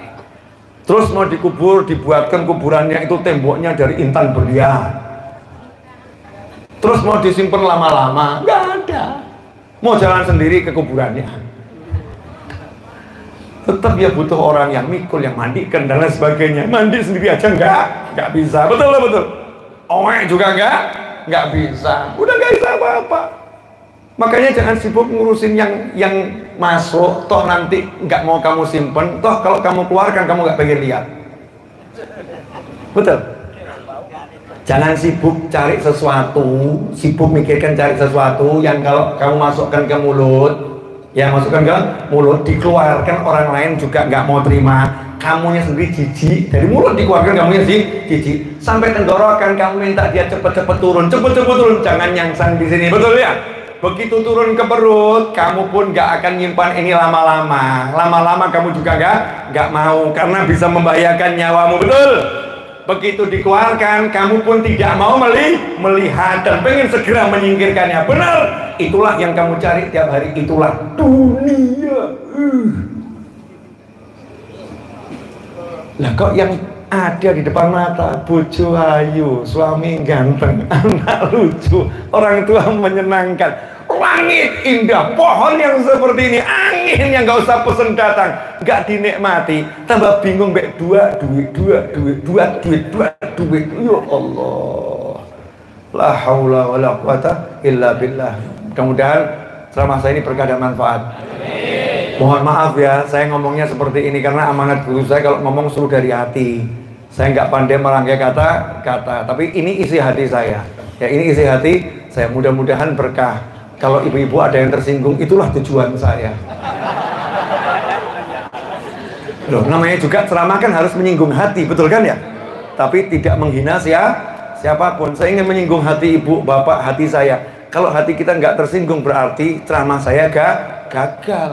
terus mau dikubur, dibuatkan kuburannya itu temboknya dari intan berlian, terus mau disimpan lama-lama, gak ada. Mau jalan sendiri ke kuburannya, tetap ya butuh orang yang mikul, yang mandikan dan lain sebagainya. Mandi sendiri aja nggak bisa, betul. Owek juga nggak bisa. Udah nggak bisa apa-apa. Makanya jangan sibuk ngurusin yang masuk, toh nanti nggak mau kamu simpen, toh kalau kamu keluarkan kamu nggak pengen lihat. Betul. Jangan sibuk cari sesuatu, sibuk mikirkan cari sesuatu yang kalau kamu masukkan ke mulut, ya masukkan ke mulut, dikeluarkan orang lain juga nggak mau terima, kamunya sendiri jijik, dari mulut dikeluarkan kamunya jijik, sampai tenggorokan kamu minta dia cepet-cepet turun, jangan nyangsang di sini, betul ya? Begitu turun ke perut, kamu pun nggak akan nyimpan ini lama-lama kamu juga nggak mau, karena bisa membahayakan nyawamu, betul? Begitu dikeluarkan, kamu pun tidak mau melihat dan pengen segera menyingkirkannya. Benar, itulah yang kamu cari tiap hari, itulah dunia. Lah kok yang ada di depan mata, bojo ayu, suami ganteng, anak lucu, orang tua menyenangkan, langit indah, pohon yang seperti ini, angin yang gak usah pesen datang, gak dinikmati, tambah bingung duit. Ya Allah, la haula wala quwata illa billah. Mudah-mudahan ceramah saya ini berkah dan manfaat. Mohon maaf ya, saya ngomongnya seperti ini karena amanat guru saya kalau ngomong suruh dari hati. Saya nggak pandai merangkai kata-kata, tapi ini isi hati saya. Ya, ini isi hati saya, mudah-mudahan berkah. Kalau ibu-ibu ada yang tersinggung, itulah tujuan saya. Loh, namanya juga ceramah kan harus menyinggung hati, betul kan ya? Tapi tidak menghina siapapun. Saya ingin menyinggung hati ibu, bapak, hati saya. Kalau hati kita nggak tersinggung berarti ceramah saya gagal.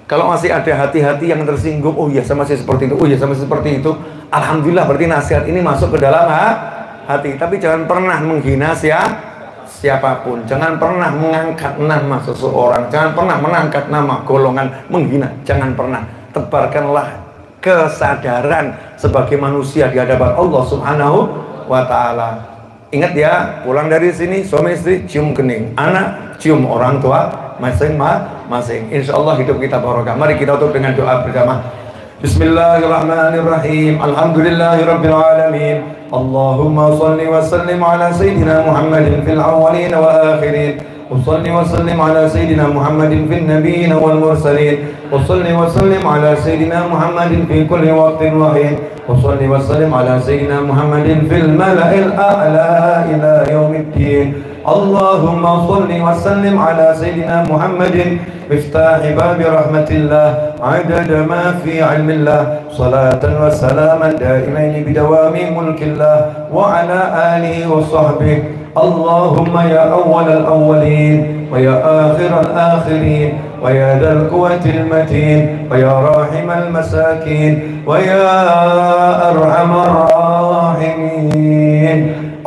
Kalau masih ada hati-hati yang tersinggung, oh iya saya masih seperti itu, oh iya saya masih seperti itu, alhamdulillah berarti nasihat ini masuk ke dalam hati. Tapi jangan pernah menghina siapapun, jangan pernah mengangkat nama seseorang, jangan pernah mengangkat nama golongan, menghina, jangan pernah. Tebarkanlah kesadaran sebagai manusia di hadapan Allah Subhanahu wa Ta'ala. Ingat ya, pulang dari sini suami istri cium kening, anak cium orang tua masing-masing. Insya Allah hidup kita barokah. Mari kita tutup dengan doa bersama. Bismillahirrahmanirrahim. Alhamdulillahirabbil alamin. Allahumma shalli wa sallim ala sayyidina Muhammadin fil awwalin wa akhirin. وصل وسلم على سيدنا محمد في النبيين والمرسلين وصل وسلم على سيدنا محمد في كل وقت وحين وصل وسلم على سيدنا محمد في الملأ الأعلى إلى يوم الدين اللهم صل وسلم على سيدنا محمد مفتاح باب رحمة الله عدد ما في علم الله صلاة وسلاما دائمين بدوام ملك الله وعلى آله وصحبه اللهم يا أول الأولين ويا آخر الآخرين ويا ذا القوة المتين ويا راحم المساكين ويا أرحم الراحمين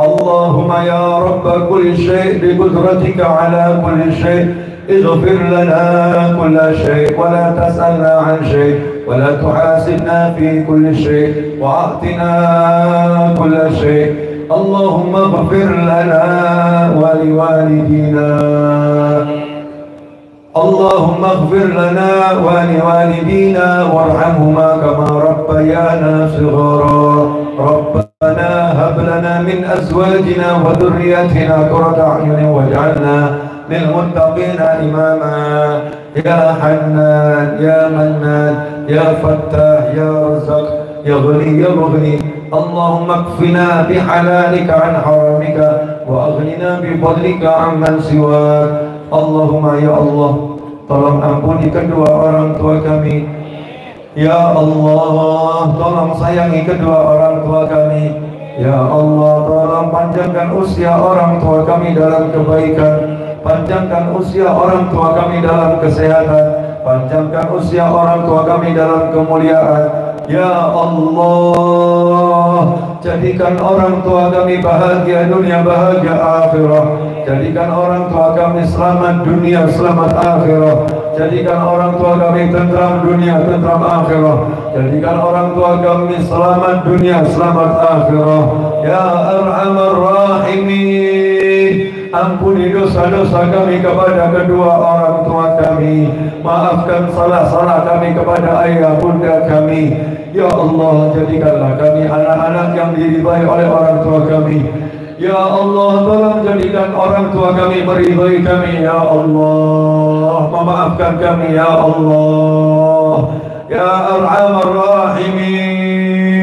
اللهم يا رب كل شيء بقدرتك على كل شيء اغفر لنا كل شيء ولا تسألنا عن شيء ولا تحاسبنا في كل شيء وأعطنا كل شيء اللهم اغفر لنا ولوالدينا اللهم اغفر لنا ولوالدينا وارحمهما كما ربيانا صغارا ربنا هب لنا من أزواجنا وذرياتنا قرة أعين واجعلنا للمتقين إماما يا حنان يا منان يا فتاح يا رزاق يا غني يا مغني اللهم اكفنا بحلالك عن حرامك وأغننا بفضلك عمن سواك. Allahumma ya Allah, tolong ampuni kedua orang tua kami. Ya Allah, tolong sayangi kedua orang tua kami. Ya Allah, tolong panjangkan usia orang tua kami dalam kebaikan, panjangkan usia orang tua kami dalam kesehatan, panjangkan usia orang tua kami dalam kemuliaan. Ya Allah, jadikan orang tua kami bahagia dunia, bahagia akhirah. Jadikan orang tua kami selamat dunia, selamat akhirah. Jadikan orang tua kami tentram dunia, tentram akhirah. Jadikan orang tua kami selamat dunia, selamat akhirah. Ya Arhamar Rahimin, ampuni dosa-dosa kami kepada kedua orang tua kami. Maafkan salah-salah kami kepada ayah bunda kami. Ya Allah, jadikanlah kami anak-anak yang diridhai oleh orang tua kami. Ya Allah, tolong jadikan orang tua kami meridhai kami. Ya Allah, memaafkan kami. Ya Allah, Ya Arhamar Rahimin,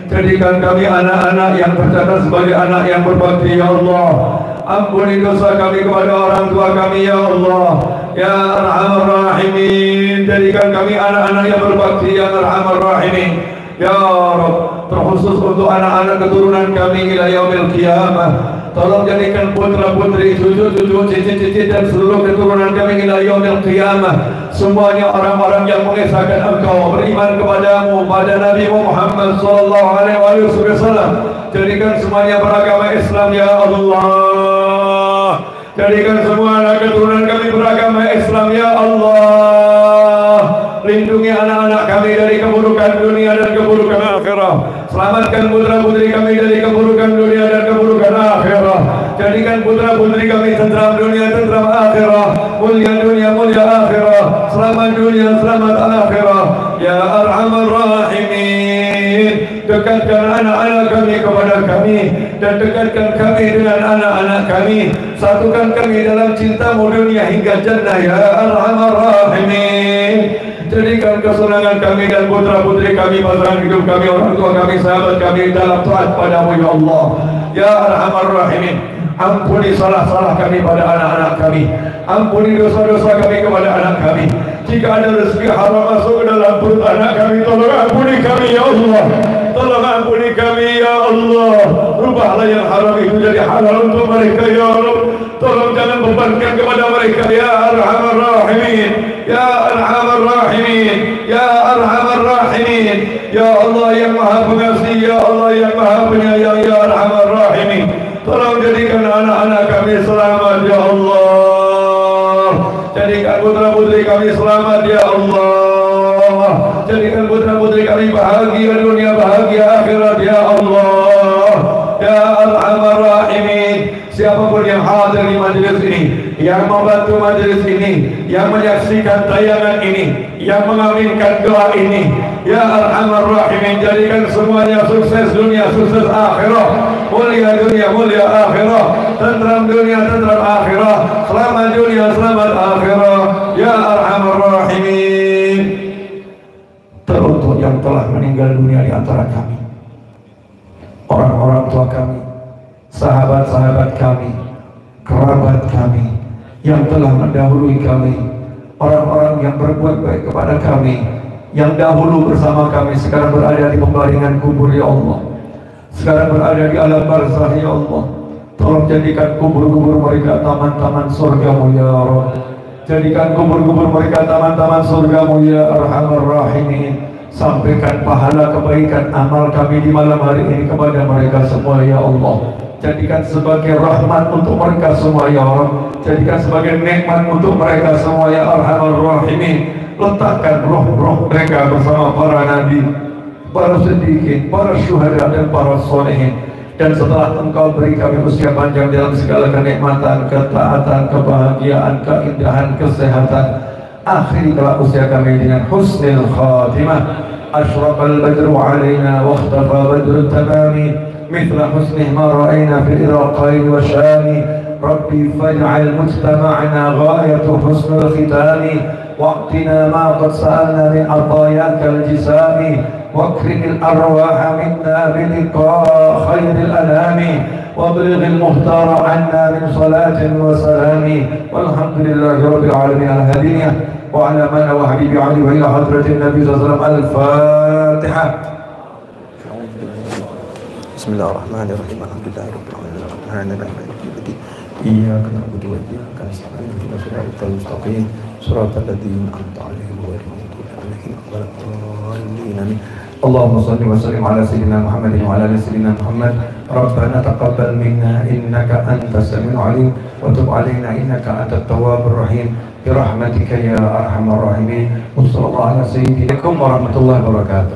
jadikan kami anak-anak yang tercatat sebagai anak yang berbakti. Ya Allah, ampuni dosa kami kepada orang tua kami. Ya Allah, Ya Arhamar Rahimin, jadikan kami anak-anak yang berbakti. Ya Arhamar Rahimin, Ya Rabb, terkhusus untuk anak-anak keturunan kami ila yaumil qiyamah, tolong jadikan putra-putri, cucu-cucu, cici-cici dan seluruh keturunan kami ila yaumil qiyamah semuanya orang-orang yang mengesahkan Engkau, beriman kepadamu, pada Nabi Muhammad sallallahu alaihi wasallam. Jadikan semuanya beragama Islam. Ya Allah, jadikan semua anak keturunan kami beragama Islam. Ya Allah, lindungi anak-anak kami dari keburukan dunia dan keburukan akhirah. Selamatkan putra-putri kami dari keburukan dunia dan keburukan akhirah. Jadikan putra-putri kami tentram dunia, tentram akhirah. Mulia dunia, mulia akhirah. Selamat dunia, selamat akhirah. Ya Arhamar Rahimin, dekatkan anak-anak kami kepada kami dan dekatkan kami dengan anak-anak kami. Satukan kami dalam cintamu dunia hingga jannah. Ya Arhamar Rahimin, jadikan kesenangan kami dan putra-putri kami, pasangan hidup kami, orang tua kami, sahabat kami dalam taat padamu. Ya Allah, Ya Arhamar Rahimin, ampuni salah-salah kami pada anak-anak kami. Ampuni dosa-dosa kami kepada anak kami. Jika ada rezeki haram masuk ke dalam perut anak kami, tolong ampuni kami. Ya Allah, tolong ampuni kami. Ya Allah, rubahlah yang haram itu jadi halal untuk mereka. Ya Allah, tolong jangan bebankan kepada mereka. Ya Arhamar Rahimin, Ya Arhamar Rahimin, Ya Arhamar Rahimin, Ya Allah yang Maha Pengasih, Ya Allah yang Maha Penyayang. Ya Arhamar Rahimin, tolong jadikan anak-anak kami selamat. Ya Allah, jadikan putra-putri kami selamat. Ya Allah, jadikan putra-putri kami bahagia dunia, bahagia akhirat. Ya Allah, Ya Arhamar Rahimin, siapapun yang hadir di majelis ini, yang membantu majelis ini, yang menyaksikan tayangan ini, yang mengaminkan doa ini, Ya Arhamar Rahimin, jadikan semuanya sukses dunia, sukses akhirat, mulia dunia, mulia akhirat, tentram dunia, tentram akhirat, selamat dunia, selamat akhirat. Ya Arhamar Rahimin, teruntuk yang telah meninggal dunia di antara kami, orang-orang tua kami, sahabat-sahabat kami, kerabat kami yang telah mendahului kami, orang-orang yang berbuat baik kepada kami, yang dahulu bersama kami sekarang berada di pembaringan kubur. Ya Allah, sekarang berada di alam barzakh. Ya Allah, tolong jadikan kubur-kubur mereka taman-taman surgamu. Ya Rabb, jadikan kubur-kubur mereka taman-taman surgamu. Ya Arhamar Rahimin, sampaikan pahala kebaikan amal kami di malam hari ini kepada mereka semua. Ya Allah, jadikan sebagai rahmat untuk mereka semua. Ya Rabb, jadikan sebagai nikmat untuk mereka semua. Ya Arhamar Rahimin, letakkan roh-roh mereka bersama para nabi, para siddiqin, para syuhada dan para sholihin. Dan setelah Engkau beri kami usia panjang dalam segala kenikmatan, ketaatan, kebahagiaan, keindahan, kesehatan, akhiri kelak usia kami dengan husnul khatimah. Ashraqal badru alaina wa ikhtafa badru tamami mithla husnih ma ra'ayna fil iraqain wa syami ربي فاجعل مجتمعنا غاية حسن الختام واعطنا ما قد سألنا من عطاياك الجسام واكرم الأرواح منا بلقاء خير الأنام وابلغ المختار عنا من صلاة وسلام والحمد لله رب العالمين على هدينا وعلى من وحبيبي علي وإلى حضرة النبي صلى الله عليه وسلم. الفاتحة. بسم الله الرحمن الرحيم الحمد لله رب العالمين الرحمن الرحيم إياك نعبد وإياك نستعين اهدنا الصراط المستقيم صراط الذين أنعمت عليهم غير المغضوب عليهم ولا الضالين. اللهم صل وسلم على سيدنا محمد وعلى ال سيدنا محمد. ربنا تقبل منا إنك أنت السميع العليم وتب علينا إنك أنت التواب الرحيم برحمتك يا أرحم الراحمين. وصلى الله على سيدنا ورحمة الله وبركاته.